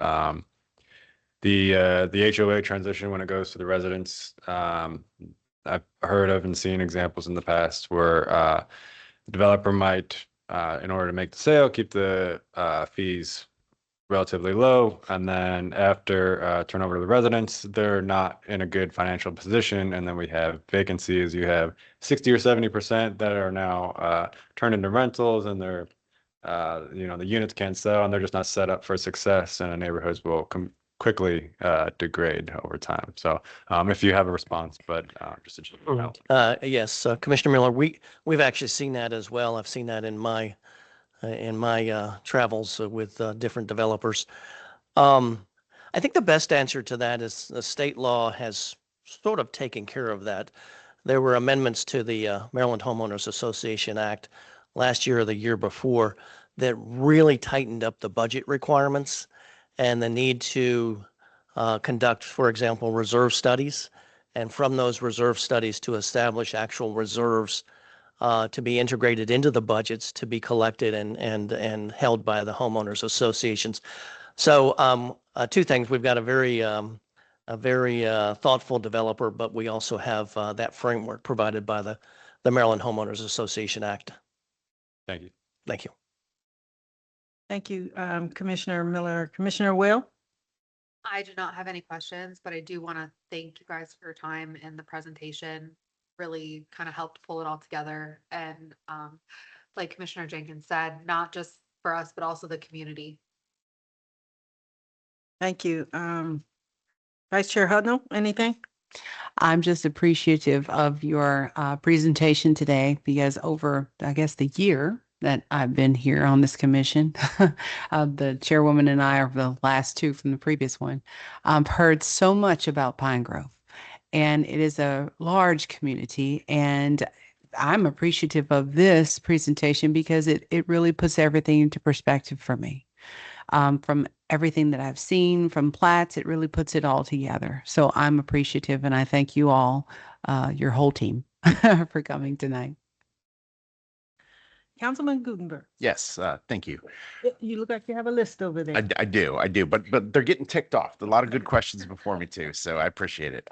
the HOA transition when it goes to the residents, I've heard of and seen examples in the past where the developer might, in order to make the sale, keep the fees relatively low, and then after turnover to the residents, they're not in a good financial position, and then we have vacancies. You have 60 or 70% that are now turned into rentals, and they're the units can't sell, and they're just not set up for success, and the neighborhoods will quickly degrade over time. So if you have a response, but just a general note. Yes, Commissioner Miller, we've actually seen that as well. I've seen that in my travels with different developers. I think the best answer to that is the state law has sort of taken care of that. There were amendments to the Maryland Homeowners Association Act last year or the year before that really tightened up the budget requirements and the need to conduct, for example, reserve studies. And from those reserve studies to establish actual reserves to be integrated into the budgets to be collected and held by the homeowners associations. So 2 things. We've got a very thoughtful developer, but we also have that framework provided by the Maryland Homeowners Association Act. Thank you. Thank you. Thank you, Commissioner Miller. Commissioner Will? I do not have any questions, but I do want to thank you guys for your time and the presentation. Really kind of helped pull it all together. And like Commissioner Jenkins said, not just for us, but also the community. Thank you. Vice Chair Hudnall, anything? I'm just appreciative of your presentation today because over, I guess, the year that I've been here on this commission, the chairwoman and I are the last two from the previous one. I've heard so much about Pine Grove, and it is a large community, and I'm appreciative of this presentation because it really puts everything into perspective for me. From everything that I've seen from plats, it really puts it all together. So I'm appreciative, and I thank you all, your whole team, for coming tonight. Councilman Gutenberg, Yes, thank you. you look like you have a list over there. I do, but they're getting ticked off. A lot of good questions before me too, so I appreciate it.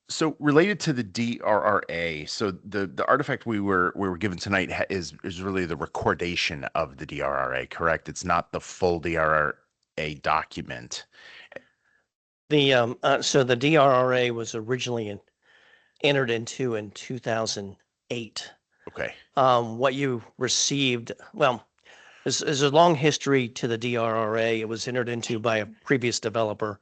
So related to the DRRA, so the artifact we were given tonight is really the recordation of the DRRA, correct? It's not the full DRRA document. So the DRRA was originally entered into in 2008. Okay. What you received, well, there's a long history to the DRRA. It was entered into by a previous developer.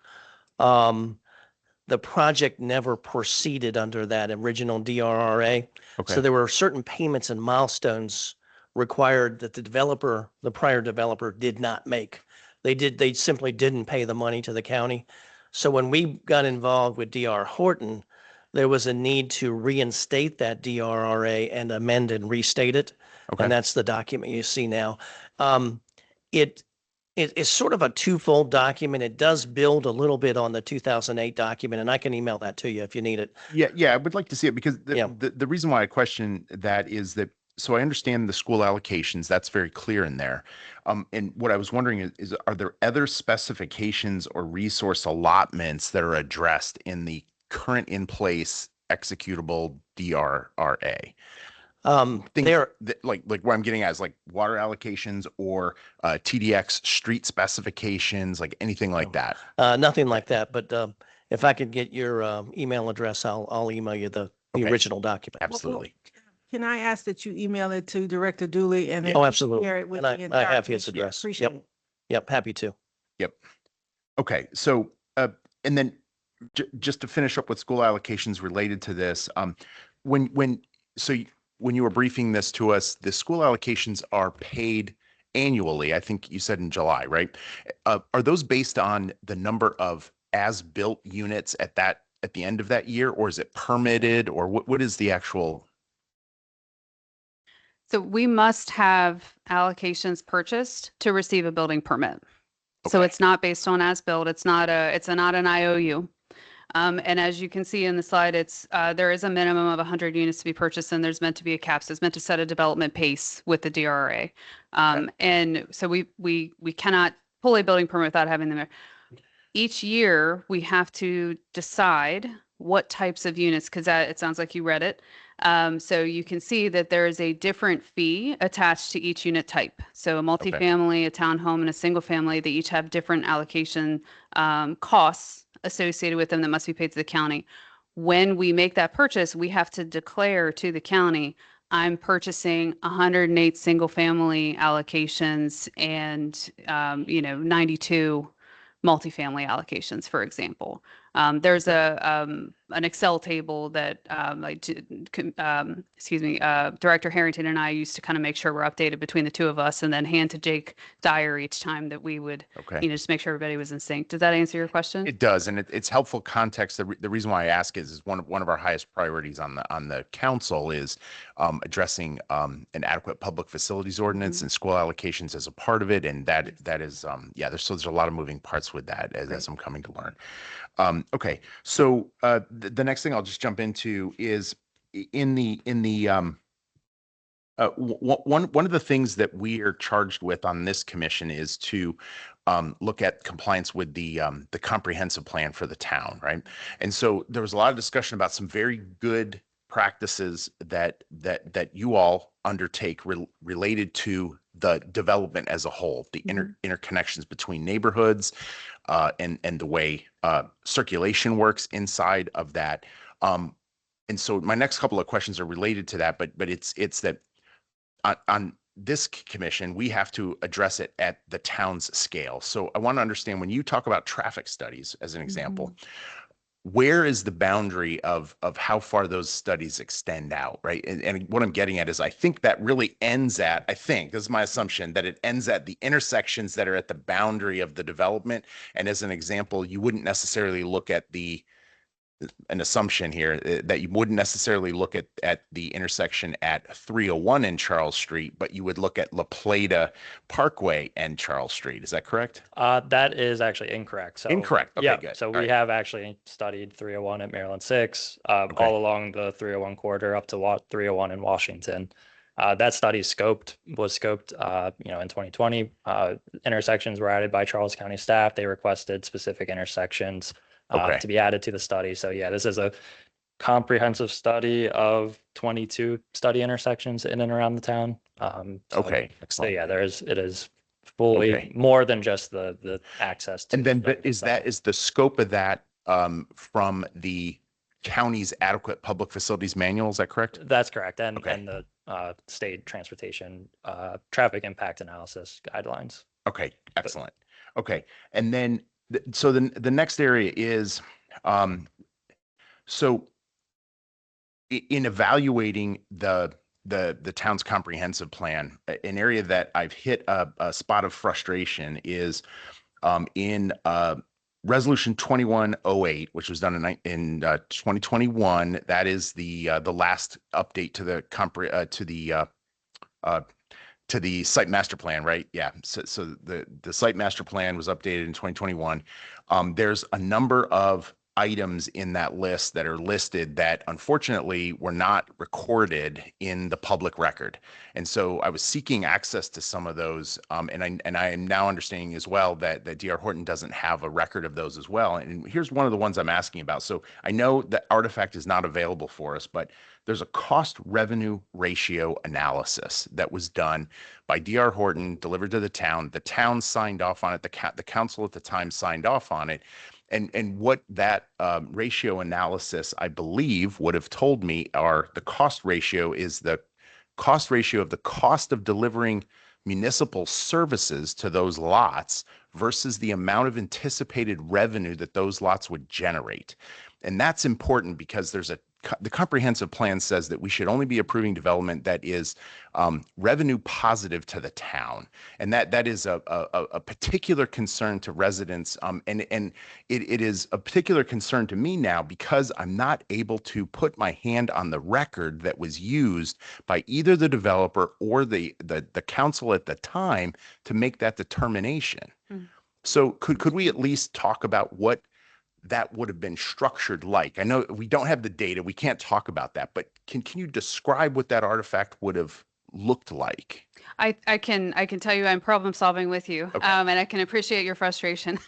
The project never proceeded under that original DRRA. Okay. So there were certain payments and milestones required that the prior developer did not make. They simply didn't pay the money to the county. So when we got involved with DR Horton, there was a need to reinstate that DRRA and amend and restate it. Okay. And that's the document you see now. It is sort of a twofold document. It does build a little bit on the 2008 document, and I can email that to you if you need it. Yeah, I would like to see it because Yeah. the reason why I question that is that, so I understand the school allocations, that's very clear in there. And what I was wondering is are there other specifications or resource allotments that are addressed in the current in place executable DRRA? Things that, like what I'm getting at is like water allocations or TDX street specifications, like anything like that. Nothing like that, but if I could get your email address, I'll email you the Okay. original document. Absolutely. Can I ask that you email it to Director Dooley and then Oh, absolutely. share it with And the I entire have his commission? address. Appreciate Yep. it. Yep, happy to. Yep. Okay, so and then just to finish up with school allocations related to this, when you were briefing this to us, the school allocations are paid annually. I think you said in July, right? Are those based on the number of as-built units at the end of that year, or is it permitted, or what is the actual? So we must have allocations purchased to receive a building permit. So Okay. it's not based on as-built. It's not an IOU. And as you can see in the slide, there is a minimum of 100 units to be purchased, and there's meant to be a cap. So it's meant to set a development pace with the DRRA. And so we cannot pull a building permit without having them there. Each year, we have to decide what types of units, because it sounds like you read it. So you can see that there is a different fee attached to each unit type. So a multifamily, a townhome, and a single family, they each have different allocation costs associated with them that must be paid to the county. When we make that purchase, we have to declare to the county, I'm purchasing 108 single family allocations and 92 multifamily allocations, for example. There's an Excel table that Director Harrington and I used to kind of make sure we're updated between the two of us, and then hand to Jake Dyer each time that we would, just make sure everybody was in sync. Does that answer your question? It does, and it's helpful context. The reason why I ask is one of our highest priorities on the council is addressing an adequate public facilities ordinance and school allocations as a part of it, and that is there's a lot of moving parts with that as I'm coming to learn. Okay, so the next thing I'll just jump into is in the one of the things that we are charged with on this commission is to look at compliance with the comprehensive plan for the town, right? And so there was a lot of discussion about some very good practices that you all undertake related to the development as a whole, the interconnections between neighborhoods, and the way circulation works inside of that. And so my next couple of questions are related to that, but it's that on this commission, we have to address it at the town's scale. So I want to understand, when you talk about traffic studies, as an example, where is the boundary of how far those studies extend out, right? And what I'm getting at is, I think that really ends at, I think, this is my assumption, that it ends at the intersections that are at the boundary of the development. And as an example, you wouldn't necessarily look at an assumption here, that you wouldn't necessarily look at the intersection at 301 and Charles Street, but you would look at La Plata Parkway and Charles Street. Is that correct? That is actually incorrect. So Incorrect. Okay, yeah, good. so All we right. have actually studied 301 at Maryland 6, all along the 301 corridor up to 301 in Washington. That study was scoped, in 2020. Intersections were added by Charles County staff. They requested specific intersections to be added to the study. So yeah, this is a comprehensive study of 22 study intersections in and around the town. So Excellent. yeah, it is fully more than just the access to. And then, but is the scope of that from the county's adequate public facilities manual? Is that correct? That's correct. And the state transportation traffic impact analysis guidelines. Okay, excellent. Okay, and then so the next area is so in evaluating the town's comprehensive plan, an area that I've hit a spot of frustration is in Resolution 2108, which was done in 2021. That is the last update to the site master plan, right? Yeah. So the site master plan was updated in 2021. There's a number of items in that list that are listed that unfortunately were not recorded in the public record. And so I was seeking access to some of those. And I am now understanding as well that D.R. Horton doesn't have a record of those as well. And here's one of the ones I'm asking about. So I know that Artifact is not available for us, but there's a cost revenue ratio analysis that was done by D.R. Horton, delivered to the town. The town signed off on it. The council at the time signed off on it. And what that ratio analysis, I believe, would have told me are the cost ratio is the cost ratio of the cost of delivering municipal services to those lots versus the amount of anticipated revenue that those lots would generate. And that's important because the comprehensive plan says that we should only be approving development that is revenue positive to the town. And that is a particular concern to residents. And it is a particular concern to me now because I'm not able to put my hand on the record that was used by either the developer or the council at the time to make that determination. So could we at least talk about what that would have been structured like? I know we don't have the data, we can't talk about that, but can you describe what that artifact would have looked like? I can tell you I'm problem solving with you, and I can appreciate your frustration.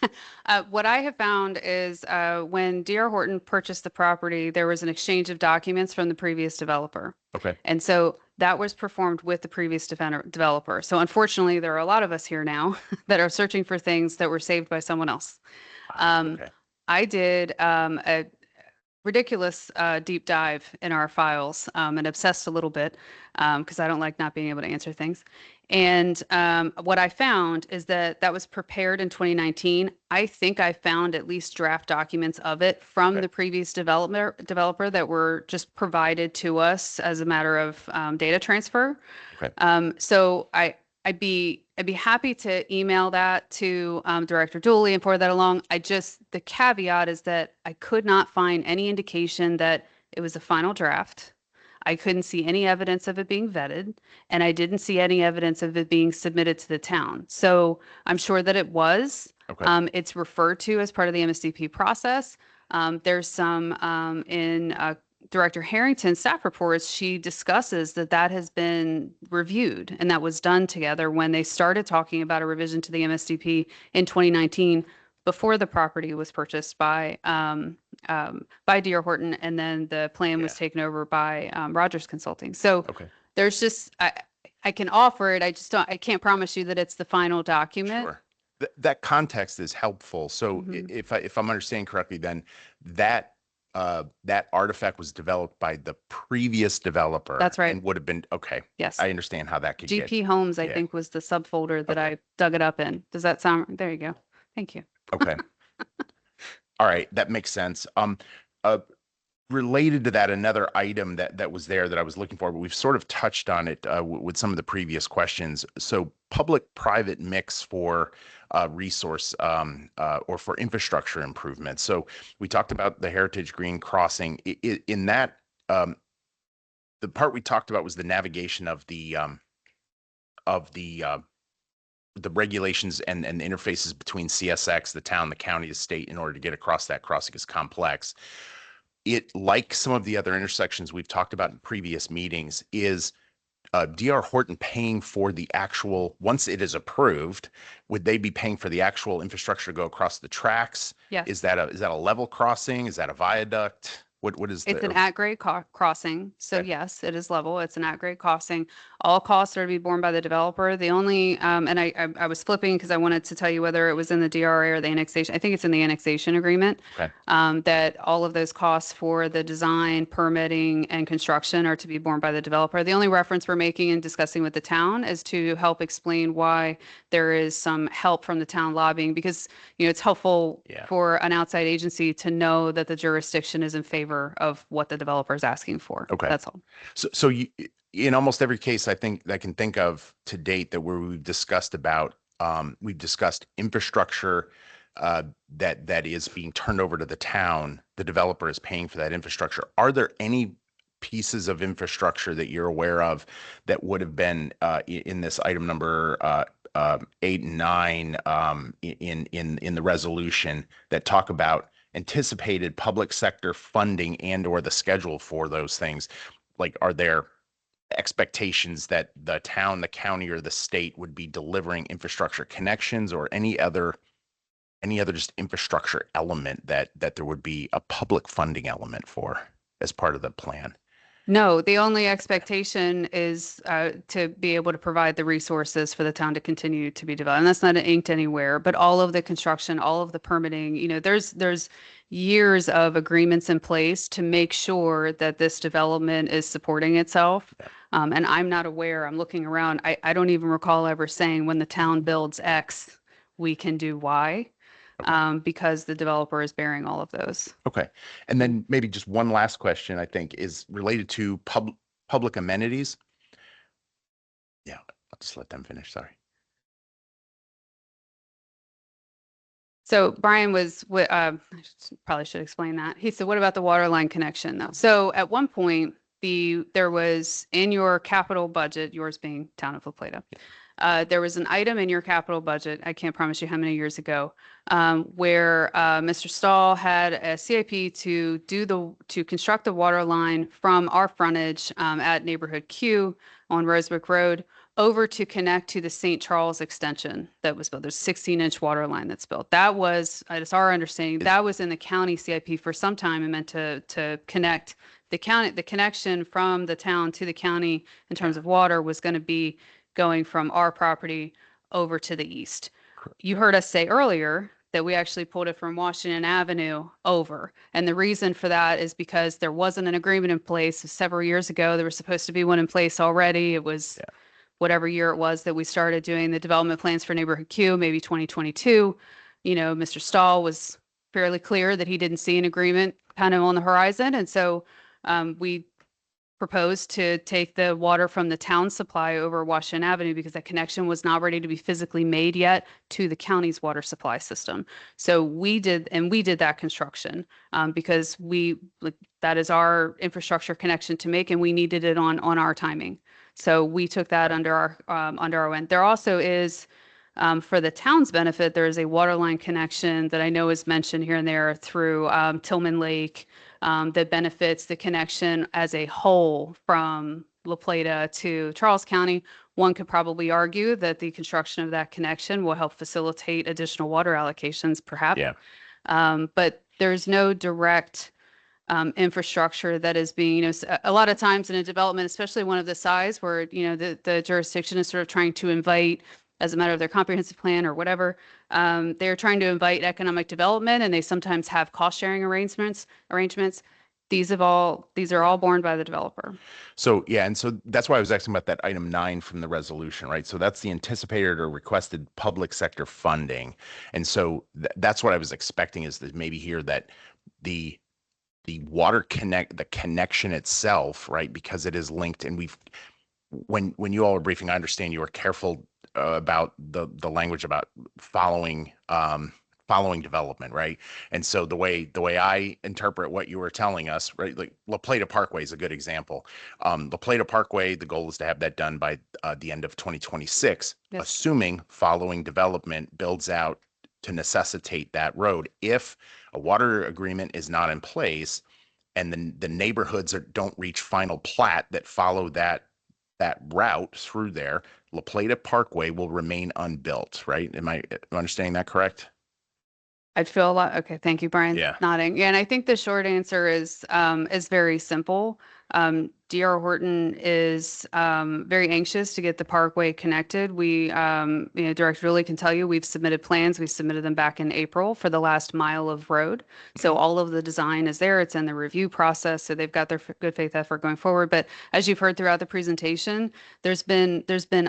What I have found is when D.R. Horton purchased the property, there was an exchange of documents from the previous developer. Okay. And so that was performed with the previous developer. So unfortunately, there are a lot of us here now that are searching for things that were saved by someone else. I did a ridiculous deep dive in our files and obsessed a little bit because I don't like not being able to answer things. And what I found is that was prepared in 2019. I think I found at least draft documents of it from the previous developer that were just provided to us as a matter of data transfer. So I'd be happy to email that to Director Dooley and forward that along. The caveat is that I could not find any indication that it was a final draft. I couldn't see any evidence of it being vetted, and I didn't see any evidence of it being submitted to the town. So I'm sure that it was. It's referred to as part of the MSDP process. There's some in Director Harrington's staff reports, she discusses that has been reviewed and that was done together when they started talking about a revision to the MSDP in 2019 before the property was purchased by D.R. Horton, and then the plan was taken over by Rogers Consulting. So there's just I can offer it. I can't promise you that it's the final document. Sure. That context is helpful. So if I'm understanding correctly, then that that artifact was developed by the previous developer. That's right. And would have been, okay. Yes. I understand how that could get. GP Homes, I yeah. think, was the subfolder that Okay. I dug it up in. Does that sound, there you go. Thank you. Okay. All right, that makes sense. Related to that, another item that was there that I was looking for, but we've sort of touched on it with some of the previous questions. So public-private mix for resource or for infrastructure improvements. So we talked about the Heritage Green Crossing. In that, the part we talked about was the navigation of the regulations and the interfaces between CSX, the town, the county, the state, in order to get across that crossing is complex. It, like some of the other intersections we've talked about in previous meetings, is D.R. Horton paying for the actual, once it is approved, would they be paying for the actual infrastructure to go across the tracks? Yes. Is that a level crossing? Is that a viaduct? What is It's the? an at-grade crossing. So Okay. yes, it is level. It's an at-grade crossing. All costs are to be borne by the developer. The only, and I was flipping because I wanted to tell you whether it was in the DRA or the annexation. I think it's in the annexation agreement. Okay. That all of those costs for the design, permitting, and construction are to be borne by the developer. The only reference we're making and discussing with the town is to help explain why there is some help from the town lobbying, because, you know, it's helpful Yeah. for an outside agency to know that the jurisdiction is in favor of what the developer is asking for. Okay. That's all. So you, in almost every case I can think of to date that where we've discussed infrastructure that is being turned over to the town, the developer is paying for that infrastructure. Are there any pieces of infrastructure that you're aware of that would have been in this item number 8 and 9 in the resolution that talk about anticipated public sector funding and or the schedule for those things? Like, are there expectations that the town, the county, or the state would be delivering infrastructure connections or any other just infrastructure element that there would be a public funding element for as part of the plan? No, the only expectation is to be able to provide the resources for the town to continue to be developed. And that's not inked anywhere, but all of the construction, all of the permitting, you know, there's years of agreements in place to make sure that this development is supporting itself. And I'm not aware, I'm looking around, I don't even recall ever saying when the town builds X, we can do Y. Because the developer is bearing all of those. Okay. And then maybe just one last question, I think, is related to public amenities. Yeah, I'll just let them finish. Sorry. So Brian probably should explain that. He said, what about the water line connection though? So at one point, there was in your capital budget, yours being Town of La Plata, there was an item in your capital budget, I can't promise you how many years ago, where Mr. Stahl had a CIP to construct the water line from our frontage at Neighborhood Q on Rosebrook Road over to connect to the St. Charles extension that was built. There's a 16-inch water line that's built. That was, it's our understanding, that was in the county CIP for some time and meant to connect the county. The connection from the town to the county in terms of water was going to be going from our property over to the east. You heard us say earlier that we actually pulled it from Washington Avenue over. And the reason for that is because there wasn't an agreement in place several years ago. There was supposed to be one in place already. It was whatever year it was that we started doing the development plans for Neighborhood Q, maybe 2022. You know, Mr. Stahl was fairly clear that he didn't see an agreement kind of on the horizon. And so we proposed to take the water from the town supply over Washington Avenue because that connection was not ready to be physically made yet to the county's water supply system. So we did that construction because that is our infrastructure connection to make, and we needed it on our timing. So we took that under our end. There also is, for the town's benefit, there is a water line connection that I know is mentioned here and there through Tillman Lake that benefits the connection as a whole from La Plata to Charles County. One could probably argue that the construction of that connection will help facilitate additional water allocations, perhaps. Yeah. But there's no direct infrastructure that is being, a lot of times in a development, especially one of the size where, the jurisdiction is sort of trying to invite, as a matter of their comprehensive plan or whatever, They're trying to invite economic development, and they sometimes have cost sharing arrangements. These are all borne by the developer. So, yeah, and so that's why I was asking about that item 9 from the resolution, right? So that's the anticipated or requested public sector funding. And so that's what I was expecting, is that maybe here that the the connection itself, right? Because it is linked, and when you all were briefing, I understand you were careful about the language about following development, right? And so the way I interpret what you were telling us, right, like La Plata Parkway is a good example. La Plata Parkway, the goal is to have that done by the end of 2026, Yes. assuming following development builds out to necessitate that road. If a water agreement is not in place and the neighborhoods don't reach final plat that follow that route through there, La Plata Parkway will remain unbuilt, right? Am I understanding that correct? I'd feel a lot. Okay, thank you, Brian. Yeah. Nodding. Yeah, and I think the short answer is very simple. DR Horton is very anxious to get the parkway connected. We, Director Dooley can tell you, we've submitted plans. We submitted them back in April for the last mile of road. So all of the design is there. It's in the review process. So they've got their good faith effort going forward. But as you've heard throughout the presentation, there's been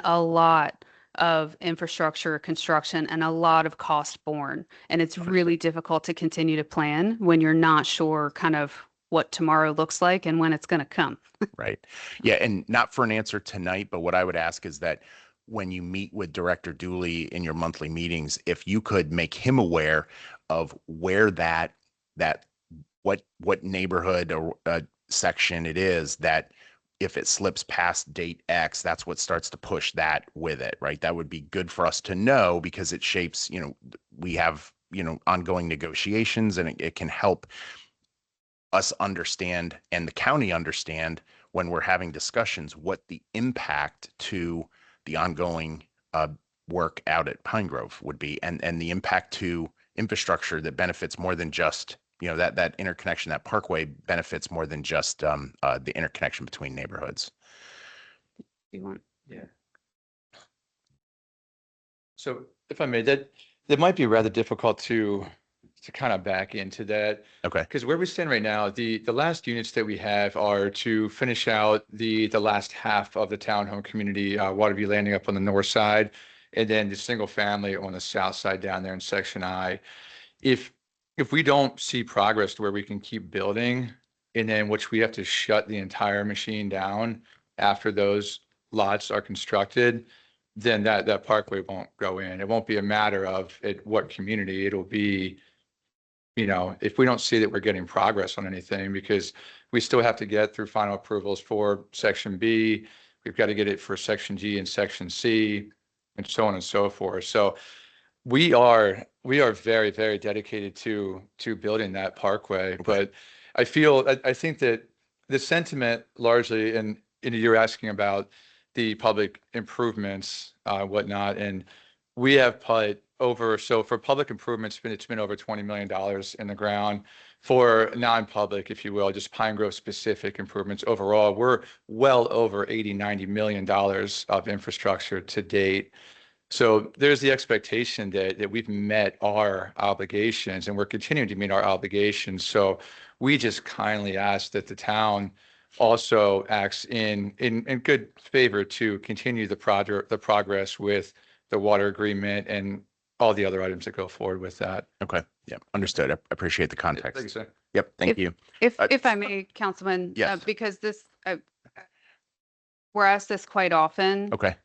a lot of infrastructure construction and a lot of cost borne. And it's really difficult to continue to plan when you're not sure kind of what tomorrow looks like and when it's going to come. Right. Yeah. And not for an answer tonight, but what I would ask is that when you meet with Director Dooley in your monthly meetings, if you could make him aware of where what neighborhood or section it is that if it slips past date X, that's what starts to push that with it, right? That would be good for us to know, because it shapes, we have, ongoing negotiations, and it can help us understand and the county understand when we're having discussions what the impact to the ongoing work out at Pine Grove would be, and the impact to infrastructure that benefits more than just that interconnection. That parkway benefits more than just the interconnection between neighborhoods. You want? Yeah. So if I may, that might be rather difficult to kind of back into that. Okay. Because where we stand right now, the last units that we have are to finish out the last half of the townhome community, Waterview Landing up on the north side, and then the single family on the south side down there in section I. If we don't see progress to where we can keep building, and then which we have to shut the entire machine down after those lots are constructed, then that parkway won't go in. It won't be a matter of what community. It'll be, if we don't see that we're getting progress on anything, because we still have to get through final approvals for section B, we've got to get it for section G and section C, and so on and so forth. So we are very, very dedicated to building that parkway. But I think that the sentiment largely, and you're asking about the public improvements, whatnot, and we have put over, so for public improvements, it's been over $20 million in the ground. For non-public, if you will, just Pine Grove specific improvements overall, we're well over $80-90 million of infrastructure to date. So there's the expectation that we've met our obligations, and we're continuing to meet our obligations. So we just kindly ask that the town also acts in good favor to continue the progress with the water agreement and all the other items that go forward with that. Okay. Yep. Understood. I appreciate the context. Thank you, sir. Yep. Thank you. If I may, Councilman, Yes. because we're asked this quite often. Okay.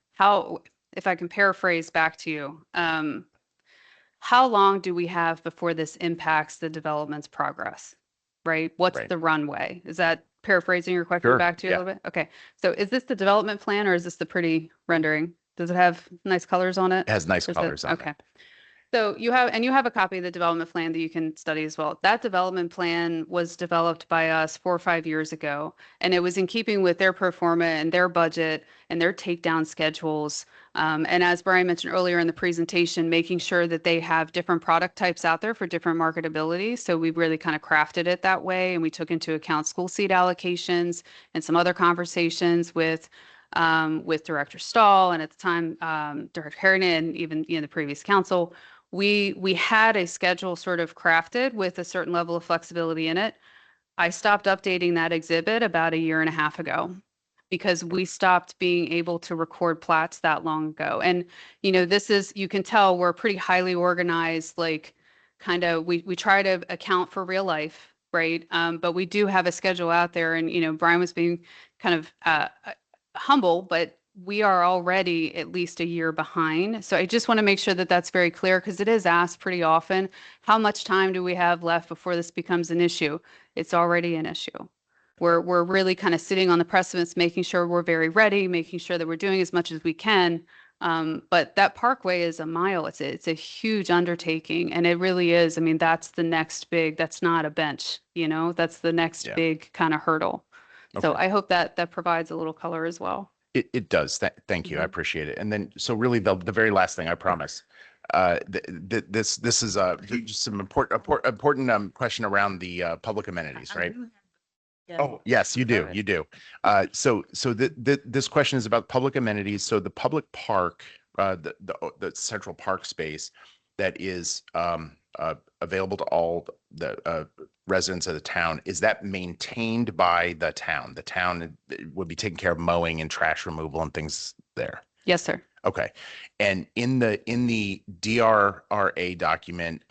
If I can paraphrase back to you, how long do we have before this impacts the development's progress? Right? What's the runway? Is that paraphrasing your question Sure, back to you yeah. a little bit? Okay. So is this the development plan, or is this the pretty rendering? Does it have nice colors on it? It has nice Or is it- colors on it. Okay. So you have a copy of the development plan that you can study as well. That development plan was developed by us 4 or 5 years ago, and it was in keeping with their pro forma and their budget and their takedown schedules. And as Brian mentioned earlier in the presentation, making sure that they have different product types out there for different marketability. So we really kind of crafted it that way, and we took into account school seat allocations and some other conversations with Director Stahl and at the time Director Harrington, and even the previous council, we had a schedule sort of crafted with a certain level of flexibility in it. I stopped updating that exhibit about a year and a half ago because we stopped being able to record plats that long ago. And, you know, this is, you can tell we're pretty highly organized, like kind of, we try to account for real life, right? But we do have a schedule out there and, you know, Brian was being kind of humble, but we are already at least a year behind. So I just want to make sure that that's very clear because it is asked pretty often. How much time do we have left before this becomes an issue? It's already an issue. We're really kind of sitting on the precipice, making sure we're very ready, making sure that we're doing as much as we can. But that parkway is a mile. It's a huge undertaking, and it really is. I mean, that's the next big. That's not a bench, you know. That's the next big kind of hurdle. So Okay. I hope that that provides a little color as well. It does. Thank you. I appreciate it. And then, so really the very last thing, I promise. This is just some important question around the public amenities, right? Oh, yes, you do. You do. So this question is about public amenities. So the public park, the central park space that is available to all the residents of the town, is that maintained by the town? The town would be taking care of mowing and trash removal and things there. Yes, sir. Okay. And in the DRRA document,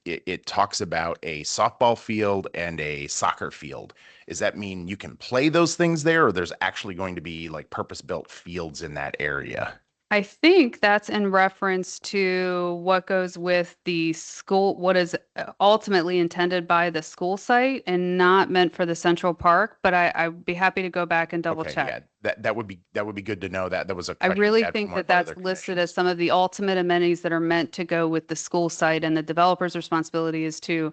it talks about a softball field and a soccer field. Does that mean you can play those things there, or there's actually going to be like purpose-built fields in that area? I think that's in reference to what goes with the school, what is ultimately intended by the school site and not meant for the central park. But I'd be happy to go back and double Okay, check. yeah, that would be good to know. That was a I question really we had think from that one of that's other listed as some of the ultimate amenities that are meant to go with the school site, and the developer's responsibility is to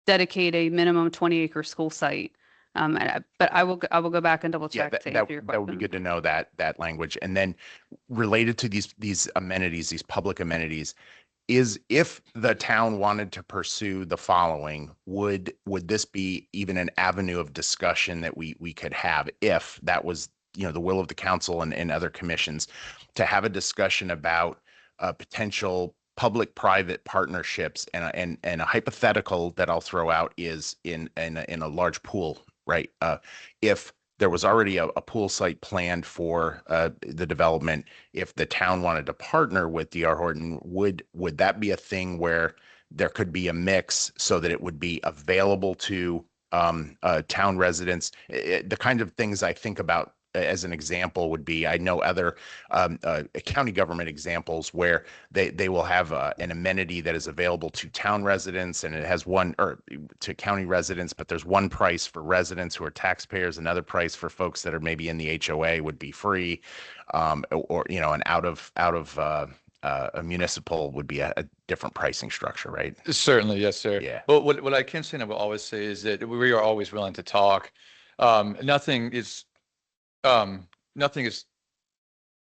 dedicate a minimum 20-acre school site. But I will go back and double Yeah, check to answer your that would be question. good to know that language. And then related to these amenities, these public amenities, is if the town wanted to pursue the following, would this be even an avenue of discussion that we could have if that was, you know, the will of the council and other commissions, to have a discussion about potential public-private partnerships, and a hypothetical that I'll throw out is in a large pool, right? If there was already a pool site planned for the development, if the town wanted to partner with D.R. Horton, would that be a thing where there could be a mix so that it would be available to town residents? The kind of things I think about as an example would be, I know other county government examples where they will have an amenity that is available to town residents, and it has one, or to county residents, but there's one price for residents who are taxpayers, another price for folks that are maybe in the HOA would be free, or you know, an out of a municipal would be a different pricing structure, right? Certainly, yes, sir. Yeah. Well, what I can say and I will always say is that we are always willing to talk. Nothing is, you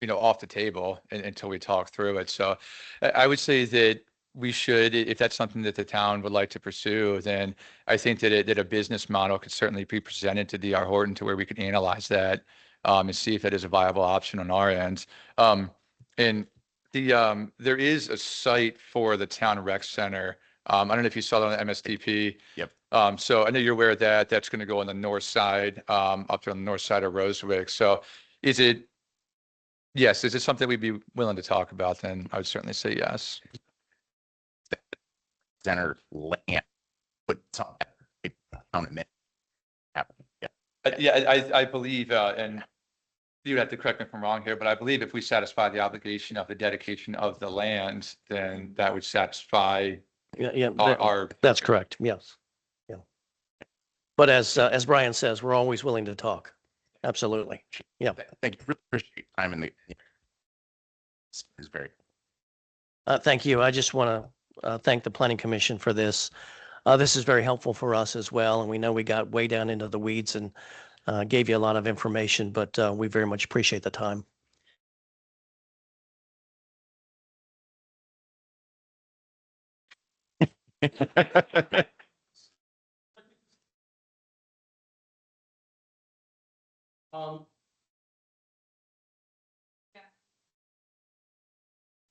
know, off the table until we talk through it. So I would say that we should, if that's something that the town would like to pursue, then I think that a business model could certainly be presented to D.R. Horton to where we could analyze that and see if that is a viable option on our end. And there is a site for the town rec center. I don't know if you saw that on the MSTP. Yep. So I know you're aware of that. That's going to go on the north side, up there on the north side of Rosewicz. So is it something we'd be willing to talk about? Then I would certainly say yes. Center land, but some town admit. Yeah, I believe, and you'd have to correct me if I'm wrong here, but I believe if we satisfy the obligation of the dedication of the land, then that would satisfy Yeah, our. that's correct. Yes. Yeah. But as Brian says, we're always willing to talk. Absolutely. Yeah. Thank you. Really appreciate your time in the. It's very. Thank you. I just want to thank the Planning Commission for this. This is very helpful for us as well. And we know we got way down into the weeds and gave you a lot of information, but we very much appreciate the time.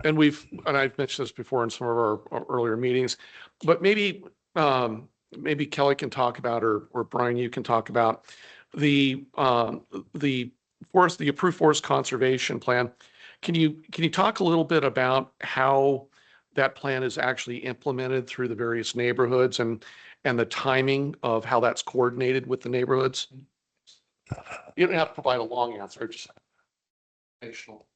and I've mentioned this before in some of our earlier meetings, but maybe Kelly can talk about, or Brian, you can talk about the approved forest conservation plan. Can you talk a little bit about how that plan is actually implemented through the various neighborhoods and the timing of how that's coordinated with the neighborhoods? You don't have to provide a long answer, just informational.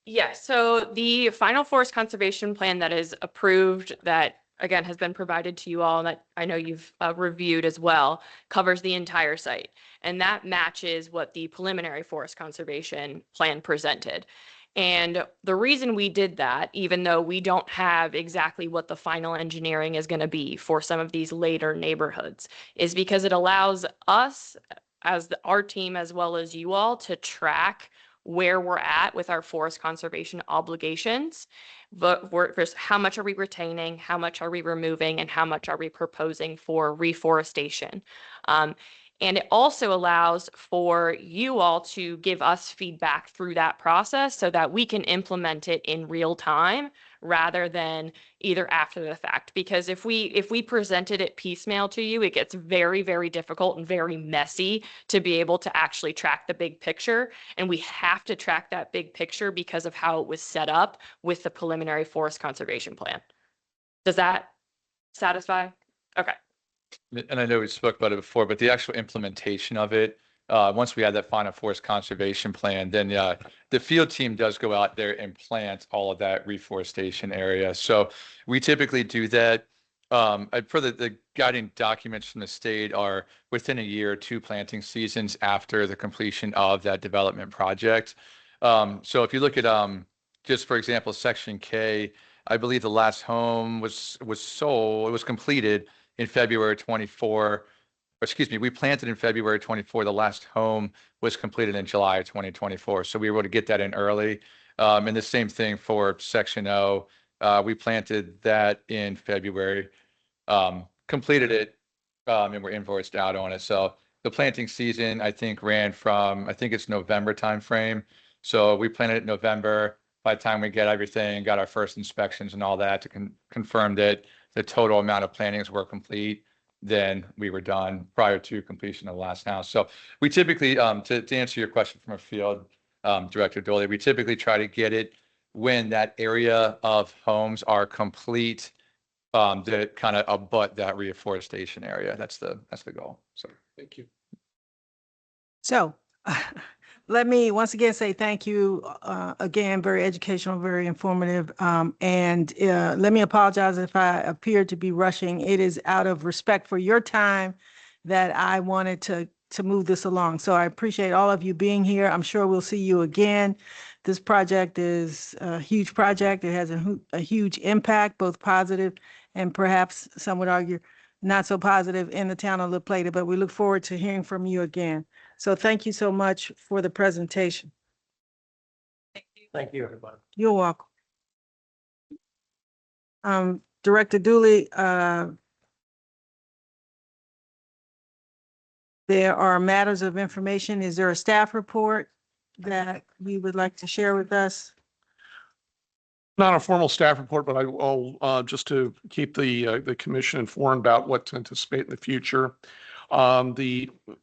Yeah, so the final forest conservation plan that is approved, that again has been provided to you all, and that I know you've reviewed as well, covers the entire site. And that matches what the preliminary forest conservation plan presented. And the reason we did that, even though we don't have exactly what the final engineering is going to be for some of these later neighborhoods, is because it allows us as our team, as well as you all, to track where we're at with our forest conservation obligations, but how much are we retaining, how much are we removing, and how much are we proposing for reforestation. And it also allows for you all to give us feedback through that process so that we can implement it in real time rather than either after the fact. Because if we presented it piecemeal to you, it gets very, very difficult and very messy to be able to actually track the big picture. And we have to track that big picture because of how it was set up with the preliminary forest conservation plan. Does that satisfy? Okay. And I know we spoke about it before, but the actual implementation of it, once we had that final forest conservation plan, then the field team does go out there and plant all of that reforestation area. So we typically do that. For the guiding documents from the state are within a year or two planting seasons after the completion of that development project. So if you look at just for example, Section K, I believe the last home was sold, it was completed in February 24, we planted in February 24. The last home was completed in July 2024. So we were able to get that in early. And the same thing for Section O. We planted that in February, completed it, and we're invoiced out on it. So the planting season, I think, ran from, I think it's November timeframe. So we planted it in November. By the time we get everything, got our first inspections and all that to confirm that the total amount of plantings were complete, then we were done prior to completion of the last house. So we typically, to answer your question from a field, Director Dooley, we typically try to get it when that area of homes are complete, that kind of abut that reforestation area. That's the goal. So thank you. So let me once again say thank you. Again, very educational, very informative. And let me apologize if I appear to be rushing. It is out of respect for your time that I wanted to move this along. So I appreciate all of you being here. I'm sure we'll see you again. This project is a huge project. It has a huge impact, both positive and perhaps some would argue not so positive in the town of La Plata, but we look forward to hearing from you again. So thank you so much for the presentation. Thank you, everybody. You're welcome. Director Dooley, there are matters of information. Is there a staff report that you would like to share with us? Not a formal staff report, but I'll just to keep the commission informed about what to anticipate in the future. I'm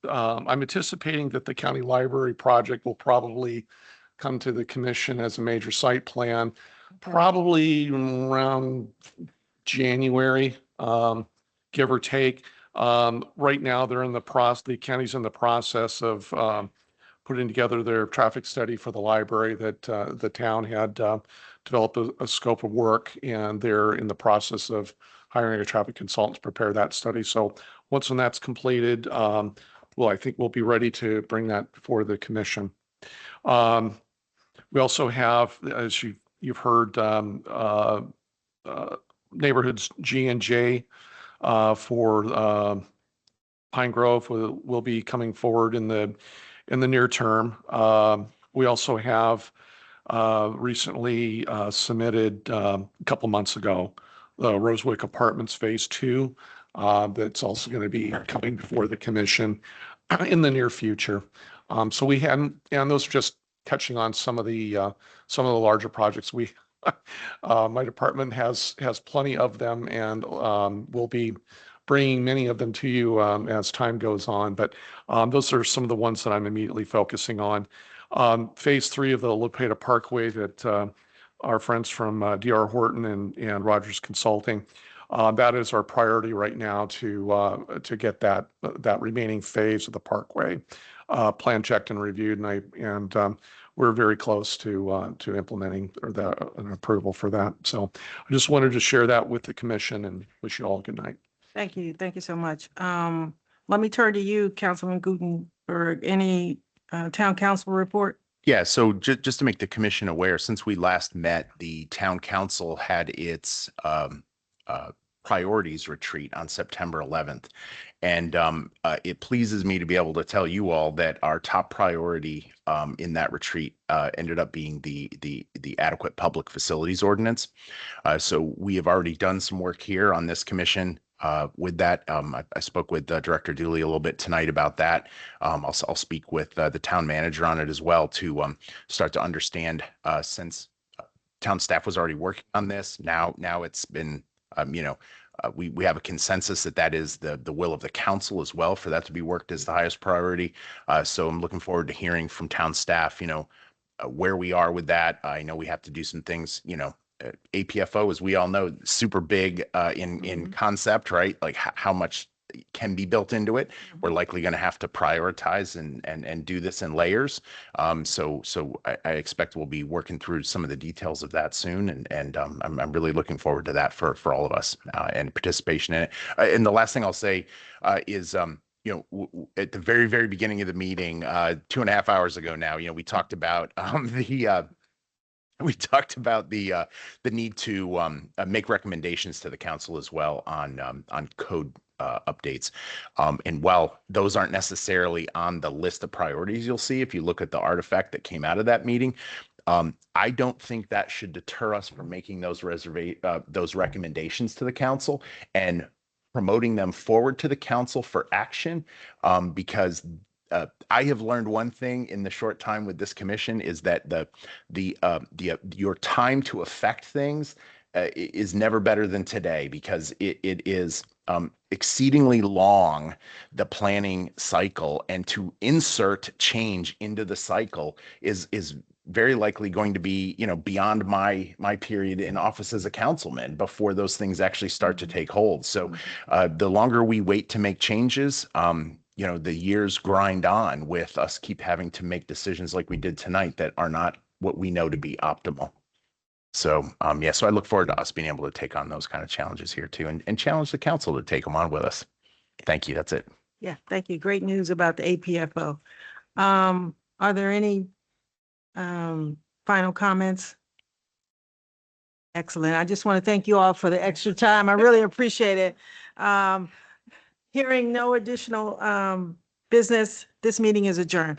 anticipating that the county library project will probably come to the commission as a major site plan, probably around January, give or take. Right now, they're in the process. The county's in the process of putting together their traffic study for the library that the town had developed a scope of work, and they're in the process of hiring a traffic consultant to prepare that study. So once when that's completed, I think we'll be ready to bring that before the commission. We also have, as you've heard, neighborhoods G and J for Pine Grove will be coming forward in the near term. We also have recently submitted a couple months ago Rosewick Apartments Phase 2. That's also going to be coming before the commission in the near future. So we hadn't, and those are just touching on some of the larger projects. My department has plenty of them, and we'll be bringing many of them to you as time goes on. But those are some of the ones that I'm immediately focusing on. Phase 3 of the Lopeta Parkway that our friends from DR Horton and Rogers Consulting, that is our priority right now to get that remaining phase of the parkway plan checked and reviewed, and we're very close to implementing an approval for that. So I just wanted to share that with the commission and wish you all a good night. Thank you. Thank you so much. Let me turn to you, Councilman Gutenberg. Any town council report? Yeah, so just to make the commission aware, since we last met, the town council had its priorities retreat on September 11th. And it pleases me to be able to tell you all that our top priority in that retreat ended up being the adequate public facilities ordinance. So we have already done some work here on this commission with that. I spoke with Director Dooley a little bit tonight about that. I'll speak with the town manager on it as well to start to understand, since town staff was already working on this. Now it's been, we have a consensus that is the will of the council as well, for that to be worked as the highest priority. So I'm looking forward to hearing from town staff, where we are with that. I know we have to do some things, APFO, as we all know, super big in concept, right? Like how much can be built into it. We're likely going to have to prioritize and do this in layers. So I expect we'll be working through some of the details of that soon, and I'm really looking forward to that for all of us and participation in it. And the last thing I'll say is at the very, very beginning of the meeting, 2.5 hours ago now, we talked about the need to make recommendations to the council as well on code updates. And while those aren't necessarily on the list of priorities you'll see, if you look at the artifact that came out of that meeting, I don't think that should deter us from making those recommendations to the council and promoting them forward to the council for action, because I have learned one thing in the short time with this commission is that your time to affect things is never better than today, because it is exceedingly long, the planning cycle, and to insert change into the cycle is very likely going to be, beyond my period in office as a councilman before those things actually start to take hold. So the longer we wait to make changes, the years grind on with us keep having to make decisions like we did tonight that are not what we know to be optimal. So, so I look forward to us being able to take on those kind of challenges here too, and challenge the council to take them on with us. Thank you. That's it. Yeah, thank you. Great news about the APFO. Are there any final comments? Excellent. I just want to thank you all for the extra time. I really appreciate it. Hearing no additional business, this meeting is adjourned.